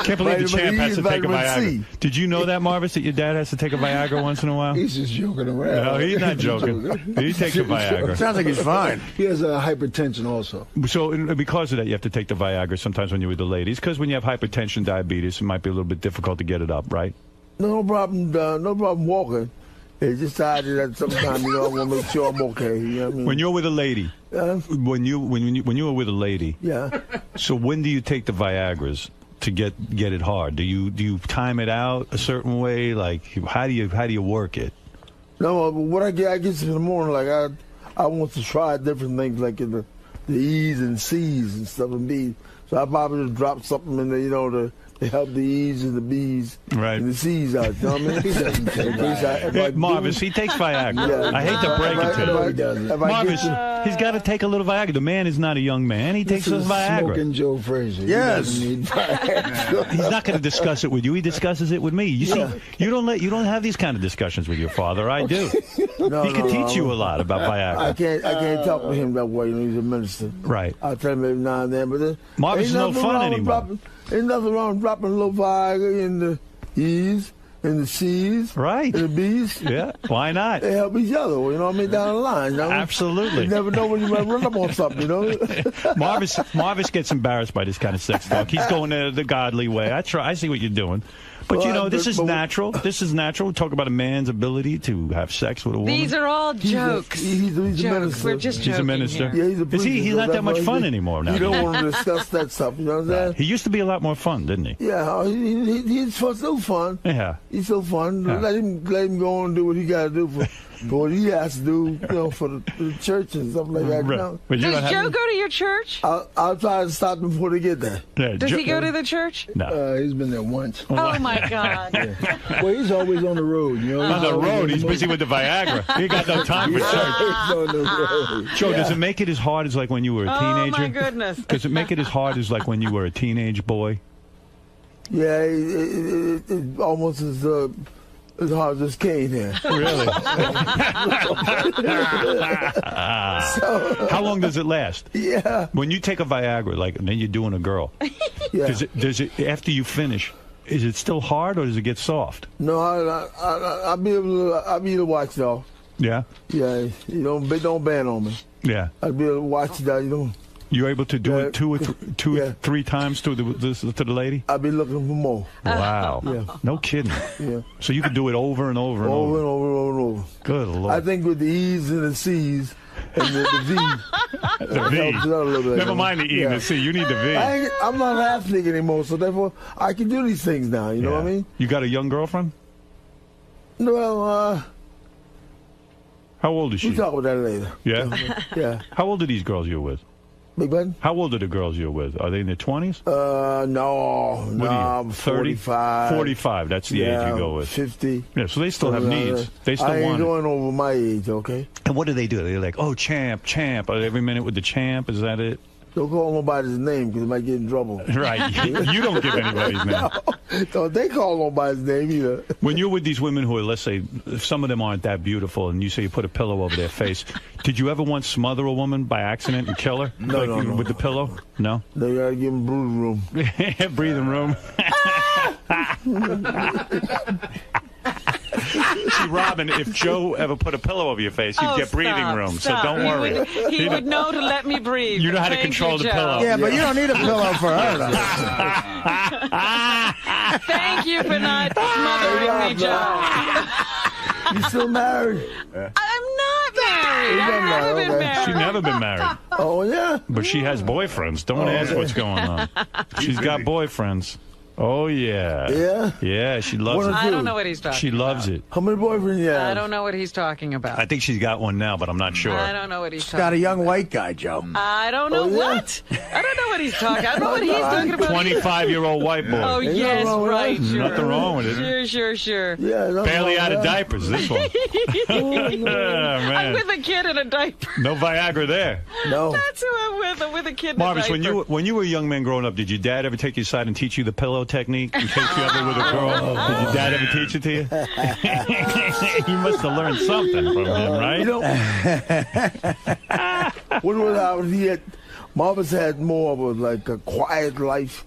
Can't believe the champ has to take a vitamin Viagra. C. Did you know that, Marvis, that your dad has to take a Viagra once in a while? He's just joking around. No, he's not joking. He takes a Viagra. Sounds like he's fine. He has hypertension also. So because of that, you have to take the Viagra sometimes when you're with the ladies. Because when you have hypertension, diabetes, it might be a little bit difficult to get it up, right? No problem walking. It's decided that sometimes I want to make sure I'm okay. You know what I mean? When you're with a lady, when you were with a lady, yeah. So when do you take the Viagras to get it hard? Do you time it out a certain way? Like how do you work it? No, but what I get in the morning, like I want to try different things, like in the E's and C's and stuff and B's. So I probably just drop something in the They help the E's and the B's and the C's out. You know what I mean? Marvis, he takes Viagra. I hate to break it to you. Marvis, he's got to take a little Viagra. The man is not a young man. He takes his Viagra. Smoking Joe Frazier. Yes. He's not going to discuss it with you. He discusses it with me. You see, you don't have these kind of discussions with your father. I do. He can teach you a lot about Viagra. I can't talk to him that way. He's a minister. Right. I'll tell him every now and then. But Marvis is no fun anymore. Ain't nothing wrong with dropping a little Viagra in the E's and the C's. Right. And the B's. Yeah. Why not? They help each other. You know what I mean? Down the line. You know? Absolutely. You never know when you might run up on something, you know? Marvis gets embarrassed by this kind of sex talk. He's going the godly way. I see what you're doing. But, this is natural. This is natural. We talk about a man's ability to have sex with a woman. These are all jokes. He's a minister. We're just joking. He's a minister. Yeah, he's a preacher. He's not that much fun anymore now. You don't want to discuss that stuff. You know what I'm saying? He used to be a lot more fun, didn't he? Yeah, he's still fun. Yeah. He's so fun. Yeah. Let him go on and do what he got to do for what he has to do, for the church and stuff like that. You know? Does Joe go to your church? I'll try to stop him before they get there. Yeah, Does he go to the church? No. He's been there once. Oh, my God. Well, he's always on the road. On the road, he's busy with the Viagra. He got no time for church. On the road. Joe, does it make it as hard as like when you were a teenager? Oh, my goodness. Does it make it as hard as like when you were a teenage boy? Yeah, it almost as hard as this cane here. Really? How long does it last? Yeah. When you take a Viagra, and then you're doing a girl, Yeah. does it after you finish, is it still hard or does it get soft? No, I'll be able to watch though. Yeah? Yeah, don't ban on me. Yeah. I'll be able to watch that. You're able to do it two or three times to the lady? I'll be looking for more. Wow. Yeah. No kidding. Yeah. So you can do it over and over and over. Over and over. Good Lord. I think with the E's and the C's and the V. The V. Never mind the E and the C. You need the V. I'm not an athlete anymore, so therefore I can do these things now. You know what I mean? You got a young girlfriend? Well, how old is she? We'll talk about that later. Yeah? Yeah. How old are these girls you're with? Big button? How old are the girls you're with? Are they in their 20s? No, I'm 45. 45, that's the age you go with. 50. Yeah, so they still have needs. They still I ain't want going over my age, okay? And what do? They're like, oh, champ. Every minute with the champ, is that it? Don't call nobody's name because it might get in trouble. Right. You don't give anybody's name. No, they call nobody's name either. When you're with these women who are, let's say, some of them aren't that beautiful, and you say you put a pillow over their face, did you ever once smother a woman by accident and kill her? No. With the pillow? No? They got to give them breathing room. Breathing room. See, Robin, if Joe ever put a pillow over your face, you'd get breathing room, so don't worry. He would know to let me breathe. You know how to control the pillow. Yeah, but you don't need a pillow for her, though. Thank you for not smothering me, Joe. You still married? I'm not married. I've never been married. She's never been married. Oh, yeah? But she has boyfriends. Don't ask what's going on. She's got boyfriends. Oh, yeah. Yeah? Yeah, she loves it. I don't know what he's talking about. She loves it. How many boyfriends you have? I don't know what he's talking about. I think she's got one now, but I'm not sure. I don't know what he's She's talking got about. a young white guy, Joe. I don't know what. I don't know what he's talking about. I don't know what he's talking about. 25-year-old white boy. Oh, yes, right. Sure. Nothing wrong with it. Sure. Yeah, barely out of diapers, this one. I'm Man. with a kid in a diaper. No Viagra there. No. That's who I'm with a kid in Marvis, a diaper. when you were a young man growing up, did your dad ever take you aside and teach you the pillow technique in case you ever with a girl? Did your dad ever teach it to you? You must have learned something from him, right? What was I? Marvis had more of a quiet life,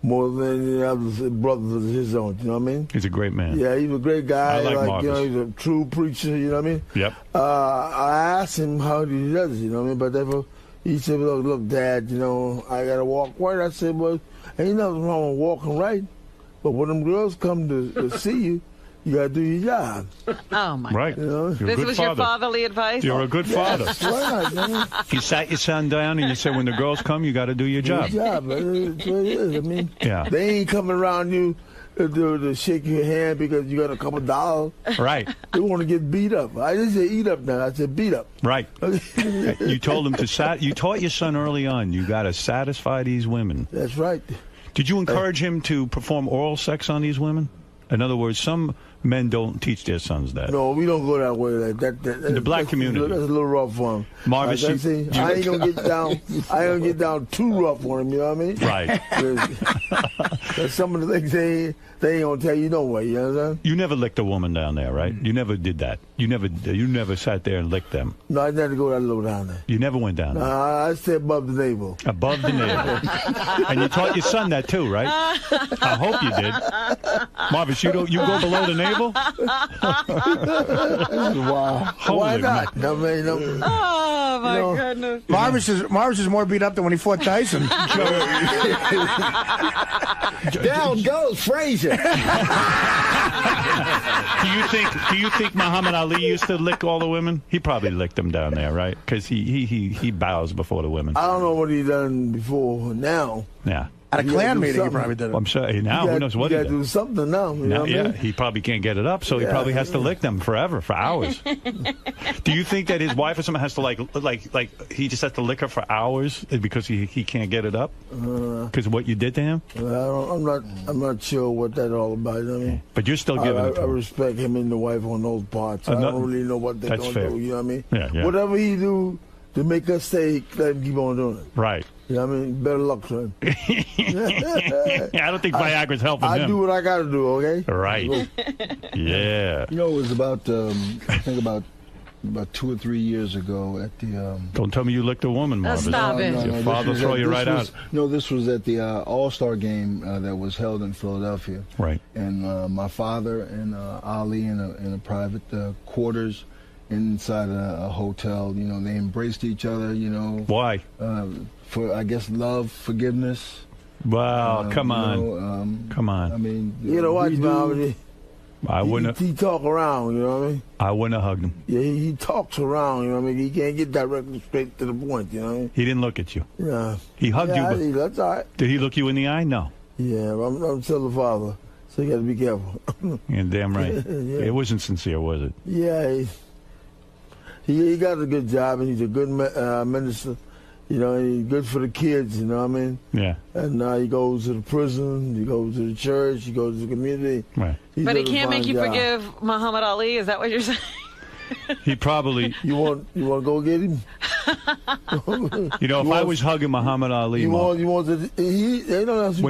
more than the other brothers of his own. You know what I mean? He's a great man. Yeah, he's a great guy. I like Marvis. he's a true preacher. You know what I mean? Yep. I asked him how he does it. You know what I mean? But therefore, he said, "Look, Dad. I gotta walk right." I said, "Well, ain't nothing wrong with walking right, but when them girls come to see you, you gotta do your job." Oh my! Right. You're a this good was father. your fatherly advice. You're a good father. That's right. You sat your son down and you said, when the girls come, you got to do your job. Your job. That's what it is. I mean, Yeah. they ain't coming around you to shake your hand because you got a couple dollars. Right. They want to get beat up. I didn't say eat up now. I said beat up. Right. You told him you taught your son early on, you got to satisfy these women. That's right. Did you encourage him to perform oral sex on these women? In other words, some men don't teach their sons that. No, we don't go that way. That the black community. That's a little rough for him. Marvin, I ain't gonna get down. I ain't gonna get down too rough on him. You know what I mean? Right. There's some of the things they ain't gonna tell you no way. You understand? You never licked a woman down there, right? You never did that. You never sat there and licked them. No, I never go that low down there. You never went down there. I stay above the navel. Above the navel. And you taught your son that too, right? I hope you did. Marvis, you go below the navel? Wow. Why not? No, man, no. Oh, my goodness. Marvis is more beat up than when he fought Tyson. Down goes Frazier. Do you think Muhammad Ali used to lick all the women? He probably licked them down there, right? Because he bows before the women. I don't know what he done before. Now. Yeah. At a Klan meeting, he probably did it. Well, I'm sorry. Now, who knows what he got did? to do something now. You know what I mean? He probably can't get it up, so he probably has to lick them forever, for hours. Do you think that his wife or someone has to like he just has to lick her for hours because he can't get it up? Because of what you did to him? I'm not sure what that's all about. You know what I mean? But you're still giving it to I him. respect him and the wife on those parts. I don't really know what they're going to do. You know what I mean? Yeah. Whatever he do to make us stay, let him keep on doing it. Right. You know what I mean? Better luck to him. I don't think Viagra's helping him. I do what I got to do, okay? Right. Yeah. You know, it was about, I think about 2 or 3 years ago at the... Don't tell me you licked a woman, Marvin. Stop it. Your father will throw you right out. No, this was at the All-Star game that was held in Philadelphia. Right. And my father and Ali in a private quarters inside a hotel. You know, they embraced each other, you know. Why? For, I guess, love, forgiveness. Wow, come on. Come on. I mean, You know what, man? I wouldn't He talk around, you know what I mean? I wouldn't have hugged him. Yeah, he talks around, you know what I mean? He can't get directly straight to the point, you know what I mean? He didn't look at you. Yeah. He hugged you, but That's all right. did he look you in the eye? No. Yeah, I'm still a father, so you got to be careful. You're damn right. Yeah. It wasn't sincere, was it? Yeah, he got a good job, and he's a good minister. You know, and he's good for the kids, you know what I mean? Yeah. And he goes to the prison, he goes to the church, he goes to the community. Right. But he can't make you forgive Muhammad Ali? Is that what you're saying? He probably... You want to go get him? You know, if I was hugging Muhammad Ali... When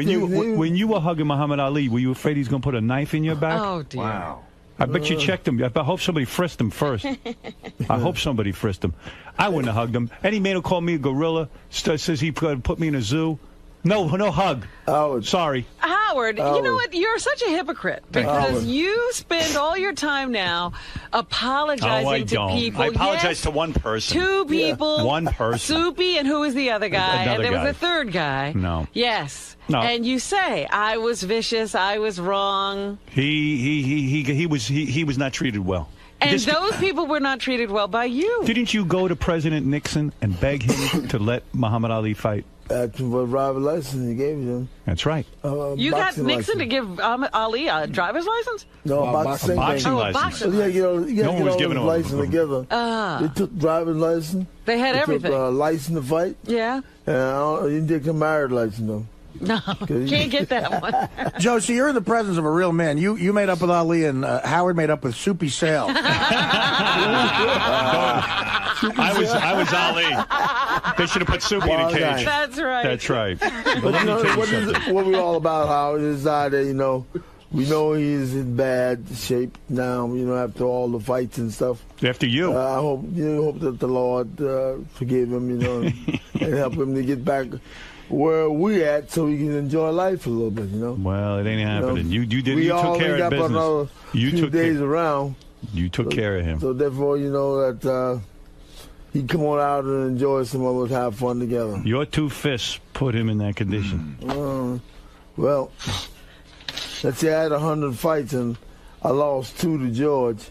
you were hugging Muhammad Ali, were you afraid he's going to put a knife in your back? Oh, dear. Wow. I bet you checked him. I hope somebody frisked him first. I hope somebody frisked him. I wouldn't have hugged him. Any man who called me a gorilla says he put me in a zoo. No hug. Howard. Sorry. Howard, you know what? You're such a hypocrite because you spend all your time now apologizing to people. I apologize to one person. Two people. Yeah. One person. Soupy, and who was the other guy? Another and there guy. was a third guy. No. Yes. No. And you say, I was vicious, I was wrong. He was not treated well. And those people were not treated well by you. Didn't you go to President Nixon and beg him to let Muhammad Ali fight? For a driver's license, he gave him. That's right. You got Nixon to give Ali a driver's license? No, a boxing license. No one was giving him license together. They took driver's license. They had everything. Took license to fight. Yeah. And you didn't take a married license, though. No, can't get that one. Joe, so you're in the presence of a real man. You made up with Ali, and Howard made up with Soupy Sale. I was Ali. They should have put Soupy in a cage. That's right. That's right. But you know, what we're all about, Howard, is that, you know, we know he's in bad shape now, you know, after all the fights and stuff. After you. I hope that the Lord forgive him, you know, and help him to get back where we at so we can enjoy life a little bit, you know. Well, it ain't happening. You took care of business. business. You took days around. You took care of him. So therefore, you know that he come on out and enjoy some of us, have fun together. Your two fists put him in that condition. Well, let's say I had 100 fights and I lost 2 to George.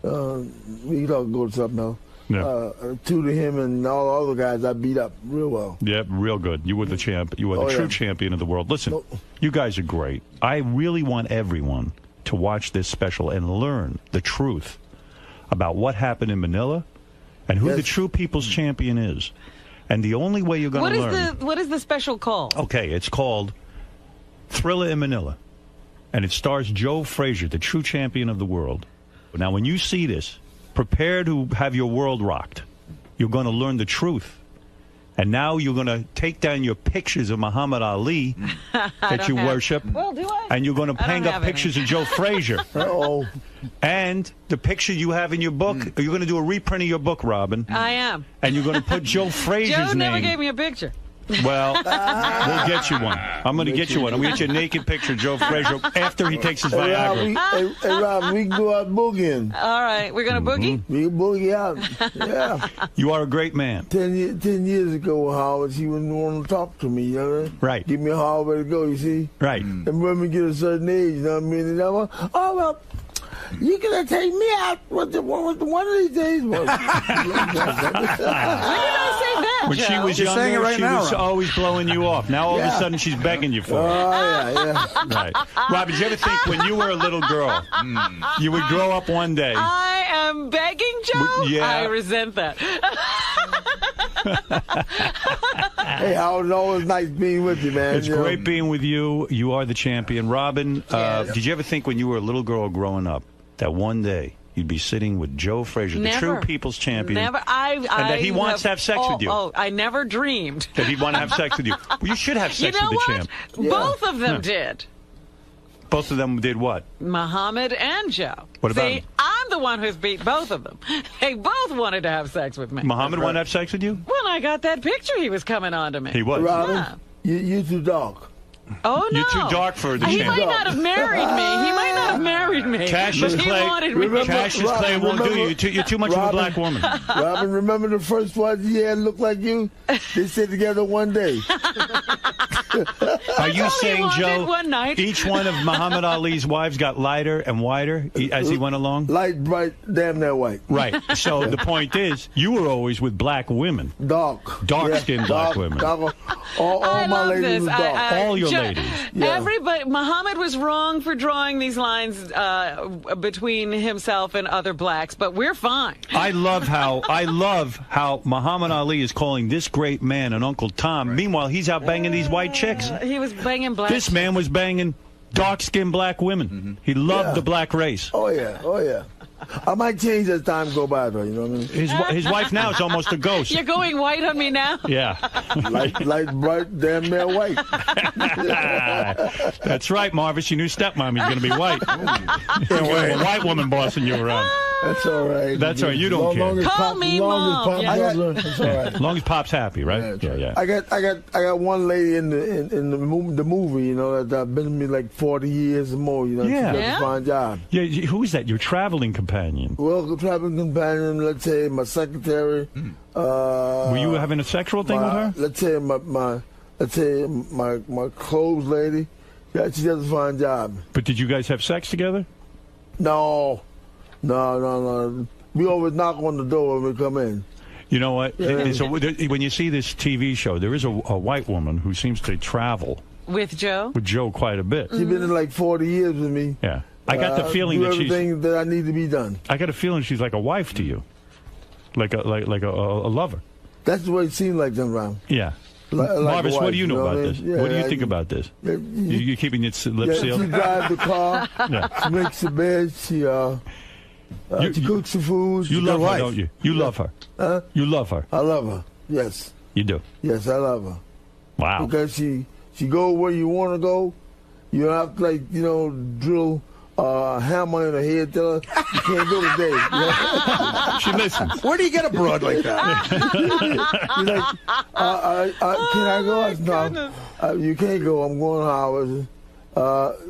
We don't go to something else. Yeah. 2 to him and all the other guys I beat up real well. Yep, real good. You were the champ. You were the true champion of the world. Listen, you guys are great. I really want everyone to watch this special and learn the truth about what happened in Manila and who the true people's champion is. And the only way you're going to learn... What is the special called? Okay, it's called Thriller in Manila. And it stars Joe Frazier, the true champion of the world. Now, when you see this, prepare to have your world rocked. You're going to learn the truth. And now you're going to take down your pictures of Muhammad Ali that you worship. Well, do I? And you're going to hang up pictures of Joe Frazier. Uh-oh. And the picture you have in your book, you're going to do a reprint of your book, Robin. I am. And you're going to put Joe Frazier's name. Joe never gave me a picture. Well, we'll get you one. I'm going to get you one. I'm going to get you a naked picture of Joe Frazier after he takes his Viagra. Hey, Rob, we can go out boogieing. All right, we're going to boogie? We can boogie out. Yeah. You are a great man. 10 years ago, Howard, she wouldn't want to talk to me, you know? Right. Give me a hard way to go, you see? Right. And when we get a certain age, you know what I mean? And I'm like, oh, well, you're going to take me out one of these days. When did I say that, When she was younger, she was always blowing you off. Now all of a sudden she's begging you for it. Oh, yeah. Right. Robin, did you ever think when you were a little girl, you would grow up one day? I am begging, Joe? Yeah. I resent that. Hey, Howard, it's always nice being with you, man. It's great being with you. You are the champion. Robin, did you ever think when you were a little girl growing up that one day you'd be sitting with Joe Frazier, the true people's champion, Never. and that he wants to have sex with you? Oh, I never dreamed. That he'd want to have sex with you. Well, you should have sex with the champ. Both of them did. Both of them did what? Muhammad and Joe. What about See, him? I'm the one who's beat both of them. They both wanted to have sex with me. Muhammad wanted to have sex with you? When I got that picture, he was coming on to me. He was. Robin, you too dark. Oh, no. You're too dark for the He champ. might not have married me. He might not have married me. Cassius but he wanted me. Clay, Cassius Clay won't do you. You're too much of a black woman. Robin, remember the first one you had looked like you? They sit together one day. Are you saying, Joe, one night. each one of Muhammad Ali's wives got lighter and whiter as he went along? Light, bright, damn near white. Right. So the point is, you were always with black women. Dark-skinned black women. All my ladies was dark. All your ladies. Everybody, Muhammad was wrong for drawing these lines between himself and other blacks, but we're fine. I love how Muhammad Ali is calling this great man an Uncle Tom. Right. Meanwhile, he's out banging these white chicks. He was banging black. This man was banging dark-skinned black women. Mm-hmm. He loved the black race. Oh yeah. I might change as time go by, though. You know what I mean? His wife now is almost a ghost. You're going white on me now? Yeah. Light, bright, damn near white. That's right, Marvis. Your new stepmom is going to be white. You're going to have a white woman bossing you around. That's all right. That's all right. You don't care. Call me Mom. That's all right. As long as Pop's happy, right? Yeah. I got one lady in the movie, you know, that I've been with me like 40 years or more. You know, she does a fine job. Yeah. Who is that? Your traveling companion? Well, traveling companion. Let's say my secretary. Were you having a sexual thing with her? Let's say my clothes lady. Yeah, she does a fine job. But did you guys have sex together? No. We always knock on the door when we come in. You know what? When you see this TV show, there is a white woman who seems to travel with Joe quite a bit. She's been in like 40 years with me. Yeah, I got the feeling that everything that I need to be done. I got a feeling she's like a wife to you, like a lover. That's the way it seemed like them around. Yeah. Marvis, what do you know about this? What do you think about this? You keeping your lips sealed? She drives the car. She makes the bed. She cooks the food. You love her, don't you? You love her. Huh? You love her. I love her. Yes. You do. Yes, I love her. Wow. Because she go where you want to go. You don't have to drill a hammer in her head. Tell her you can't go today. You know? She listens. Where do you get a broad like that? You're like, can I go? No, you can't go. I'm going hours.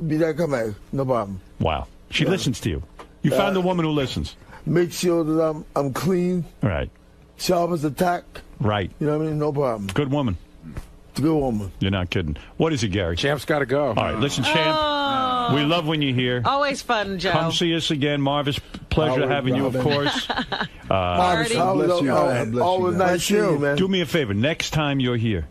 Be that come back. No problem. Wow. She listens to you. You found a woman who listens. Make sure that I'm clean. Right. Sharp as a tack. Right. You know what I mean? No problem. Good woman. It's a good woman. You're not kidding. What is it, Gary? Champ's got to go. All right, listen, Champ. We love when you're here. Always fun, Joe. Come see us again, Marvis. Pleasure having you, of course. Marvis, bless you. Always nice seeing you, man. Do me a favor. Next time you're here,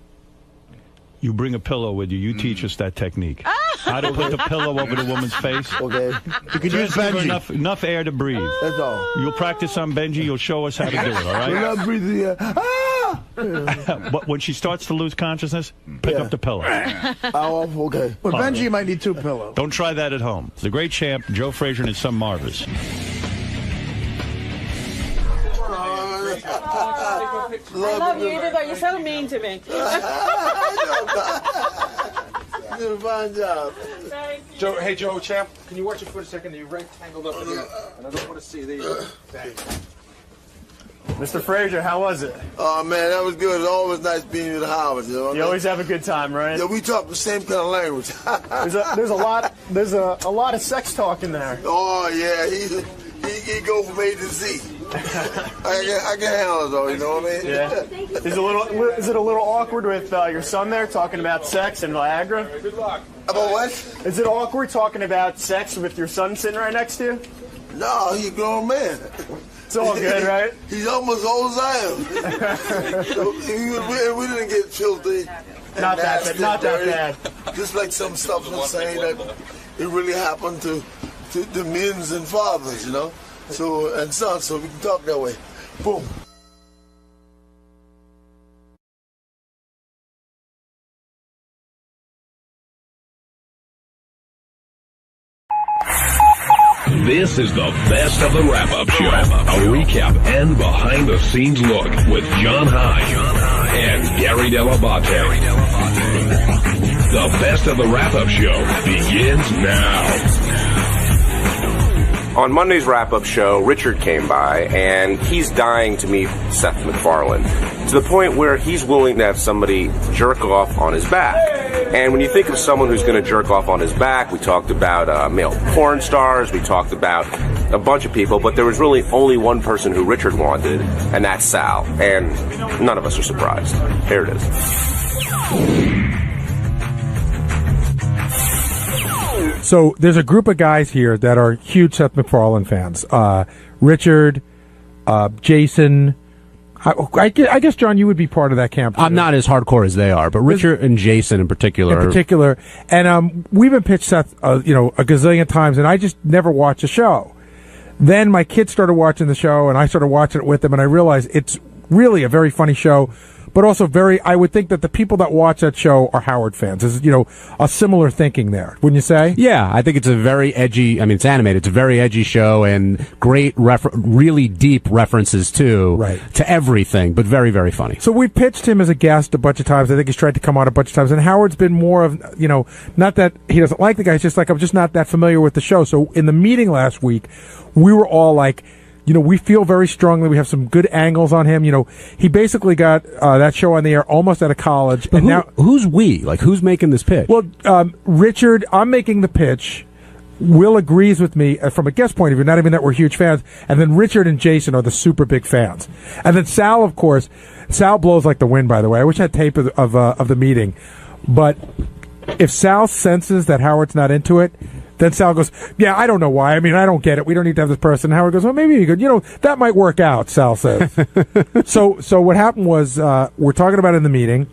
you bring a pillow with you. You teach us that technique. How to put the pillow over the woman's face. Okay. You can use Benji. Enough air to breathe. That's all. You'll practice on Benji. You'll show us how to do it, all right? We're not breathing yet. But when she starts to lose consciousness, pick up the pillow. Oh, okay. Well, Benji might need 2 pillows. Don't try that at home. The great champ, Joe Frazier, and his son Marvis. I love you, Edith. You're so mean to me. You did a fine job. Joe, hey, Joe, champ, can you watch your foot a second? You're right tangled up in here, and I don't want to see these. Thanks. Mr. Frazier, how was it? Oh, man, that was good. It's always nice being with Howard. You know what I mean? always have a good time, right? Yeah, we talk the same kind of language. there's a lot of sex talk in there. Oh, yeah, he go from A to Z. I can handle it, though, you know what I mean? Yeah. Is it a little awkward with your son there talking about sex and Viagra? Good luck. About what? Is it awkward talking about sex with your son sitting right next to you? No, he's a grown man. It's all good, right? He's almost as old as I am. We didn't get filthy. Not that bad. Just like some stuff was saying that it really happened to the men's and fathers, you know? So, and sons, so we can talk that way. Boom. This is the best of the wrap-up show. A recap and behind-the-scenes look with John High and Gary Dell'Abate. The best of the wrap-up show begins now. On Monday's wrap-up show, Richard came by, and he's dying to meet Seth MacFarlane, to the point where he's willing to have somebody jerk off on his back. And when you think of someone who's going to jerk off on his back, we talked about male porn stars, we talked about a bunch of people, but there was really only one person who Richard wanted, and that's Sal. And none of us are surprised. Here it is. So there's a group of guys here that are huge Seth MacFarlane fans. Richard, Jason. I guess, John, you would be part of that camp. I'm not as hardcore as they are, but Richard and Jason in particular. And we've been pitched Seth, a gazillion times, and I just never watched the show. Then my kids started watching the show, and I started watching it with them, and I realized it's really a very funny show. But also I would think that the people that watch that show are Howard fans. There's, a similar thinking there, wouldn't you say? Yeah, I think it's a very edgy, it's animated. It's a very edgy show and great, really deep references to everything, but very, very funny. So we pitched him as a guest a bunch of times. I think he's tried to come on a bunch of times. And Howard's been more of, not that he doesn't like the guy. It's just like, I'm just not that familiar with the show. So in the meeting last week, we were all like, we feel very strongly. We have some good angles on him. He basically got that show on the air almost out of college. And now, who's we? Like, who's making this pitch? Well, Richard, I'm making the pitch. Will agrees with me from a guest point of view, not even that we're huge fans. And then Richard and Jason are the super big fans. And then Sal, of course. Sal blows like the wind, by the way. I wish I had tape of the meeting. But if Sal senses that Howard's not into it, then Sal goes, yeah, I don't know why. I don't get it. We don't need to have this person. Howard goes, well, maybe you could. That might work out, Sal says. So what happened was we're talking about it in the meeting,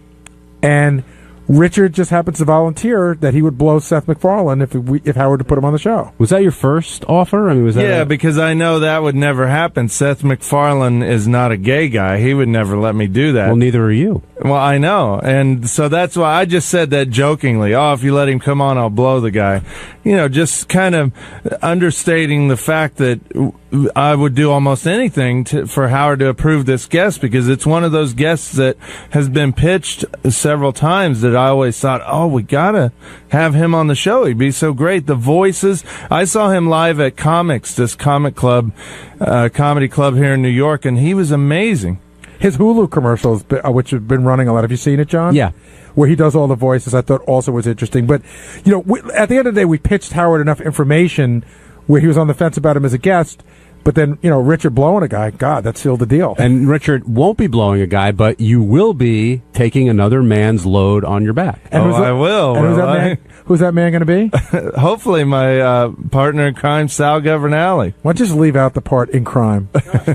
and Richard just happens to volunteer that he would blow Seth MacFarlane if Howard would put him on the show. Was that your first offer? Was that because I know that would never happen. Seth MacFarlane is not a gay guy. He would never let me do that. Well, neither are you. Well, I know. And so that's why I just said that jokingly. Oh, if you let him come on, I'll blow the guy. Just kind of understating the fact that I would do almost anything for Howard to approve this guest, because it's one of those guests that has been pitched several times that I always thought, oh, we gotta have him on the show. He'd be so great. The voices. I saw him live at Comics, this comic club, comedy club here in New York, and he was amazing. His Hulu commercials, which have been running a lot. Have you seen it, John? Yeah. Where he does all the voices, I thought also was interesting. But, at the end of the day, we pitched Howard enough information where he was on the fence about him as a guest. But then, Richard blowing a guy, God, that sealed the deal. And Richard won't be blowing a guy, but you will be taking another man's load on your back. And I will. And who's that man? Who's that man going to be? Hopefully my partner in crime, Sal Governale. Why don't you just leave out the part in crime?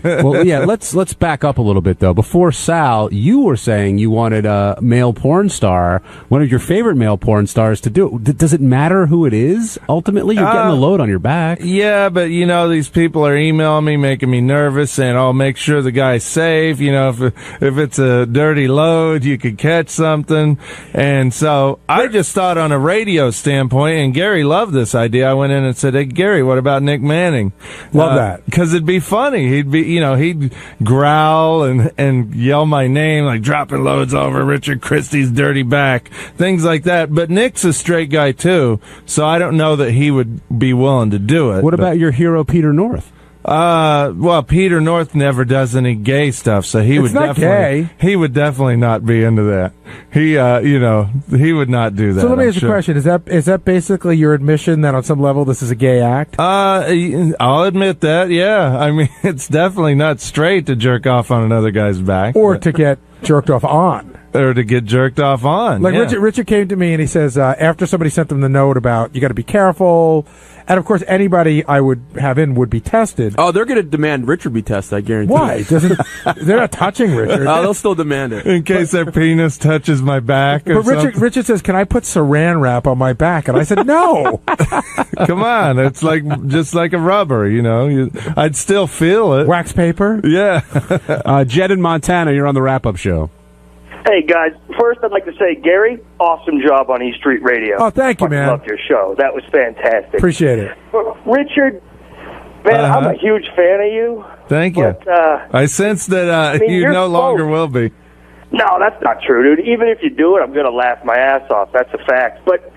Well, yeah, let's back up a little bit, though. Before Sal, you were saying you wanted a male porn star, one of your favorite male porn stars, to do it. Does it matter who it is? Ultimately, you're getting the load on your back. Yeah, but, these people are emailing me, making me nervous, saying, oh, make sure the guy's safe. If it's a dirty load, you could catch something. And so I just thought on a radio standpoint, and Gary loved this idea. I went in and said, hey, Gary, what about Nick Manning? Love that. Because it'd be funny. He'd be, he'd growl and yell my name, like dropping loads over Richard Christie's dirty back, things like that. But Nick's a straight guy, too, so I don't know that he would be willing to do it. What about your hero, Peter North? Well, Peter North never does any gay stuff, so he would definitely not be into that. He would not do that. So let me ask you a question: Is that basically your admission that on some level this is a gay act? I'll admit that. Yeah, I mean it's definitely not straight to jerk off on another guy's back, or to get jerked off on. Or to get jerked off on. Like Richard came to me and he says, after somebody sent them the note about you got to be careful. And, of course, anybody I would have in would be tested. Oh, they're going to demand Richard be tested, I guarantee. Why? They're not touching Richard. Oh, they'll still demand it. In case their penis touches my back or something. But Richard says, can I put saran wrap on my back? And I said, no. Come on. It's just like a rubber, I'd still feel it. Wax paper? Yeah. Jed in Montana, you're on the wrap-up show. Hey, guys. First, I'd like to say, Gary, awesome job on East Street Radio. Oh, thank you, man. I love your show. That was fantastic. Appreciate it. Richard, man, I'm a huge fan of you. Thank you. But, I sense that you no longer will be. No, that's not true, dude. Even if you do it, I'm going to laugh my ass off. That's a fact. But,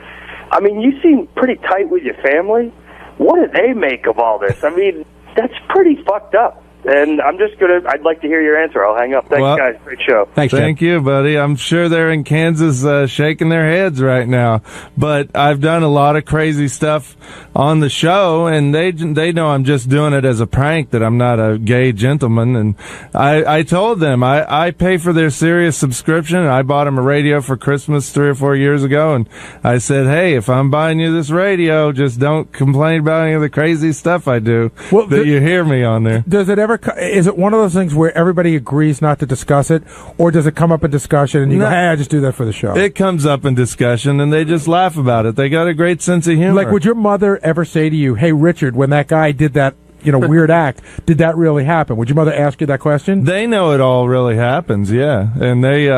I mean, you seem pretty tight with your family. What do they make of all this? I mean, that's pretty fucked up. And I'd like to hear your answer. I'll hang up. Thanks, guys. Great show. Thank you, buddy. I'm sure they're in Kansas shaking their heads right now. But I've done a lot of crazy stuff on the show, and they know I'm just doing it as a prank, that I'm not a gay gentleman. And I told them I pay for their Sirius subscription. I bought them a radio for Christmas 3 or 4 years ago, and I said, hey, if I'm buying you this radio, just don't complain about any of the crazy stuff I do you hear me on there. Does it ever? Is it one of those things where everybody agrees not to discuss it, or does it come up in discussion and you go, hey, I just do that for the show? It comes up in discussion and they just laugh about it. They got a great sense of humor. Like, would your mother ever say to you, hey, Richard, when that guy did that, weird act, did that really happen? Would your mother ask you that question? They know it all really happens, yeah. And they,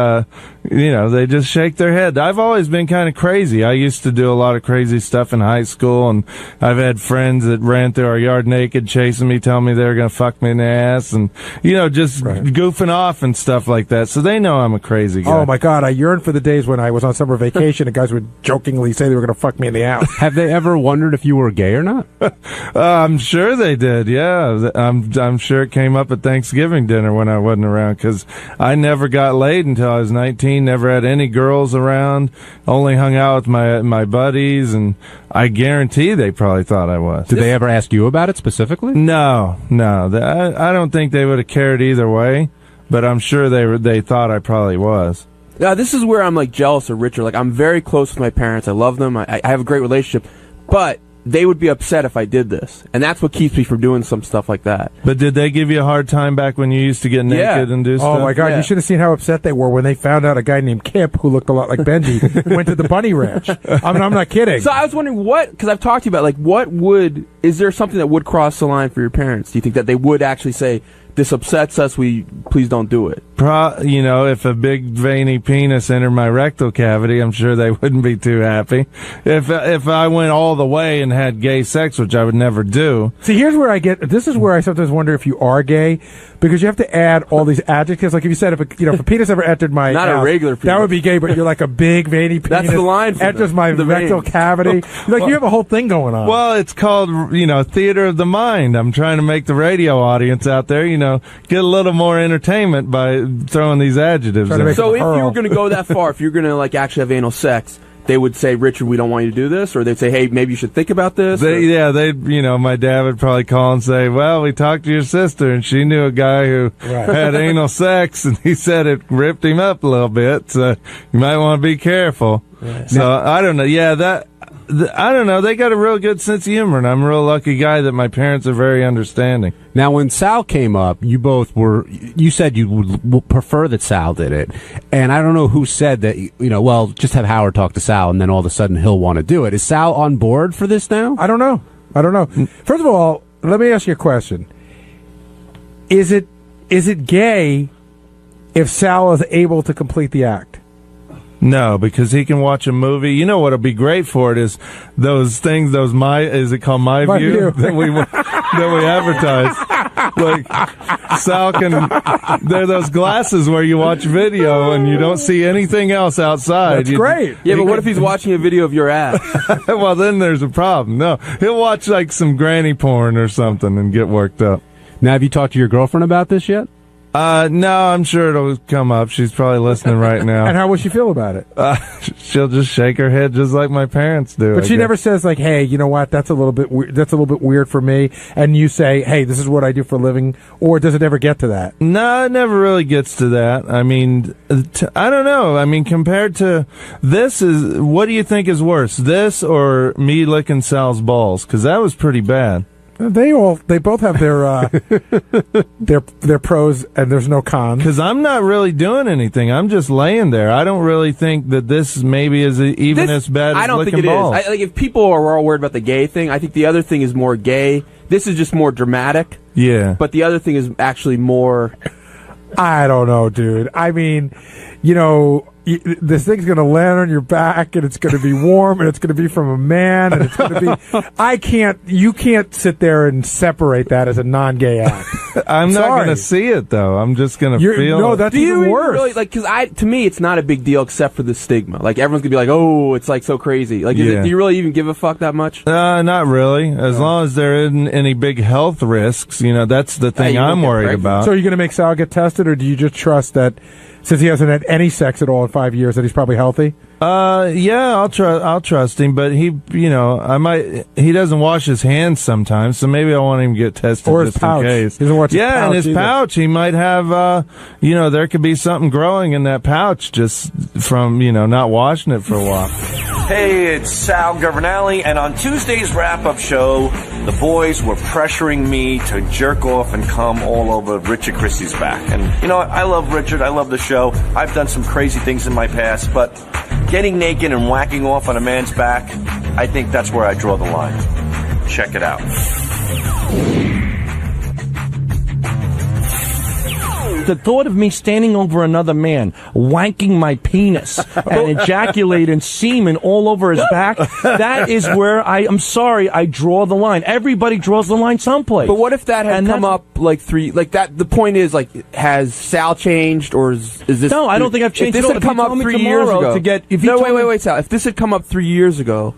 they just shake their head. I've always been kind of crazy. I used to do a lot of crazy stuff in high school, and I've had friends that ran through our yard naked chasing me, telling me they were going to fuck me in the ass, and, just goofing off and stuff like that. So they know I'm a crazy guy. Oh, my God. I yearn for the days when I was on summer vacation and guys would jokingly say they were going to fuck me in the ass. Have they ever wondered if you were gay or not? I'm sure they did. Yeah, I'm sure it came up at Thanksgiving dinner when I wasn't around, because I never got laid until I was 19, never had any girls around, only hung out with my buddies, and I guarantee they probably thought I was. Did they ever ask you about it specifically? No. I don't think they would have cared either way, but I'm sure they thought I probably was. This is where I'm jealous of Richard. I'm very close with my parents. I love them. I have a great relationship, but they would be upset if I did this, and that's what keeps me from doing some stuff like that. But did they give you a hard time back when you used to get naked and do stuff? Oh my God, you should have seen how upset they were when they found out a guy named Kip, who looked a lot like Benji, went to the bunny ranch. I'm not kidding. So I was wondering because I've talked to you about, is there something that would cross the line for your parents? Do you think that they would actually say, this upsets us, please don't do it? If a big veiny penis entered my rectal cavity, I'm sure they wouldn't be too happy. If I went all the way and had gay sex, which I would never do. See, this is where I sometimes wonder if you are gay, because you have to add all these adjectives. Like if you said, if a penis ever entered my not house, a regular penis, that would be gay, but you're like a big veiny penis. That's the line for enters my rectal cavity. You have a whole thing going on. Well, it's called, theater of the mind. I'm trying to make the radio audience out there, get a little more entertainment by throwing these adjectives in. So if you were going to go that far, if you're going to actually have anal sex, they would say, Richard, we don't want you to do this, or they'd say, hey, maybe you should think about this. My dad would probably call and say, well, we talked to your sister, and she knew a guy who had anal sex, and he said it ripped him up a little bit, so you might want to be careful. Right. So I don't know. Yeah, I don't know. They got a real good sense of humor, and I'm a real lucky guy that my parents are very understanding. Now, when Sal came up, you said you would prefer that Sal did it. And I don't know who said that, well, just have Howard talk to Sal, and then all of a sudden he'll want to do it. Is Sal on board for this now? I don't know. First of all, let me ask you a question. Is it gay if Sal is able to complete the act? No, because he can watch a movie. You know what'll be great for it is those things. Is it called My View? that we advertise. Like Sal can. They're those glasses where you watch video and you don't see anything else outside. That's great. Yeah, but what if he's watching a video of your ass? Well, then there's a problem. No, he'll watch like some granny porn or something and get worked up. Now, have you talked to your girlfriend about this yet? No, I'm sure it'll come up. She's probably listening right now. And how would she feel about it? She'll just shake her head just like my parents do. But she never says like, "Hey, you know what? That's a little bit weird for me." And you say, "Hey, this is what I do for a living," or does it ever get to that? No, it never really gets to that. I mean, I don't know. I mean, compared to this, what do you think is worse, this or me licking Sal's balls? Because that was pretty bad. They both have their pros and there's no cons. Because I'm not really doing anything. I'm just laying there. I don't really think that this maybe is even as bad as licking balls. I don't think it is. Like if people are all worried about the gay thing, I think the other thing is more gay. This is just more dramatic. Yeah. But the other thing is actually more. I don't know, dude. I mean, this thing's going to land on your back, and it's going to be warm, and it's going to be from a man, and it's going to be. You can't sit there and separate that as a non-gay act. I'm not going to see it though. I'm just going to feel. No, that's even worse. Really, because to me, it's not a big deal except for the stigma. Like everyone's gonna be like, "Oh, it's like so crazy." Like, do you really even give a fuck that much? Not really. As long as there isn't any big health risks, that's the thing I'm worried about. So, are you going to make Sal get tested, or do you just trust that? Since he hasn't had any sex at all in 5 years, that he's probably healthy? Yeah, I'll trust him, but he doesn't wash his hands sometimes, so maybe I won't even get tested or his pouch. In case. He doesn't watch his pouch in his either. pouch, he might have, there could be something growing in that pouch just from, not washing it for a while. Hey, it's Sal Governale, and on Tuesday's wrap-up show, the boys were pressuring me to jerk off and come all over Richard Christie's back. And, I love Richard. I love the show. I've done some crazy things in my past, but getting naked and whacking off on a man's back, I think that's where I draw the line. Check it out. The thought of me standing over another man, wanking my penis, and ejaculating semen all over his back, that is where I'm sorry, I draw the line. Everybody draws the line someplace. But what if that had come up the point is, has Sal changed, or is this... No, I don't think I've changed. If this had come up 3 years ago... Wait, Sal. If this had come up 3 years ago,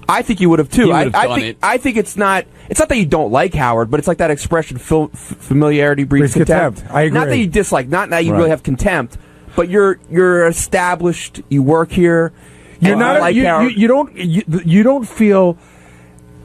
I think you would have too. I think it's not that you don't like Howard, but it's like that expression, familiarity breeds contempt. I agree. Not that you dislike, not that you really have contempt, but you're established. You work here. You're not like Howard. You don't feel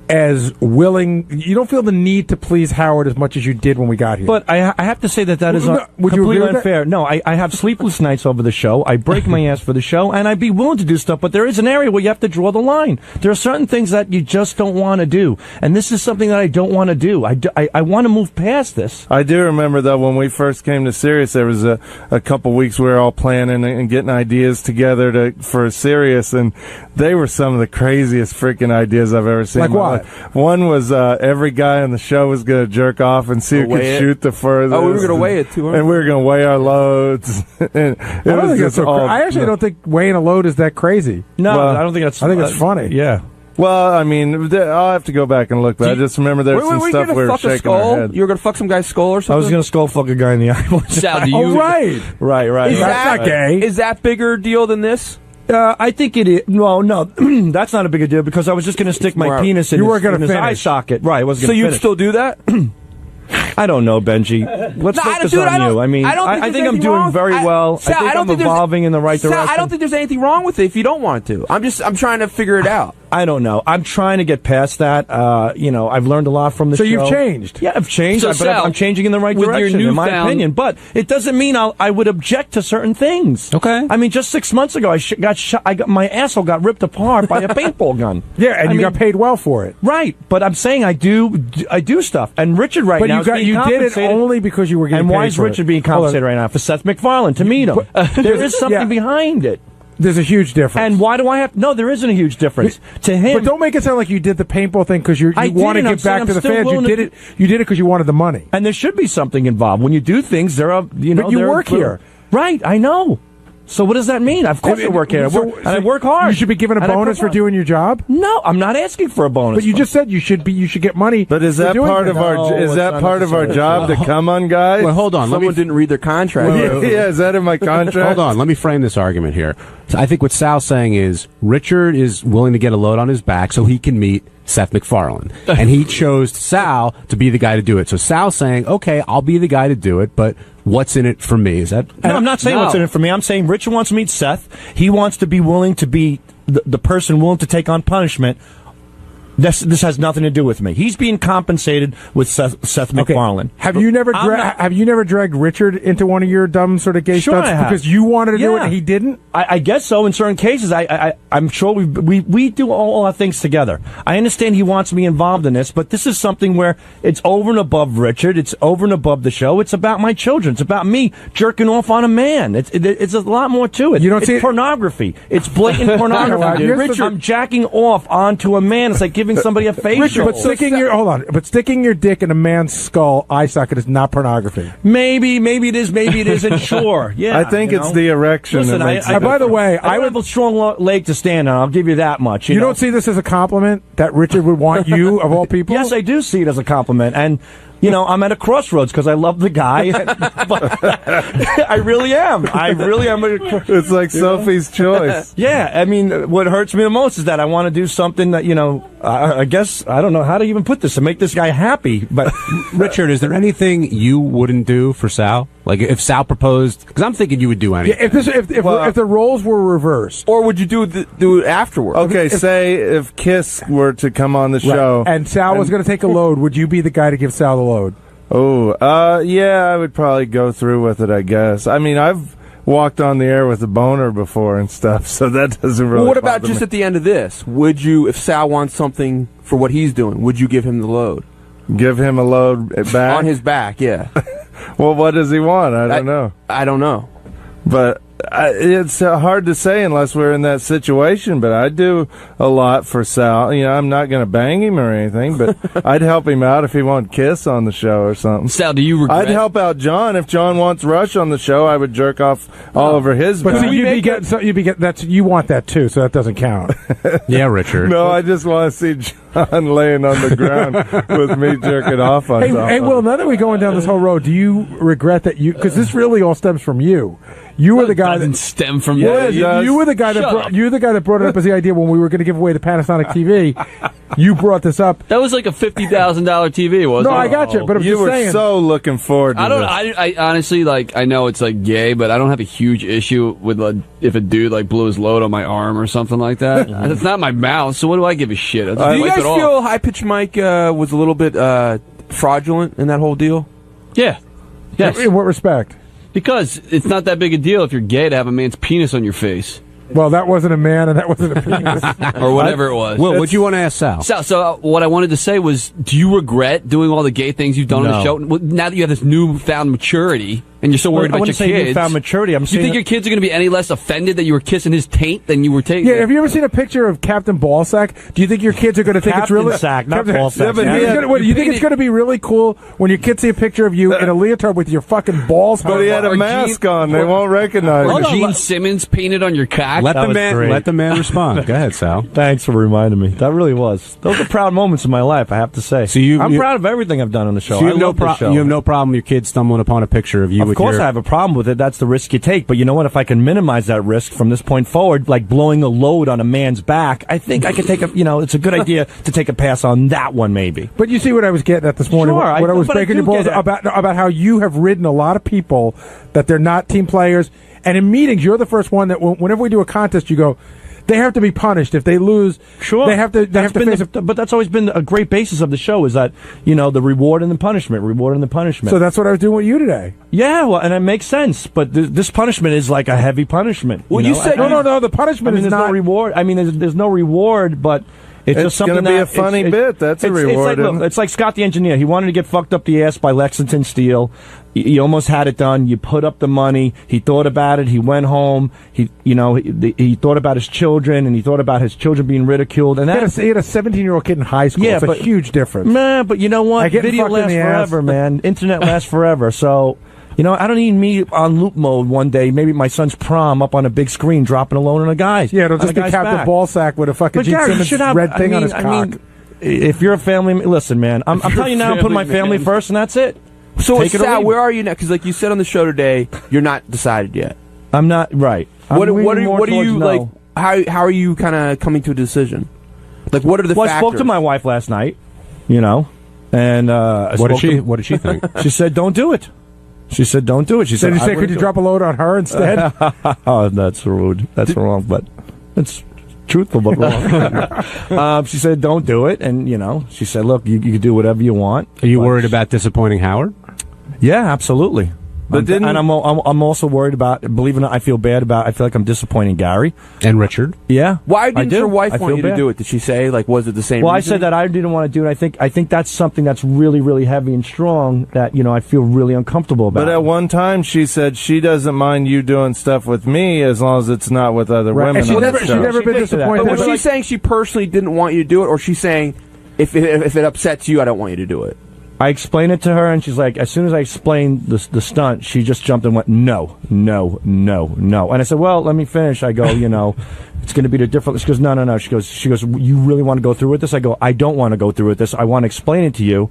as willing. You don't feel the need to please Howard as much as you did when we got here. But I have to say that is would you completely agree with unfair. that? No, I have sleepless nights over the show. I break my ass for the show, and I'd be willing to do stuff. But there is an area where you have to draw the line. There are certain things that you just don't want to do, and this is something that I don't want to do. I want to move past this. I do remember though when we first came to Sirius, there was a couple weeks we were all planning and getting ideas together for Sirius, and they were some of the craziest freaking ideas I've ever seen. Like what? One was every guy on the show was going to jerk off and see who could shoot the furthest. Oh, we were going to weigh it too. And we were going to weigh our loads. I actually don't think weighing a load is that crazy. No, I don't think that's. I think it's funny. Yeah. Well, I mean, I'll have to go back and look, but I just remember there's some stuff we were shaking our head. You were going to fuck some guy's skull or something? I was going to skull fuck a guy in the eye. Sal, do you? Oh, right. Right. That's not gay. Is that bigger deal than this? I think it is. No, that's not a big deal because I was just going to stick my penis in his eye socket. Right, I wasn't going to you'd still do that? I don't know, Benji. Let's focus on you. I mean, I think I'm doing very well. Sal, I think I'm evolving in the right direction. Sal, I don't think there's anything wrong with it if you don't want to. I'm trying to figure it out. I don't know. I'm trying to get past that. I've learned a lot from the show. So you've changed. Yeah, I've changed, So, but Sal, I'm changing in the right with your direction, in my newfound- opinion. But it doesn't mean I would object to certain things. Okay. I mean, just 6 months ago, my asshole got ripped apart by a paintball gun. Yeah, and you got paid well for it. Right, but I'm saying I do stuff. And Richard now but is being you did it compensated. only because you were getting And paid why is for Richard it? being compensated right now? For Seth MacFarlane, to meet him. There is something behind it. There's a huge difference. And why do I have... No, there isn't a huge difference. To him... But don't make it sound like you did the paintball thing because you want to give back to the fans. You did it because you wanted the money. And there should be something involved. When you do things, there are... But you work here. Right, I know. So what does that mean? Of course I work here. I work hard. You should be given a bonus for doing your job? No, I'm not asking for a bonus. But you just said you should get money. But is that part of our job to come on guys? Well, hold on. Someone didn't read their contract. Yeah, is that in my contract? Hold on. Let me frame this argument here. So I think what Sal's saying is Richard is willing to get a load on his back so he can meet Seth MacFarlane. And he chose Sal to be the guy to do it. So Sal's saying, okay, I'll be the guy to do it, but what's in it for me? Is that... No, I'm not saying what's in it for me. I'm saying Richard wants to meet Seth. He wants to be willing to be the person willing to take on punishment. This has nothing to do with me. He's being compensated with Seth MacFarlane. Have you never dragged Richard into one of your dumb sort of gay stunts because you wanted to do it and he didn't? I guess so in certain cases. I'm sure we do all our things together. I understand he wants me involved in this, but this is something where it's over and above Richard. It's over and above the show. It's about my children. It's about me jerking off on a man. It's a lot more to it. You don't see pornography. It's blatant pornography. Richard, I'm jacking off onto a man. It's like giving somebody a facial. But sticking your dick in a man's skull eye socket is not pornography. Maybe it is. Maybe it isn't. Sure. Yeah. I think it's the erection. Listen, that makes by the way, I would have a strong leg to stand on. I'll give you that much. You don't see this as a compliment that Richard would want you of all people? Yes, I do see it as a compliment, and. I'm at a crossroads because I love the guy. But I really am. It's like Sophie's choice. Yeah, I mean, what hurts me the most is that I want to do something that, I guess, I don't know how to even put this, to make this guy happy. But Richard, is there anything you wouldn't do for Sal? Like if Sal proposed, because I'm thinking you would do anything. Yeah, if the roles were reversed. Or would you do it afterward? Okay, say if Kiss were to come on the show. And Sal was going to take a load, would you be the guy to give Sal the load? Oh, yeah, I would probably go through with it, I guess. I mean, I've walked on the air with a boner before and stuff, so that doesn't really what about bother just me. at the end of this? Would you, if Sal wants something for what he's doing, would you give him the load? Give him a load back? On his back, yeah. Well, what does he want? I don't know. I don't know. But it's hard to say unless we're in that situation, but I do a lot for Sal. I'm not going to bang him or anything, but I'd help him out if he wanted Kiss on the show or something. Sal, do you regret? I'd help out John. If John wants Rush on the show, I would jerk off all over his back. But you want that too, so that doesn't count. Yeah, Richard. No, I just want to see John laying on the ground with me jerking off on top. Hey, Will, now that we're going down this whole road, do you regret that because this really all stems from you? You were the guy that stem from you were the guy that brought it up as the idea when we were going to give away the Panasonic TV. You brought this up. That was like a $50,000 TV, wasn't it? No, I got you. But I'm you just were saying. so looking forward to this. I honestly, I know it's gay, but I don't have a huge issue with if a dude blew his load on my arm or something like that. It's not my mouth, so what do I give a shit? Do you guys feel High Pitch Mike was a little bit fraudulent in that whole deal? Yeah. Yes. In what respect? Because it's not that big a deal if you're gay to have a man's penis on your face. Well, that wasn't a man and that wasn't a penis. Or whatever it was. Well, what'd you want to ask Sal? So what I wanted to say was, do you regret doing all the gay things you've done on the show? Now that you have this newfound maturity and you're so worried about your kids. Newfound maturity. You think your kids are going to be any less offended that you were kissing his taint than you were taking? Yeah, have you ever seen a picture of Captain Ballsack? Do you think your kids are going to think it's really... Sack, not Ballsack. Do you think it's going to be really cool when your kids see a picture of you in a leotard with your fucking balls? But he had a mask on. They won't recognize him. him. Gene Simmons painted on your cock. Let the man respond. Go ahead, Sal. Thanks for reminding me. That really was. Those are proud moments in my life, I have to say. So I'm proud of everything I've done on the show. So you have no problem your kids stumbling upon a picture of you with your... Of course I have a problem with it. That's the risk you take. But you know what? If I can minimize that risk from this point forward, like blowing a load on a man's back, I think I could take it's a good idea to take a pass on that one maybe. But you see what I was getting at this morning? Sure, when I was breaking your balls about how you have ridden a lot of people that they're not team players. And in meetings, you're the first one that whenever we do a contest, you go, They have to be punished if they lose. Sure, they have to. They have to face but that's always been a great basis of the show. Is that the reward and the punishment, So that's what I was doing with you today. Yeah, well, and it makes sense. But this punishment is like a heavy punishment. Well, you said no. The punishment is there's not no reward. I mean, there's no reward, but. It's just something going to be a funny bit. That's a reward. It's like Scott the engineer. He wanted to get fucked up the ass by Lexington Steel. He almost had it done. You put up the money. He thought about it. He went home. He thought about his children, and he thought about his children being ridiculed. And he had a 17-year-old kid in high school. Yeah, it's a huge difference. Man, but you know what? Video lasts forever, man. Internet lasts forever. So. I don't need me on loop mode one day. Maybe my son's prom up on a big screen, dropping a load on a guy. Yeah, it'll just be Captain Ballsack with a fucking Gene Simmons red thing on his cock. If you're a family, listen, man. I'm telling you now, I'm putting my family first, and that's it. So, Sal, where are you now? Because, like you said on the show today, you're not decided yet. I'm not right. What are you like? How are you kind of coming to a decision? Like, what are the factors? I spoke to my wife last night. And what did she think? She said, "Don't do it." She said, "Don't do it." She said, "Could you drop a load on her instead?" Oh, that's rude. That's wrong, but it's truthful but wrong. She said, "Don't do it," and she said, "Look, you can do whatever you want." Are you worried about disappointing Howard? Yeah, absolutely. But I'm also worried about. Believe it or not, I feel like I'm disappointing Gary and Richard. Yeah. Why didn't your wife want you to do it? Did she say was it the same? Well, reason? I said that I didn't want to do it. I think that's something that's really, really heavy and strong that I feel really uncomfortable about. But at one time, she said she doesn't mind you doing stuff with me as long as it's not with other women. And she's never been disappointed. But was she saying she personally didn't want you to do it, or she's saying if it upsets you, I don't want you to do it? I explained it to her, and she's like, as soon as I explained the stunt, she just jumped and went, no. And I said, well, let me finish. I go, it's going to be the different. She goes, no. She goes, you really want to go through with this? I go, I don't want to go through with this. I want to explain it to you.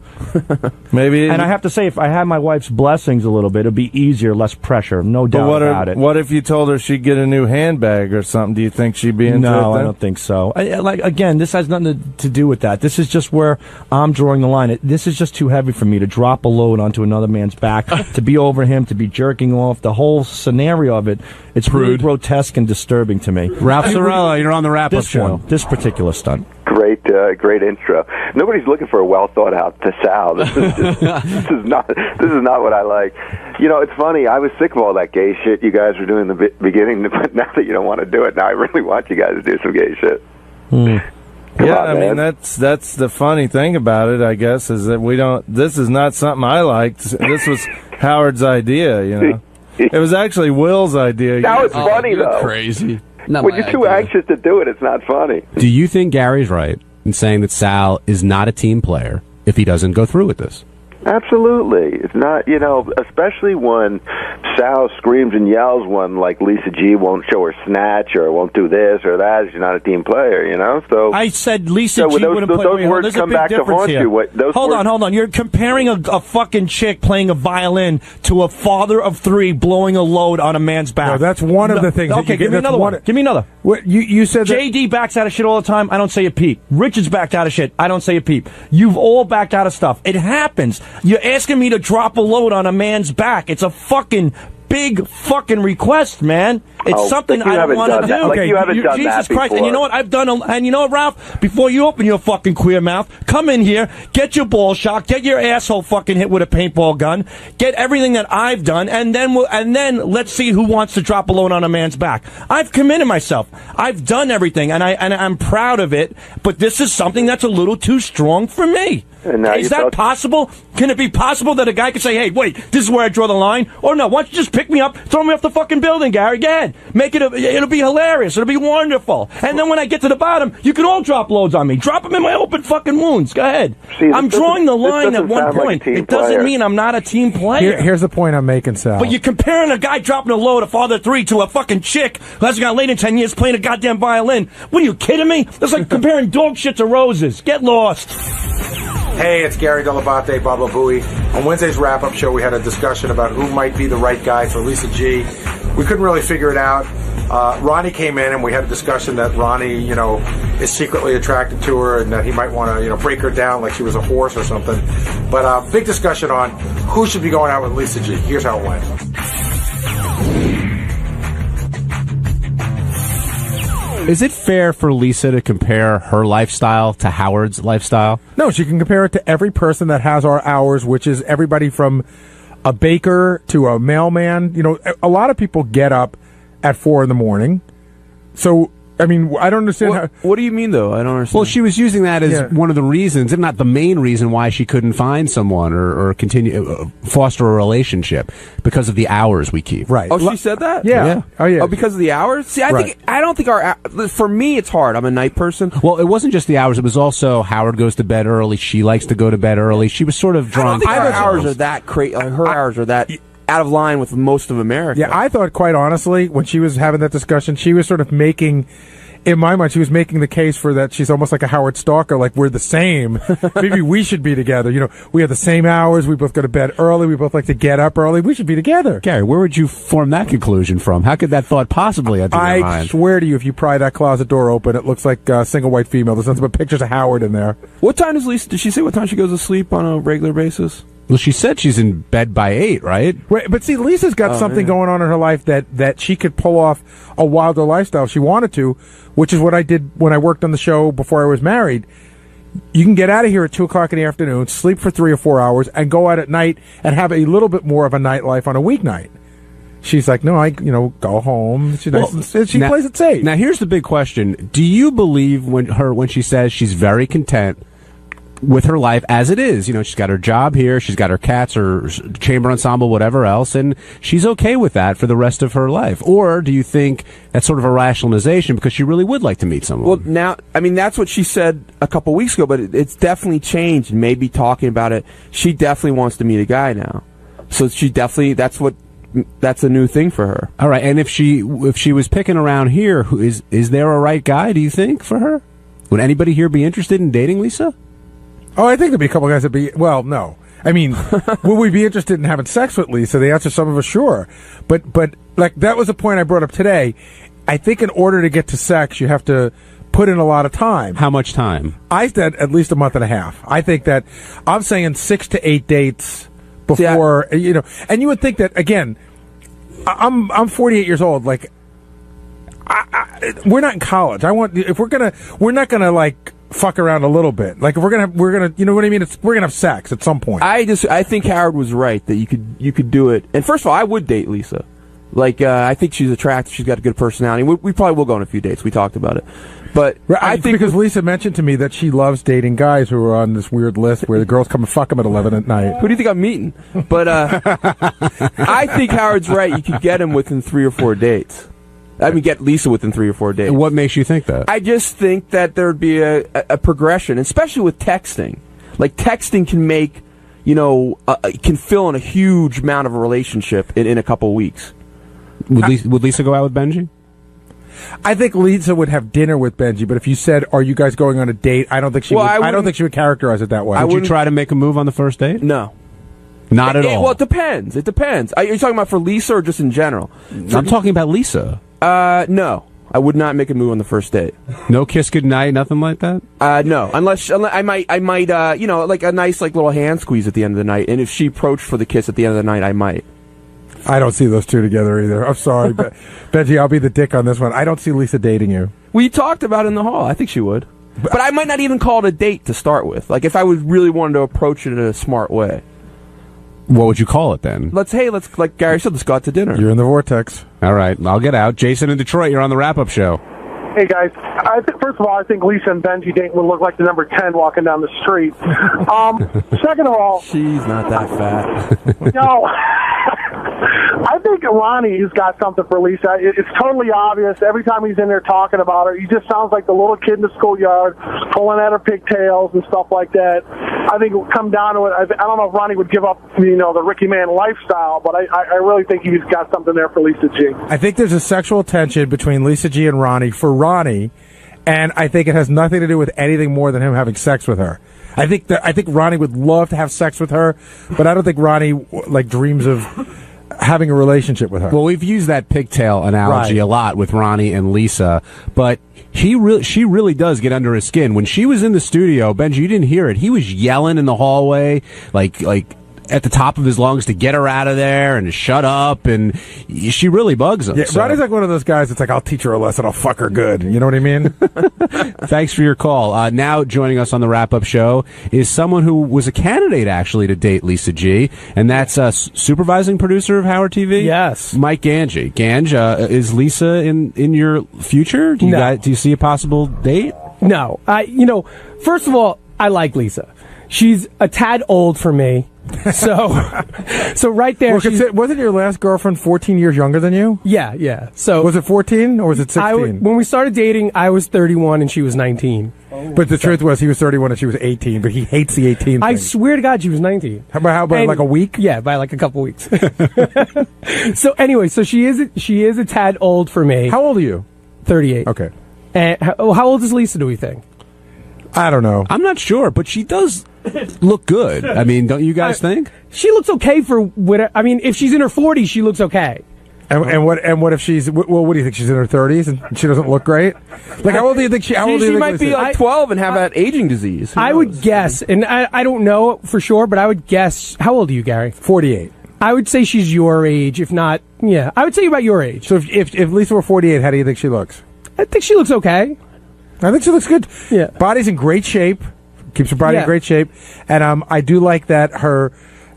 Maybe. And I have to say, if I had my wife's blessings a little bit, it'd be easier, less pressure, no doubt about it. What if you told her she'd get a new handbag or something? Do you think she'd be into it? No, I don't think so. Again, this has nothing to do with that. This is just where I'm drawing the line. This is just too heavy for me to drop a load onto another man's back, to be over him, to be jerking off. The whole scenario of it, it's really grotesque and disturbing to me. Ralph Sorella, you're on the wrap-up show. This particular stunt. Great intro. Nobody's looking for a well thought out Sal. This is just, this is not what I like. It's funny. I was sick of all that gay shit you guys were doing in the beginning, but now that you don't want to do it, now I really want you guys to do some gay shit. I mean that's the funny thing about it, I guess, is that we don't. This is not something I liked. This was Howard's idea. It was actually Will's idea. Now it's funny though. Crazy. When you're too anxious to do it, it's not funny. Do you think Gary's right in saying that Sal is not a team player if he doesn't go through with this? Absolutely. It's not, especially when Sal screams and yells when, like, Lisa G won't show her snatch or won't do this or that. She's not a team player, So I said Lisa G wouldn't play. Those words come back to haunt you. Hold on. You're comparing a fucking chick playing a violin to a father of three blowing a load on a man's back. No, that's one of the things. Okay, give me another one. Give me another. What, you said that JD backs out of shit all the time. I don't say a peep. Richard's backed out of shit. I don't say a peep. You've all backed out of stuff. It happens. You're asking me to drop a load on a man's back. It's a fucking big fucking request, man. It's something I don't want to do. Like you haven't done Jesus that Christ. before. And you know what? I've done, and you know what, Ralph? Before you open your fucking queer mouth, come in here, get your ball shocked, get your asshole fucking hit with a paintball gun, get everything that I've done, and then let's see who wants to drop a load on a man's back. I've committed myself. I've done everything, and I'm proud of it, but this is something that's a little too strong for me. Is that possible? Can it be possible that a guy could say, hey, wait, this is where I draw the line? Or no, why don't you just pick me up, throw me off the fucking building, Gary? Go ahead. Make it, it'll be hilarious. It'll be wonderful. And then when I get to the bottom, you can all drop loads on me. Drop them in my open fucking wounds. Go ahead. I'm drawing the line at one point. It doesn't mean I'm not a team player. Here's the point I'm making, Sal. But you're comparing a guy dropping a load, a father of three, to a fucking chick who hasn't got laid in 10 years playing a goddamn violin. What are you kidding me? That's like comparing dog shit to roses. Get lost. Hey, it's Gary Delabate, Baba Booey. On Wednesday's wrap-up show, we had a discussion about who might be the right guy for Lisa G. We couldn't really figure it out. Ronnie came in, and we had a discussion that Ronnie, is secretly attracted to her, and that he might want to, break her down like she was a horse or something. But big discussion on who should be going out with Lisa G. Here's how it went. Is it fair for Lisa to compare her lifestyle to Howard's lifestyle? No, she can compare it to every person that has our hours, which is everybody from a baker to a mailman. You know, a lot of people get up at 4 a.m. So, I mean, I don't understand what do you mean, though? I don't understand. Well, she was using that as one of the reasons, if not the main reason, why she couldn't find someone or continue foster a relationship because of the hours we keep. Right. Oh, she said that? Yeah. Oh, yeah. Oh, because of the hours? See, I don't think for me, it's hard. I'm a night person. Well, it wasn't just the hours. It was also Howard goes to bed early. She likes to go to bed early. She was sort of drawing. I don't think our hours are that crazy. Her hours are that out of line with most of America. Yeah, I thought, quite honestly, when she was having that discussion, she was sort of making, in my mind, she was making the case for that she's almost like a Howard Stalker, like we're the same. Maybe we should be together. You know, we have the same hours. We both go to bed early. We both like to get up early. We should be together. Gary, where would you form that conclusion from? How could that thought possibly enter your mind? I swear to you, if you pry that closet door open, it looks like a single white female. There's nothing but pictures of Howard in there. What time does Lisa, did she say what time she goes to sleep on a regular basis? Well, she said she's in bed by 8, right? Right, but see, Lisa's got something going on in her life that she could pull off a wilder lifestyle if she wanted to, which is what I did when I worked on the show before I was married. You can get out of here at 2 o'clock in the afternoon, sleep for 3 or 4 hours, and go out at night and have a little bit more of a nightlife on a weeknight. She's like, no, go home. She's nice and she plays it safe. Now, here's the big question. Do you believe when she says she's very content with her life as it is? You know, she's got her job here, she's got her cats, her chamber ensemble, whatever else, and she's okay with that for the rest of her life? Or do you think that's sort of a rationalization because she really would like to meet someone? Well, now, I mean, that's what she said a couple weeks ago, but it's definitely changed. And maybe talking about it, she definitely wants to meet a guy now. So she definitely, that's a new thing for her. All right, and if she was picking around here, is there a right guy, do you think, for her? Would anybody here be interested in dating Lisa? Oh, I think there'd be a couple guys that'd be, well, no. I mean, would we be interested in having sex with Lisa? The answer, some of us, sure. But like, that was a point I brought up today. I think in order to get to sex, you have to put in a lot of time. How much time? I said at least a month and a half. I think that, I'm saying 6 to 8 dates before, you know, and you would think that, again, I'm 48 years old, like, we're not in college. We're not gonna like fuck around a little bit. Like, if we're gonna, you know what I mean? We're gonna have sex at some point. I think Howard was right that you could do it. And first of all, I would date Lisa. Like, I think she's attractive. She's got a good personality. We probably will go on a few dates. We talked about it. But I think because Lisa mentioned to me that she loves dating guys who are on this weird list where the girls come and fuck them at 11 at night. Who do you think I'm meeting? But I think Howard's right. You could get him within 3 or 4 dates. I mean, get Lisa within 3 or 4 days. What makes you think that? I just think that there'd be a progression, especially with texting. Like, texting can make, you know, can fill in a huge amount of a relationship in a couple of weeks. Would Lisa go out with Benji? I think Lisa would have dinner with Benji, but if you said, "Are you guys going on a date?" I don't think she would. I don't think she would characterize it that way. Would you try to make a move on the first date? No. Not at all. Well, it depends. It depends. Are you talking about for Lisa or just in general? I'm talking about Lisa. No. I would not make a move on the first date. No kiss goodnight, nothing like that? No. Unless I might, you know, like a nice, like, little hand squeeze at the end of the night. And if she approached for the kiss at the end of the night, I might. I don't see those two together either. I'm sorry, but Benji, I'll be the dick on this one. I don't see Lisa dating you. We talked about it in the hall. I think she would. But I might not even call it a date to start with. Like, if I would really wanted to approach it in a smart way. What would you call it then? Let's, like Gary said, let's go out to dinner. You're in the vortex. All right, I'll get out. Jason in Detroit, you're on the wrap-up show. Hey, guys. First of all, I think Lisa and Benji dating would look like the number 10 walking down the street. Second of all... She's not that fat. No. I think Ronnie's got something for Lisa. It's totally obvious. Every time he's in there talking about her, he just sounds like the little kid in the schoolyard, pulling at her pigtails and stuff like that. I think it will come down to it. I don't know if Ronnie would give up, you know, the Ricky Man lifestyle, but I really think he's got something there for Lisa G. I think there's a sexual tension between Lisa G and Ronnie for Ronnie, and I think it has nothing to do with anything more than him having sex with her. I think Ronnie would love to have sex with her, but I don't think Ronnie like dreams of having a relationship with her. Well, we've used that pigtail analogy a lot with Ronnie and Lisa, but she really does get under his skin. When she was in the studio, Benji, you didn't hear it. He was yelling in the hallway, like at the top of his lungs to get her out of there and to shut up, and she really bugs him. Yeah, so. Ronnie's like one of those guys that's like, I'll teach her a lesson, I'll fuck her good. You know what I mean? Thanks for your call. Now joining us on the wrap-up show is someone who was a candidate, actually, to date Lisa G., and that's supervising producer of Howard TV? Yes. Mike Gange. Gange, is Lisa in your future? Do you see a possible date? No. First of all, I like Lisa. She's a tad old for me. So right there. Well, wasn't your last girlfriend 14 years younger than you? Yeah. So was it 14 or was it 16? When we started dating, I was 31 and she was 19. But the truth was, he was 31 and she was 18. But he hates the 18 thing. I swear to God, she was 19. How about like a week? Yeah, by like a couple weeks. So anyway, she is a tad old for me. How old are you? 38. Okay. And how old is Lisa? Do we think? I don't know. I'm not sure, but she does look good. I mean, don't you guys think? She looks okay for what? I mean, if she's in her 40s, she looks okay. And what if she's? Well, what do you think? She's in her 30s and she doesn't look great. Like, how old do you think she? How old do you She think might be like 12 and have that aging disease. Who I knows? would guess, and I don't know for sure, but I would guess. How old are you, Gary? 48. I would say she's your age, if not. Yeah, I would say about your age. So if Lisa were 48, how do you think she looks? I think she looks okay. I think she looks good. Yeah. Body's in great shape. Keeps her body in great shape. And I do like that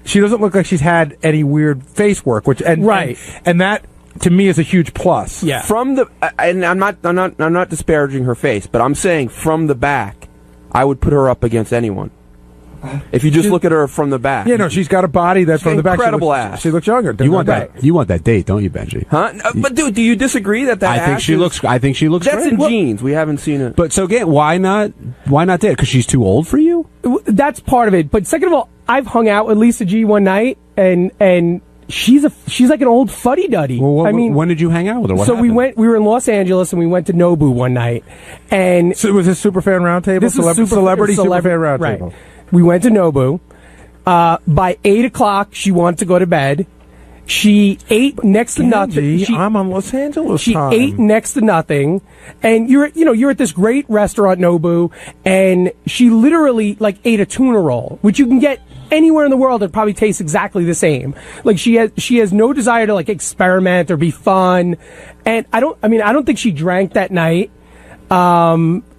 she doesn't look like she's had any weird face work, and that to me is a huge plus. Yeah. From the and I'm not disparaging her face, but I'm saying from the back, I would put her up against anyone. If you just look at her from the back. Yeah, no, she's got a body that's from the back. Incredible ass. She looks younger. You want that date, don't you, Benji? Huh? But dude, do you disagree that I think she looks. I think she looks. That's great. in jeans. We haven't seen it. But so again, why not date? Because she's too old for you. That's part of it. But second of all, I've hung out with Lisa G one night, and she's like an old fuddy-duddy. Well, when did you hang out with her? What happened? we were in Los Angeles and we went to Nobu one night, and so it was this Superfan Roundtable. This was celebrity Superfan Roundtable. Right. We went to Nobu. By 8 o'clock, she wanted to go to bed. She ate next to nothing. I'm on Los Angeles. She ate next to nothing, and you're at this great restaurant, Nobu, and she literally ate a tuna roll, which you can get anywhere in the world. It probably tastes exactly the same. Like she has no desire to experiment or be fun, and I don't think she drank that night.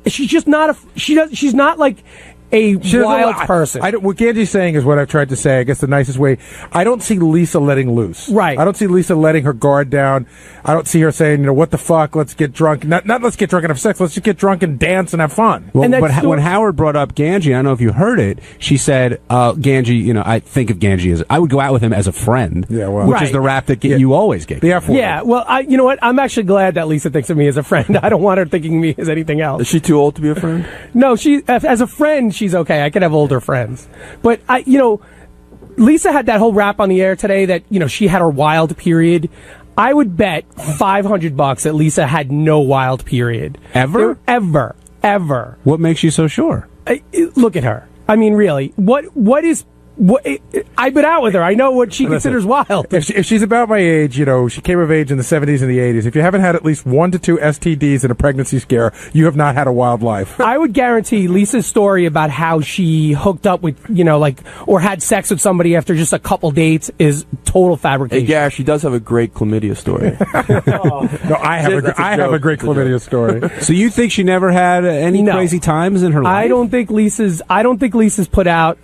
She's just not she's not like a wild person. What Ganji's saying is what I've tried to say. I guess the nicest way. I don't see Lisa letting loose. Right. I don't see Lisa letting her guard down. I don't see her saying, what the fuck? Let's get drunk. Not let's get drunk and have sex. Let's just get drunk and dance and have fun. Well, but when Howard brought up Ganji, I don't know if you heard it. She said, Ganji. I think of Ganji as I would go out with him as a friend. Yeah, well, which is the rap that you always get. The F word. Yeah. Well, you know what? I'm actually glad that Lisa thinks of me as a friend. I don't want her thinking of me as anything else. Is she too old to be a friend? No, as a friend, she's okay. I could have older friends. But Lisa had that whole rap on the air today that, she had her wild period. I would bet $500 that Lisa had no wild period. Ever? Ever. What makes you so sure? Look at her. I mean, really. I've been out with her. I know what she considers wild. If she's about my age, she came of age in the 70s and the 80s. If you haven't had at least 1 to 2 STDs and a pregnancy scare, you have not had a wild life. I would guarantee Lisa's story about how she hooked up with, or had sex with somebody after just a couple dates is total fabrication. Hey, Gary, she does have a great chlamydia story. No, I have a great chlamydia story. So you think she never had any crazy times in her life? I don't think Lisa's put out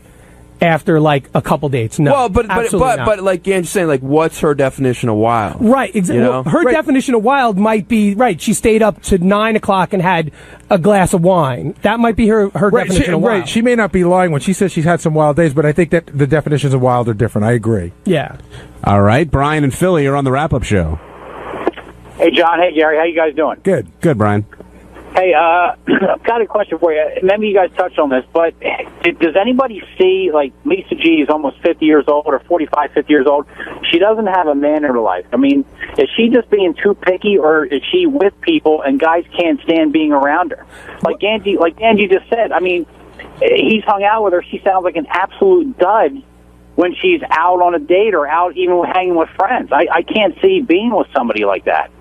after a couple dates. No. Well, but like Ganji's saying, what's her definition of wild? Right, exactly. Well, her definition of wild might be she stayed up to 9 o'clock and had a glass of wine. That might be her definition of wild. Right, she may not be lying when she says she's had some wild days, but I think that the definitions of wild are different. I agree. Yeah. All right, Brian and Philly are on the wrap-up show. Hey, John. Hey, Gary. How you guys doing? Good, Brian. Hey, I've got a question for you. Maybe you guys touched on this, but does anybody see, Lisa G is almost 50 years old or 45, 50 years old. She doesn't have a man in her life. I mean, is she just being too picky, or is she with people and guys can't stand being around her? Like Angie just said, I mean, he's hung out with her. She sounds like an absolute dud when she's out on a date or out even hanging with friends. I can't see being with somebody like that.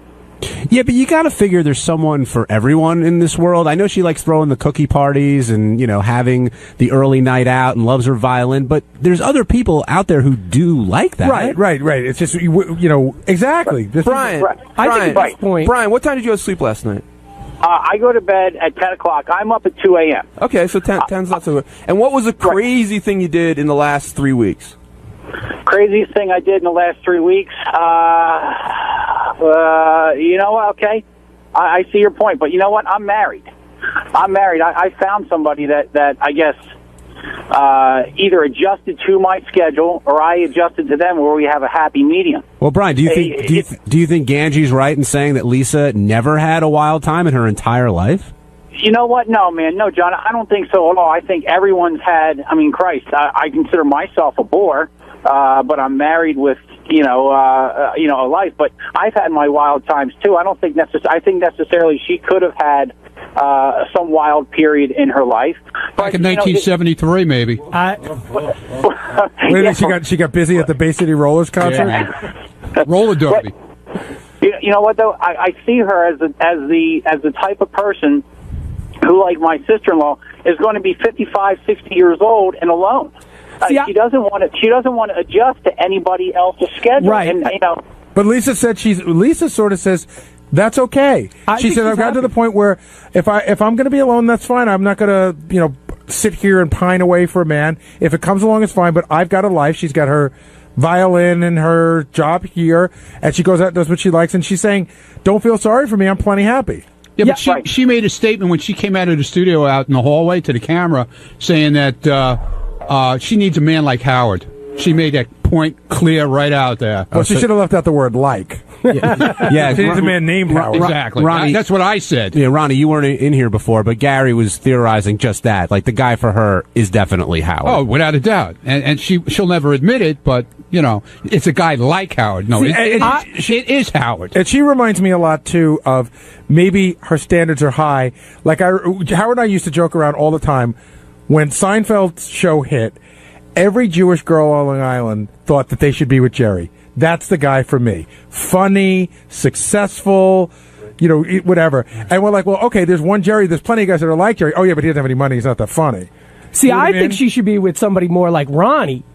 Yeah, but you got to figure there's someone for everyone in this world. I know she likes throwing the cookie parties and, having the early night out and loves her violin, but there's other people out there who do like that. Right. It's just, exactly. Brian, Brian, what time did you go to sleep last night? I go to bed at 10 o'clock. I'm up at 2 a.m. Okay, so 10's not so good. And what was the crazy thing you did in the last 3 weeks? Craziest thing I did in the last 3 weeks? You know what? Okay, I see your point, but you know what? I'm married. I found somebody that I guess either adjusted to my schedule or I adjusted to them, where we have a happy medium. Well, Brian, do you think Ganji's right in saying that Lisa never had a wild time in her entire life? You know what? No, man. No, John, I don't think so at all. I think everyone's had, Christ, I consider myself a bore, but I'm married with, a life. But I've had my wild times, too. I think necessarily she could have had some wild period in her life. Back in 1973, maybe. Wait a minute, she got busy at the Bay City Rollers concert? Yeah. Roller derby. You know what, though? I see her as the type of person who, like my sister-in-law, is going to be 55, 60 years old and alone. She doesn't want to adjust to anybody else's schedule. Right. And, but Lisa sort of says that's okay. She said I've gotten to the point where if I'm going to be alone, that's fine. I'm not going to sit here and pine away for a man. If it comes along, it's fine. But I've got a life. She's got her violin and her job here, and she goes out and does what she likes. And she's saying, "Don't feel sorry for me. I'm plenty happy." Yeah, but she made a statement when she came out of the studio out in the hallway to the camera saying that she needs a man like Howard. She made that point clear right out there. Well, she should have left out the word like. Yeah, she needs a man named Howard. Exactly. Ronnie, that's what I said. Yeah, Ronnie, you weren't in here before, but Gary was theorizing just that. Like, the guy for her is definitely Howard. Oh, without a doubt. And she'll never admit it, but, it's a guy like Howard. No, it is Howard. And she reminds me a lot, too, of maybe her standards are high. Like, Howard and I used to joke around all the time. When Seinfeld's show hit, every Jewish girl on Long Island thought that they should be with Jerry. That's the guy for me. Funny, successful, whatever. And we're like, well, okay, there's one Jerry. There's plenty of guys that are like Jerry. Oh, yeah, but he doesn't have any money. He's not that funny. See, I think she should be with somebody more like Ronnie.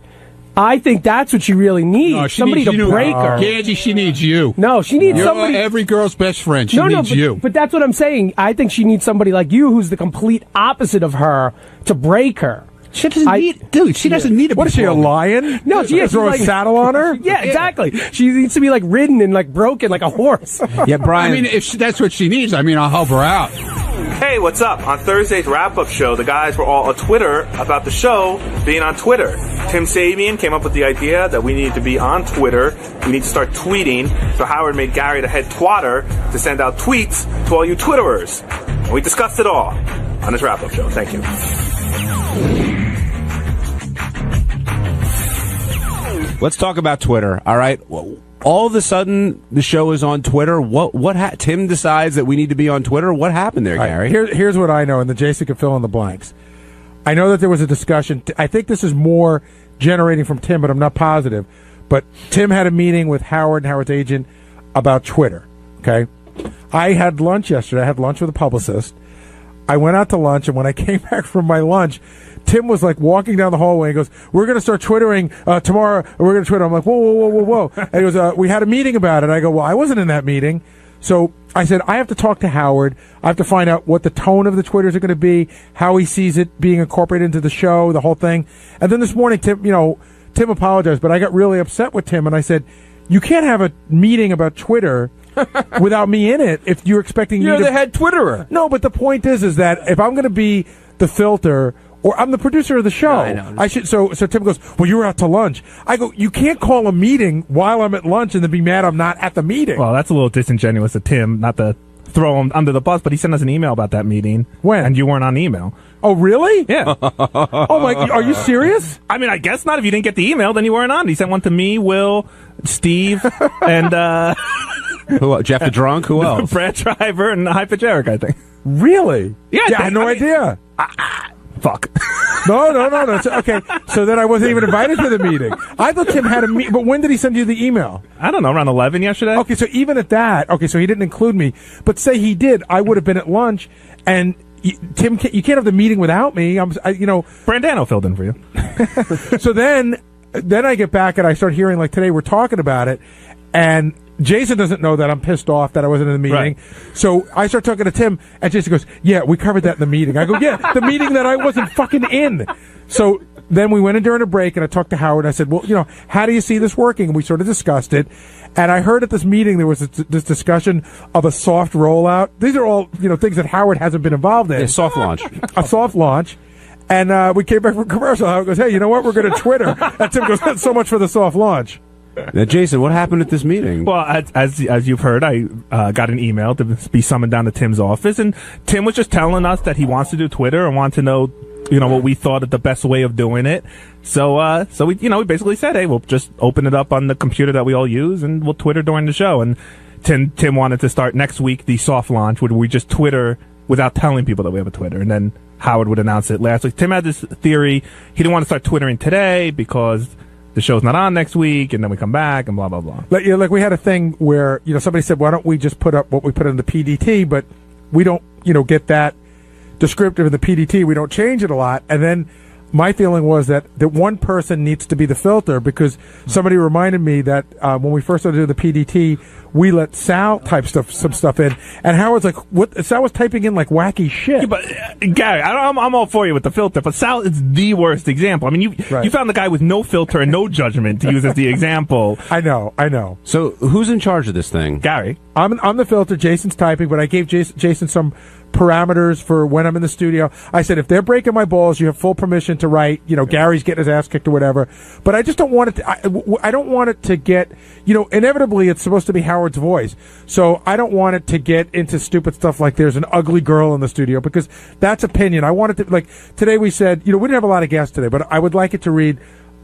I think that's what she really needs. No, somebody to break her. Ganji, she needs you. No, she needs somebody. Every girl's best friend. She needs you. But that's what I'm saying. I think she needs somebody like you who's the complete opposite of her to break her. She doesn't need, she doesn't need a. What is she, a lion? No, she has throw a saddle on her. Yeah, exactly. She needs to be like ridden and like broken like a horse. Yeah, Brian. If that's what she needs, I'll help her out. Hey, what's up? On Thursday's wrap-up show, the guys were all on Twitter about the show being on Twitter. Tim Sabian came up with the idea that we need to be on Twitter. We need to start tweeting. So Howard made Gary the head twatter to send out tweets to all you Twitterers. And we discussed it all on this wrap-up show. Thank you. Let's talk about Twitter. All right. All of a sudden, the show is on Twitter. Tim decides that we need to be on Twitter. What happened there, Gary? Here's what I know, and then Jason can fill in the blanks. I know that there was a discussion. I think this is more generating from Tim, but I'm not positive. But Tim had a meeting with Howard and Howard's agent about Twitter. Okay. I had lunch yesterday. I had lunch with a publicist. I went out to lunch, and when I came back from my lunch, Tim was like walking down the hallway and goes, "We're going to start twittering tomorrow. We're going to Twitter." I'm like, whoa. And he goes, "We had a meeting about it." I go, "Well, I wasn't in that meeting." So I said, I have to talk to Howard. I have to find out what the tone of the Twitters are going to be, how he sees it being incorporated into the show, the whole thing. And then this morning, Tim apologized, but I got really upset with Tim, and I said, "You can't have a meeting about Twitter without me in it if you're expecting You're the head Twitterer." No, but the point is that if I'm going to be the filter, or I'm the producer of the show, I know. I should. So Tim goes, "Well, you were out to lunch." I go, "You can't call a meeting while I'm at lunch and then be mad I'm not at the meeting." Well, that's a little disingenuous of Tim, not to throw him under the bus, but he sent us an email about that meeting. When? And you weren't on email. Oh, really? Yeah. Oh, my, are you serious? I mean, I guess not. If you didn't get the email, then you weren't on. He sent one to me, Will, Steve, and who? Jeff the Drunk? Who else? Brad Driver and High Pitch Eric, I think. Really? Yeah. I had no idea. Fuck. No. Okay. So then I wasn't even invited to the meeting. I thought Tim had a meeting, but when did he send you the email? I don't know, around 11 yesterday. Okay, so even at that, so he didn't include me. But say he did, I would have been at lunch, and Tim, you can't have the meeting without me. Brandano filled in for you. So then I get back and I start hearing, like, today we're talking about it, and Jason doesn't know that I'm pissed off that I wasn't in the meeting. Right. So I start talking to Tim, and Jason goes, yeah, we covered that in the meeting. I go, yeah, the meeting that I wasn't fucking in. So then we went in during a break, and I talked to Howard, and I said, well, how do you see this working? And we sort of discussed it. And I heard at this meeting there was this discussion of a soft rollout. These are all, things that Howard hasn't been involved in. A soft launch. A soft launch. And we came back from commercial. Howard goes, hey, you know what? We're going to Twitter. And Tim goes, so much for the soft launch. Now, Jason, what happened at this meeting? Well, as you've heard, I got an email to be summoned down to Tim's office, and Tim was just telling us that he wants to do Twitter and wants to know, what we thought of the best way of doing it. So we basically said, hey, we'll just open it up on the computer that we all use, and we'll Twitter during the show. And Tim wanted to start next week the soft launch, where we just Twitter without telling people that we have a Twitter, and then Howard would announce it last week. Tim had this theory. He didn't want to start Twittering today because the show's not on next week, and then we come back, and blah, blah, blah. Like we had a thing where, somebody said, why don't we just put up what we put in the PDT, but we don't, get that descriptive in the PDT. We don't change it a lot. And then my feeling was that one person needs to be the filter, because somebody reminded me that when we first started doing the PDT, we let Sal type some stuff in, and Howard's like, "What?" Sal was typing in like wacky shit. Yeah, but Gary, I'm all for you with the filter, but Sal is the worst example. I mean, you found the guy with no filter and no judgment to use as the example. I know. So who's in charge of this thing? Gary. I'm the filter. Jason's typing, but I gave Jason some parameters for when I'm in the studio. I said, if they're breaking my balls, you have full permission to write, Gary's getting his ass kicked or whatever. But I just don't want it to, I don't want it to get, inevitably it's supposed to be Howard's voice. So I don't want it to get into stupid stuff like there's an ugly girl in the studio, because that's opinion. I want it to, like, today we said, we didn't have a lot of guests today, but I would like it to read,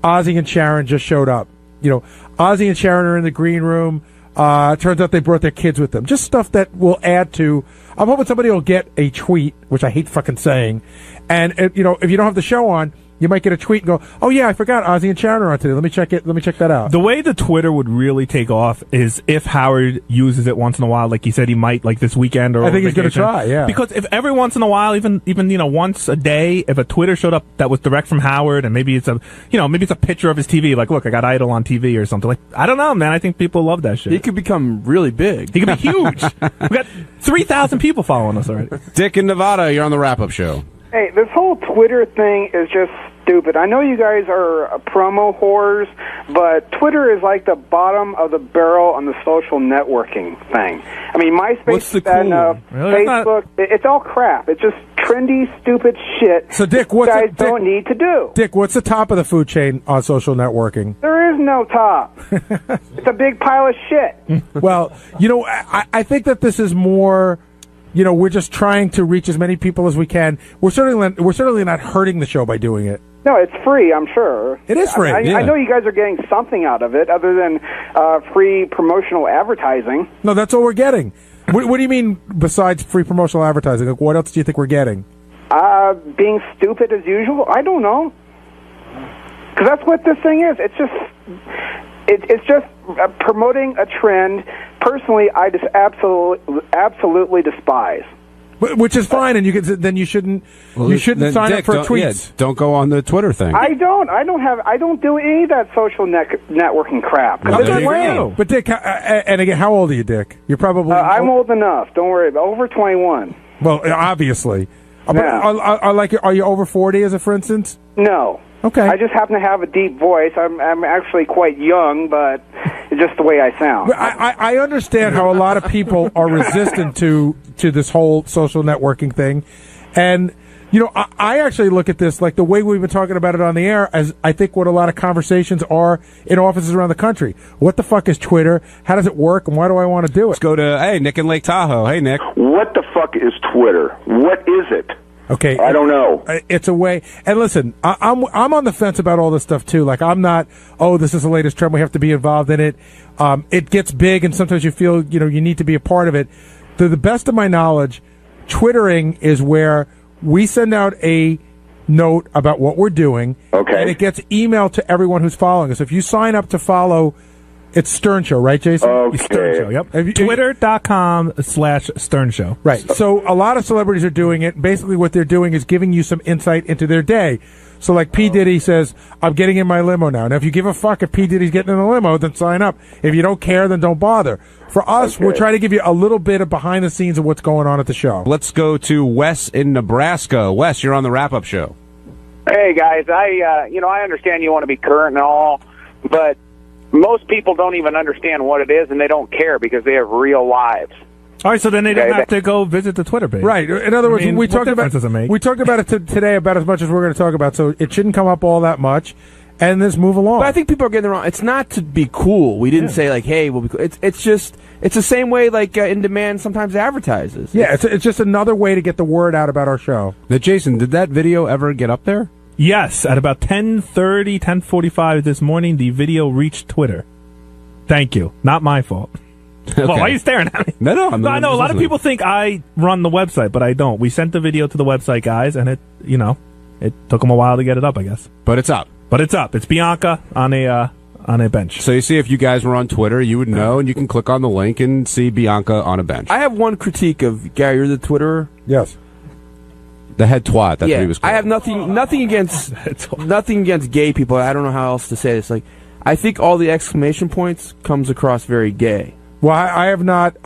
Ozzy and Sharon just showed up. Ozzy and Sharon are in the green room. Turns out they brought their kids with them. Just stuff that will add to. I'm hoping somebody will get a tweet, which I hate fucking saying. And, if you don't have the show on, you might get a tweet and go, oh, yeah, I forgot Ozzy and Sharon are on today. Let me check that out. The way the Twitter would really take off is if Howard uses it once in a while, like he said he might, like this weekend or I think he's going to try, yeah. Because if every once in a while, even once a day, if a Twitter showed up that was direct from Howard, and maybe it's a picture of his TV, like, look, I got Idol on TV or something. Like, I don't know, man. I think people love that shit. He could become really big. He could be huge. We got 3,000 people following us already. Dick in Nevada, you're on the wrap-up show. Hey, this whole Twitter thing is just stupid. I know you guys are promo whores, but Twitter is like the bottom of the barrel on the social networking thing. I mean, MySpace and Facebook, it's all crap. It's just trendy, stupid shit. So, Dick, don't need to do. Dick, what's the top of the food chain on social networking? There is no top. It's a big pile of shit. Well, I think that this is more. We're just trying to reach as many people as we can. We're certainly not hurting the show by doing it. No, it's free, I'm sure. It is free. I know you guys are getting something out of it other than free promotional advertising. No, that's all we're getting. What do you mean besides free promotional advertising? Like, what else do you think we're getting? Being stupid as usual? I don't know. Because that's what this thing is. It's just promoting a trend. Personally, I just absolutely despise. Which is fine, and you shouldn't sign up for tweets. Don't go on the Twitter thing. I don't do any of that social networking crap. But Dick, and again, how old are you, Dick? You're probably I'm old enough. Don't worry about over 21. Well, obviously. Yeah. Are you over 40, for instance? No. Okay. I just happen to have a deep voice. I'm actually quite young, but it's just the way I sound. I understand how a lot of people are resistant to this whole social networking thing. And, I actually look at this like the way we've been talking about it on the air as I think what a lot of conversations are in offices around the country. What the fuck is Twitter? How does it work? And why do I want to do it? Let's go to, Nick in Lake Tahoe. Hey, Nick. What the fuck is Twitter? What is it? Okay, I don't know. It's a way, and listen, I'm on the fence about all this stuff too. Like, I'm not. Oh, this is the latest trend. We have to be involved in it. It gets big, and sometimes you feel you need to be a part of it. To the best of my knowledge, Twittering is where we send out a note about what we're doing. Okay. And it gets emailed to everyone who's following us. If you sign up to follow, it's Stern Show, right, Jason? Okay. Stern Show, yep. Twitter.com/Stern Show. Right. So a lot of celebrities are doing it. Basically, what they're doing is giving you some insight into their day. So, like P. Diddy says, I'm getting in my limo now. Now, if you give a fuck if P. Diddy's getting in the limo, then sign up. If you don't care, then don't bother. For us, we're trying to give you a little bit of behind the scenes of what's going on at the show. Let's go to Wes in Nebraska. Wes, you're on the wrap-up show. Hey, guys. I understand you want to be current and all, but most people don't even understand what it is, and they don't care because they have real lives. All right, so then they don't have to go visit the Twitter page. Right. In other words, we talked about does it make? We talked about it today about as much as we're going to talk about, so it shouldn't come up all that much. And let's move along. But I think people are getting it wrong. It's not to be cool. We didn't say like, "Hey, we'll be cool." It's just the same way like In Demand sometimes advertises. Yeah, it's just another way to get the word out about our show. Now, Jason, did that video ever get up there? Yes, at about 10:30, 10:45 this morning, the video reached Twitter. Thank you. Not my fault. Okay. Well, why are you staring at me? No, I know a lot of people think I run the website, but I don't. We sent the video to the website guys, and it took them a while to get it up, I guess. But it's up. It's Bianca on a bench. So you see, if you guys were on Twitter, you would know, and you can click on the link and see Bianca on a bench. I have one critique of Gary. You're the Twitterer. Yes. The head twat. That's what he was called. I have nothing against gay people. I don't know how else to say this. Like, I think all the exclamation points comes across very gay. Well, I have not.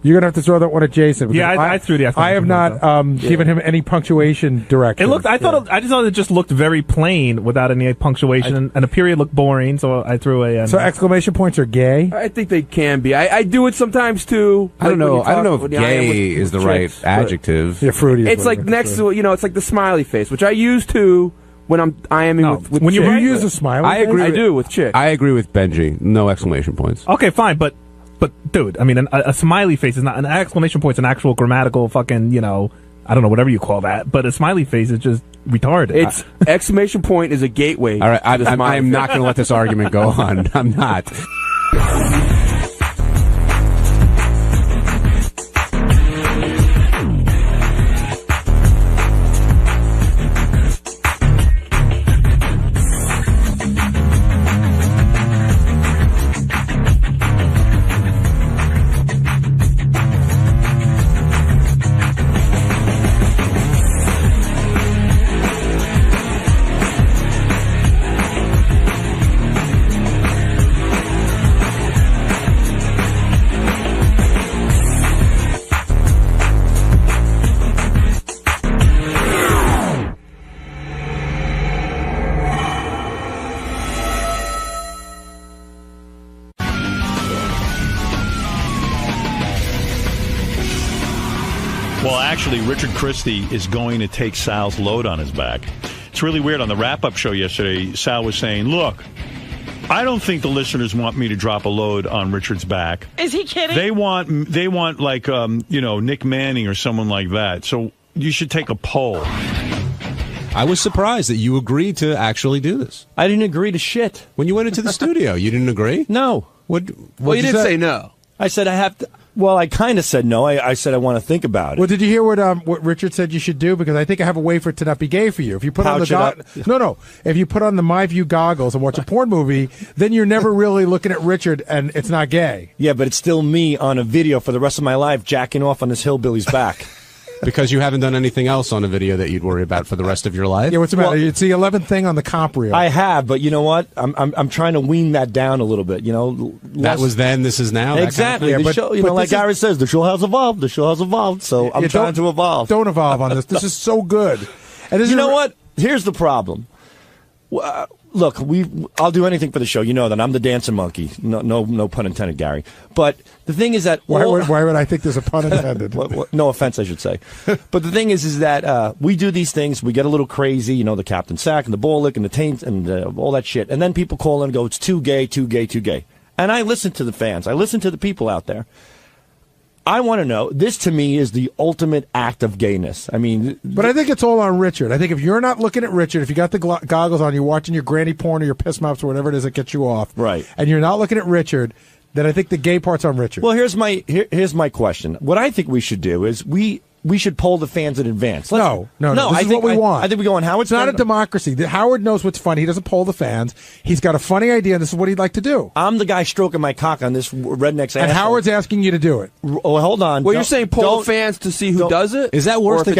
You're gonna have to throw that one at Jason. Yeah, I threw the. I have not given him any punctuation directions. I just thought it just looked very plain without any punctuation, and a period looked boring. So I threw a. So exclamation points are gay. I think they can be. I do it sometimes too. I don't know. I don't know if gay is the right adjective. Yeah, fruity. It's like next to it's like the smiley face, which I use to when I'm IMing with when chicks. you use a smiley. I agree. I do with chicks. I agree with Benji. No exclamation points. Okay, fine, but dude, I mean, a smiley face is not an exclamation point. It's an actual grammatical fucking, I don't know, whatever you call that. But a smiley face is just retarded. It's exclamation point is a gateway. All right, I'm not going to let this argument go on. I'm not. Well, actually, Richard Christie is going to take Sal's load on his back. It's really weird. On the wrap-up show yesterday, Sal was saying, look, I don't think the listeners want me to drop a load on Richard's back. Is he kidding? They want like, Nick Manning or someone like that. So you should take a poll. I was surprised that you agreed to actually do this. I didn't agree to shit. When you went into the studio, you didn't agree? No. What Well, you didn't say no. I said I have to. Well, I kind of said no. I said I want to think about it. Well, did you hear what Richard said you should do? Because I think I have a way for it to not be gay for you. If you put on the if you put on the My View goggles and watch a porn movie, then you're never really looking at Richard, and it's not gay. Yeah, but it's still me on a video for the rest of my life jacking off on this hillbilly's back. Because you haven't done anything else on a video that you'd worry about for the rest of your life? Yeah, what's the matter? It's the 11th thing on the comp reel. I have, but you know what? I'm trying to wean that down a little bit. That was then, this is now. Exactly. Kind of show, like Gary says, the show has evolved. The show has evolved. So I'm trying to evolve. Don't evolve on this. This is so good. And you know what? Here's the problem. Look, I'll do anything for the show. You know that I'm the dancing monkey. No pun intended, Gary. But the thing is that why would I think there's a pun intended? No offense, I should say. But the thing is that we do these things. We get a little crazy. The Captain Sack and the ball lick and the taint and all that shit. And then people call in and go, "It's too gay, too gay, too gay." And I listen to the fans. I listen to the people out there. I want to know, this to me is the ultimate act of gayness. I mean... But I think it's all on Richard. I think if you're not looking at Richard, if you got the goggles on, you're watching your granny porn or your piss mops or whatever it is that gets you off. Right. And you're not looking at Richard, then I think the gay part's on Richard. Well, here's my question. What I think we should do is we should poll the fans in advance. No. This is what we want. I think we go on Howard's. It's not a democracy. Howard knows what's funny. He doesn't poll the fans. He's got a funny idea, and this is what he'd like to do. I'm the guy stroking my cock on this redneck's ass. And Howard's asking you to do it. Oh, hold on. Well, you're saying poll the fans to see who does it? Is that worse than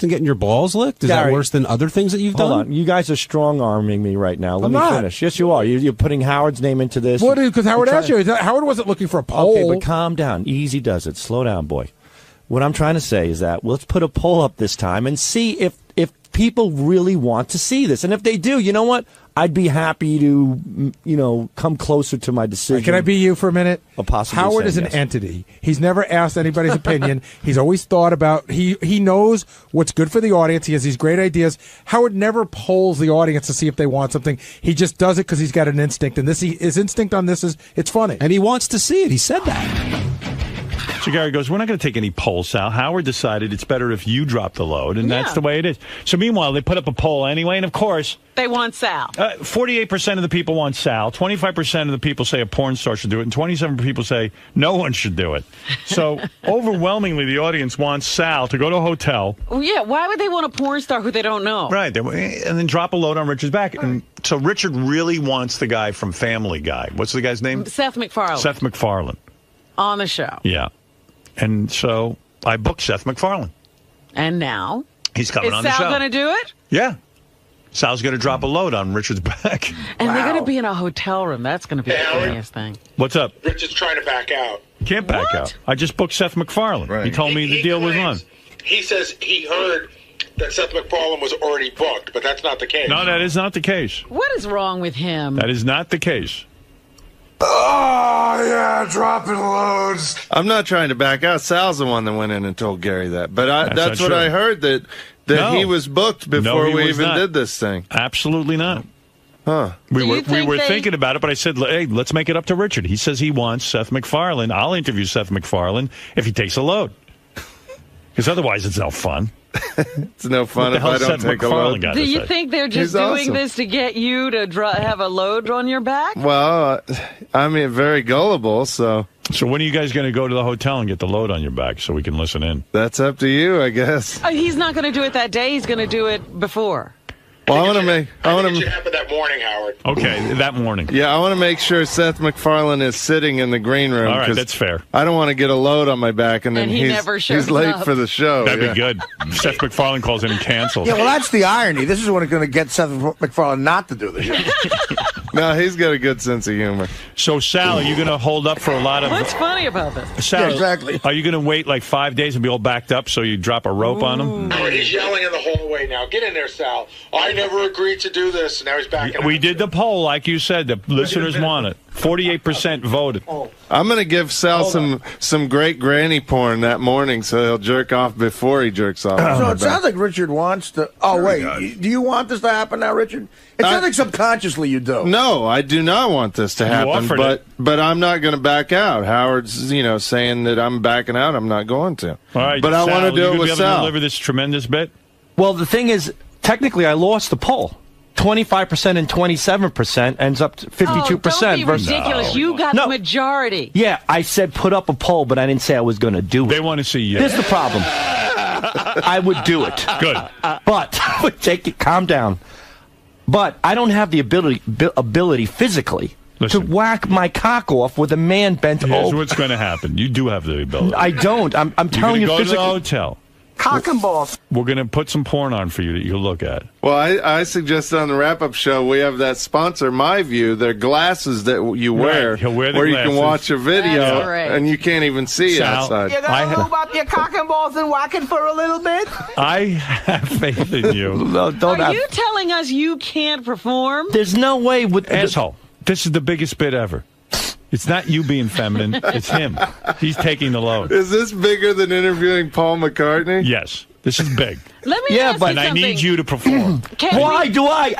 getting your balls licked? Is that worse than other things that you've done? Hold on. You guys are strong-arming me right now. Let me not. finish. Yes, you are. You're putting Howard's name into this. What? Because Howard asked you. Howard wasn't looking for a poll. Okay, but calm down. Easy does it. Slow down, boy. What I'm trying to say is that let's put a poll up this time and see if people really want to see this. And if they do, you know what? I'd be happy to, come closer to my decision. Can I be you for a minute? Howard is an entity. He's never asked anybody's opinion. He's always thought about, he knows what's good for the audience. He has these great ideas. Howard never polls the audience to see if they want something. He just does it because he's got an instinct. And his instinct on this is, it's funny. And he wants to see it. He said that. So Gary goes, we're not going to take any polls, Sal. Howard decided it's better if you drop the load, and that's the way it is. So meanwhile, they put up a poll anyway, and of course... They want Sal. 48% of the people want Sal. 25% of the people say a porn star should do it, and 27% of people say no one should do it. So overwhelmingly, the audience wants Sal to go to a hotel. Well, yeah, why would they want a porn star who they don't know? Right, and then drop a load on Richard's back. And so Richard really wants the guy from Family Guy. What's the guy's name? Seth MacFarlane. Seth MacFarlane. On the show. Yeah. And so I booked Seth MacFarlane. And now? He's coming on the show. Is Sal going to do it? Yeah. Sal's going to drop a load on Richard's back. And they're going to be in a hotel room. That's going to be the funniest thing. What's up? Richard's trying to back out. Can't back out. I just booked Seth MacFarlane. Right. He told me the deal was on. He says he heard that Seth MacFarlane was already booked, but that's not the case. No, that is not the case. What is wrong with him? That is not the case. Oh, yeah, dropping loads. I'm not trying to back out. Sal's the one that went in and told Gary that. But that's what true. I heard, that he was booked before we even did this thing. Absolutely not. Huh. We were thinking about it, but I said, hey, let's make it up to Richard. He says he wants Seth MacFarlane. I'll interview Seth MacFarlane if he takes a load. Because otherwise it's no fun. It's no fun if I don't take a load. Do you think they're just doing this to get you to have a load on your back? Well, very gullible, so... So when are you guys going to go to the hotel and get the load on your back so we can listen in? That's up to you, I guess. He's not going to do it that day. He's going to do it before. Well, I think it should happen that morning, Howard. Okay, that morning. Yeah, I want to make sure Seth MacFarlane is sitting in the green room. All right, that's fair. I don't want to get a load on my back and then he's late up for the show. That'd be good. Seth MacFarlane calls in and cancels. Yeah, well, that's the irony. This is what is going to get Seth MacFarlane not to do the show. No, he's got a good sense of humor. So, Sal, are you going to hold up for a lot of... What's funny about this? Sal, yeah, exactly. Are you going to wait like 5 days and be all backed up so you drop a rope on him? Howard, he's yelling in the hallway now. Get in there, Sal. I never agreed to do this, and now he's backing We did the poll, like you said. The listeners want it. 48% voted. I'm going to give Sal some great granny porn that morning so he'll jerk off before he jerks off. So it sounds like Richard wants to... Oh, wait. Do you want this to happen now, Richard? It sounds like subconsciously you do. No, I do not want this to happen, but I'm not going to back out. Howard's, saying that I'm backing out. I'm not going to. All right, but Sal, I want to do it with Sal. Sal. To deliver this tremendous bit? Well, the thing is, technically, I lost the poll. 25% and 27% ends up to 52%. Don't be ridiculous. You got the majority. Yeah, I said put up a poll, but I didn't say I was going to do it. They want to see you. Here's the problem. I would do it. Good. But, calm down. But I don't have the ability physically to whack my cock off with a man bent over. Here's what's going to happen. You do have the ability. I don't. I'm telling you go physically. To the hotel. Cock and balls. We're going to put some porn on for you that you can look at. Well, I suggested on the wrap-up show we have that sponsor, My View. They're glasses that you wear, He'll wear the where glasses. you can watch a video and you can't even see outside. You gonna move up your cock and balls and whack it for a little bit? I have faith in you. Are you telling us you can't perform? There's no way with asshole. This is the biggest bit ever. It's not you being feminine. It's him. He's taking the load. Is this bigger than interviewing Paul McCartney? Yes. This is big. Let me ask but I need you to perform. Why do I?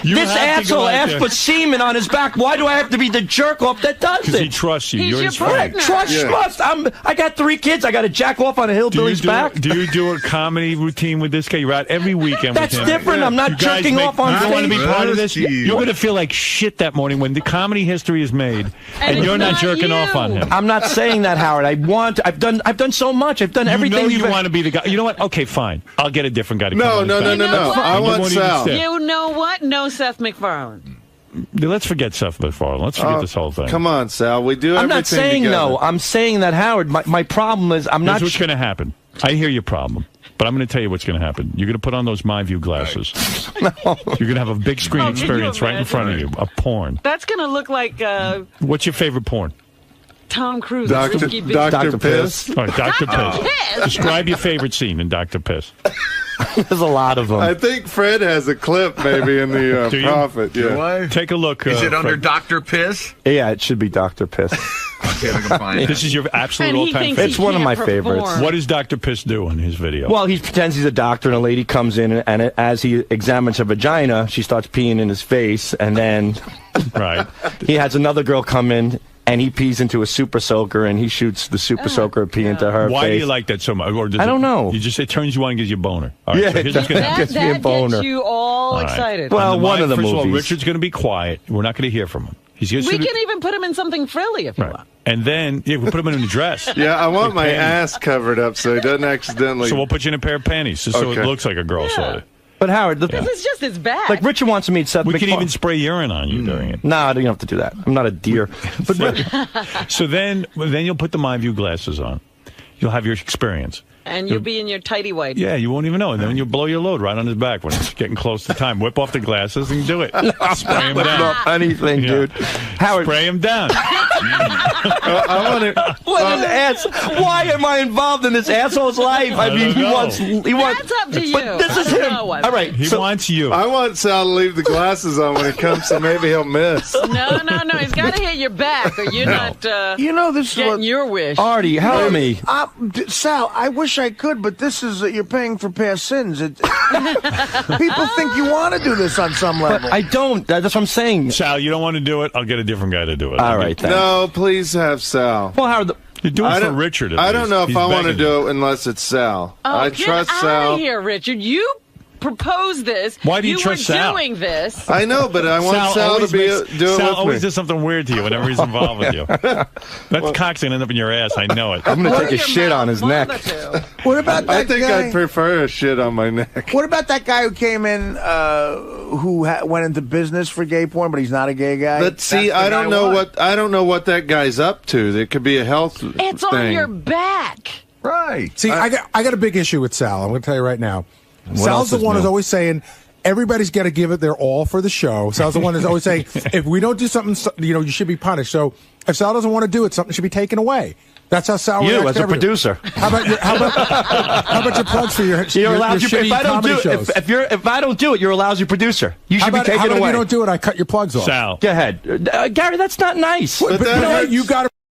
You This have to go asshole out asked there. for semen on his back. Why do I have to be the jerk off that does Because it? he trusts you. He's You're your his friend. partner. Trust. I got 3 kids. I got to jack off on a hillbilly's back. Do you do a comedy routine with this guy? You're out every weekend with That's him. different. I'm not You guys jerking off on You don't want to be stage. part of this? You're going to feel like shit that morning when the comedy history is made, and it's you're not not jerking you. off on him. I'm not saying that, Howard. I've done so much. I've done everything. You know you want to be the guy. You know what? Okay, fine. I'll get a different guy to No, come on. no, his no, back. no, no. what? I You want won't even Sal. stare. You know what? No Seth MacFarlane. Let's forget Seth MacFarlane. Let's forget this whole thing. Come on, Sal. We do I'm everything not saying together. no. I'm saying that, Howard. My problem is I'm Here's not. what's going to happen. I hear your problem, but I'm going to tell you what's going to happen. You're going to put on those MyView glasses. You're going to have a big screen Oh, can you experience right in front of you, a porn. That's going to look like What's your favorite porn? Tom Cruise. Dr. Risky Business. Dr. Piss. All right, Dr. Dr. Piss. Piss. Describe your favorite scene in Dr. Piss. There's a lot of them. I think Fred has a clip maybe in the Do you? Prophet. Yeah. Do I? Take a look. Is it under Fred. Dr. Piss? Yeah, it should be Dr. Piss. Okay, I can find it. This is your absolute And he all-time thinks favorite. It's one of my can't favorites. perform. What does Dr. Piss do in his video? Well, he pretends he's a doctor, and a lady comes in, and as he examines her vagina, she starts peeing in his face, and then Right. he has another girl come in, and he pees into a super soaker, and he shoots the super soaker pee into her Why face. do you like that so much? Or does I don't know. It turns you on and gives you a boner. All right, Yeah, so here's it what's gonna does. happen. Gets me a That boner. gets you all All right. excited. Well, On one of the first movies. Of all, Richard's going to be quiet. We're not going to hear from him. He's we just can even put him in something frilly if you want. And then we put him in a dress. Yeah, I want my ass covered up so he doesn't accidentally. So we'll put you in a pair of panties, just so it Okay. looks like a girl saw it. But Howard, This is just his back. like Richard wants to meet Seth We can MacFarlane. even spray urine on you during it. Nah, you don't have to do that. I'm not a deer. So then you'll put the MyView glasses on. You'll have your experience. and you'll be in your tighty whities. Yeah, you won't even know. And then you'll blow your load right on his back when it's getting close to time. Whip off the glasses and do it. Spray him down. Up anything, dude. Howard, spray him down. I want to. What an ass! Why am I involved in this asshole's life? I mean, he wants. That's up to you. But this is him. All right, He wants you. I want Sal to leave the glasses on when he comes, so maybe he'll miss. No. He's got to hit your back, or you're not. This is getting what your wish. Artie, help me. Sal, I wish I could, but this is you're paying for past sins. People think you want to do this on some level. I don't. That's what I'm saying. Sal, you don't want to do it? I'll get a different guy to do it. All right, thanks. No, please have Sal. Well, Howard, You're doing I it for don't- Richard. at I don't least. know if He's I want to begging do it unless it's Sal. Oh, I get trust out Sal. of here, Richard. You proposed this. Why do you trust were Sal? doing this. I know, but I want Sal to always be makes- do it Sal with always me. does something weird to you whenever he's involved with you. That cock's gonna end up in your ass. I know it. I'm gonna take a shit on his neck. What about that I think guy? I'd prefer a shit on my neck. What about that guy who came in, who went into business for gay porn, but he's not a gay guy? But see, That's the I don't guy know what? I don't know what that guy's up to. There could be a health It's thing. on your back. Right. See, I got a big issue with Sal. I'm going to tell you right now. else Sal's the is one new? who's always saying everybody's got to give it their all for the show. Sal's the one who's always saying if we don't do something, you should be punished. So if Sal doesn't want to do it, something should be taken away. That's how Sal You reacts as to a everything. producer. How about your plugs for your You're a lousy. shitty If I don't comedy do shows? if I don't do it, you're a lousy producer. You should be taken how about away. if you don't do it, I cut your plugs off. Sal. Go ahead, Gary. That's not nice. But But that you know what? hurts. You got to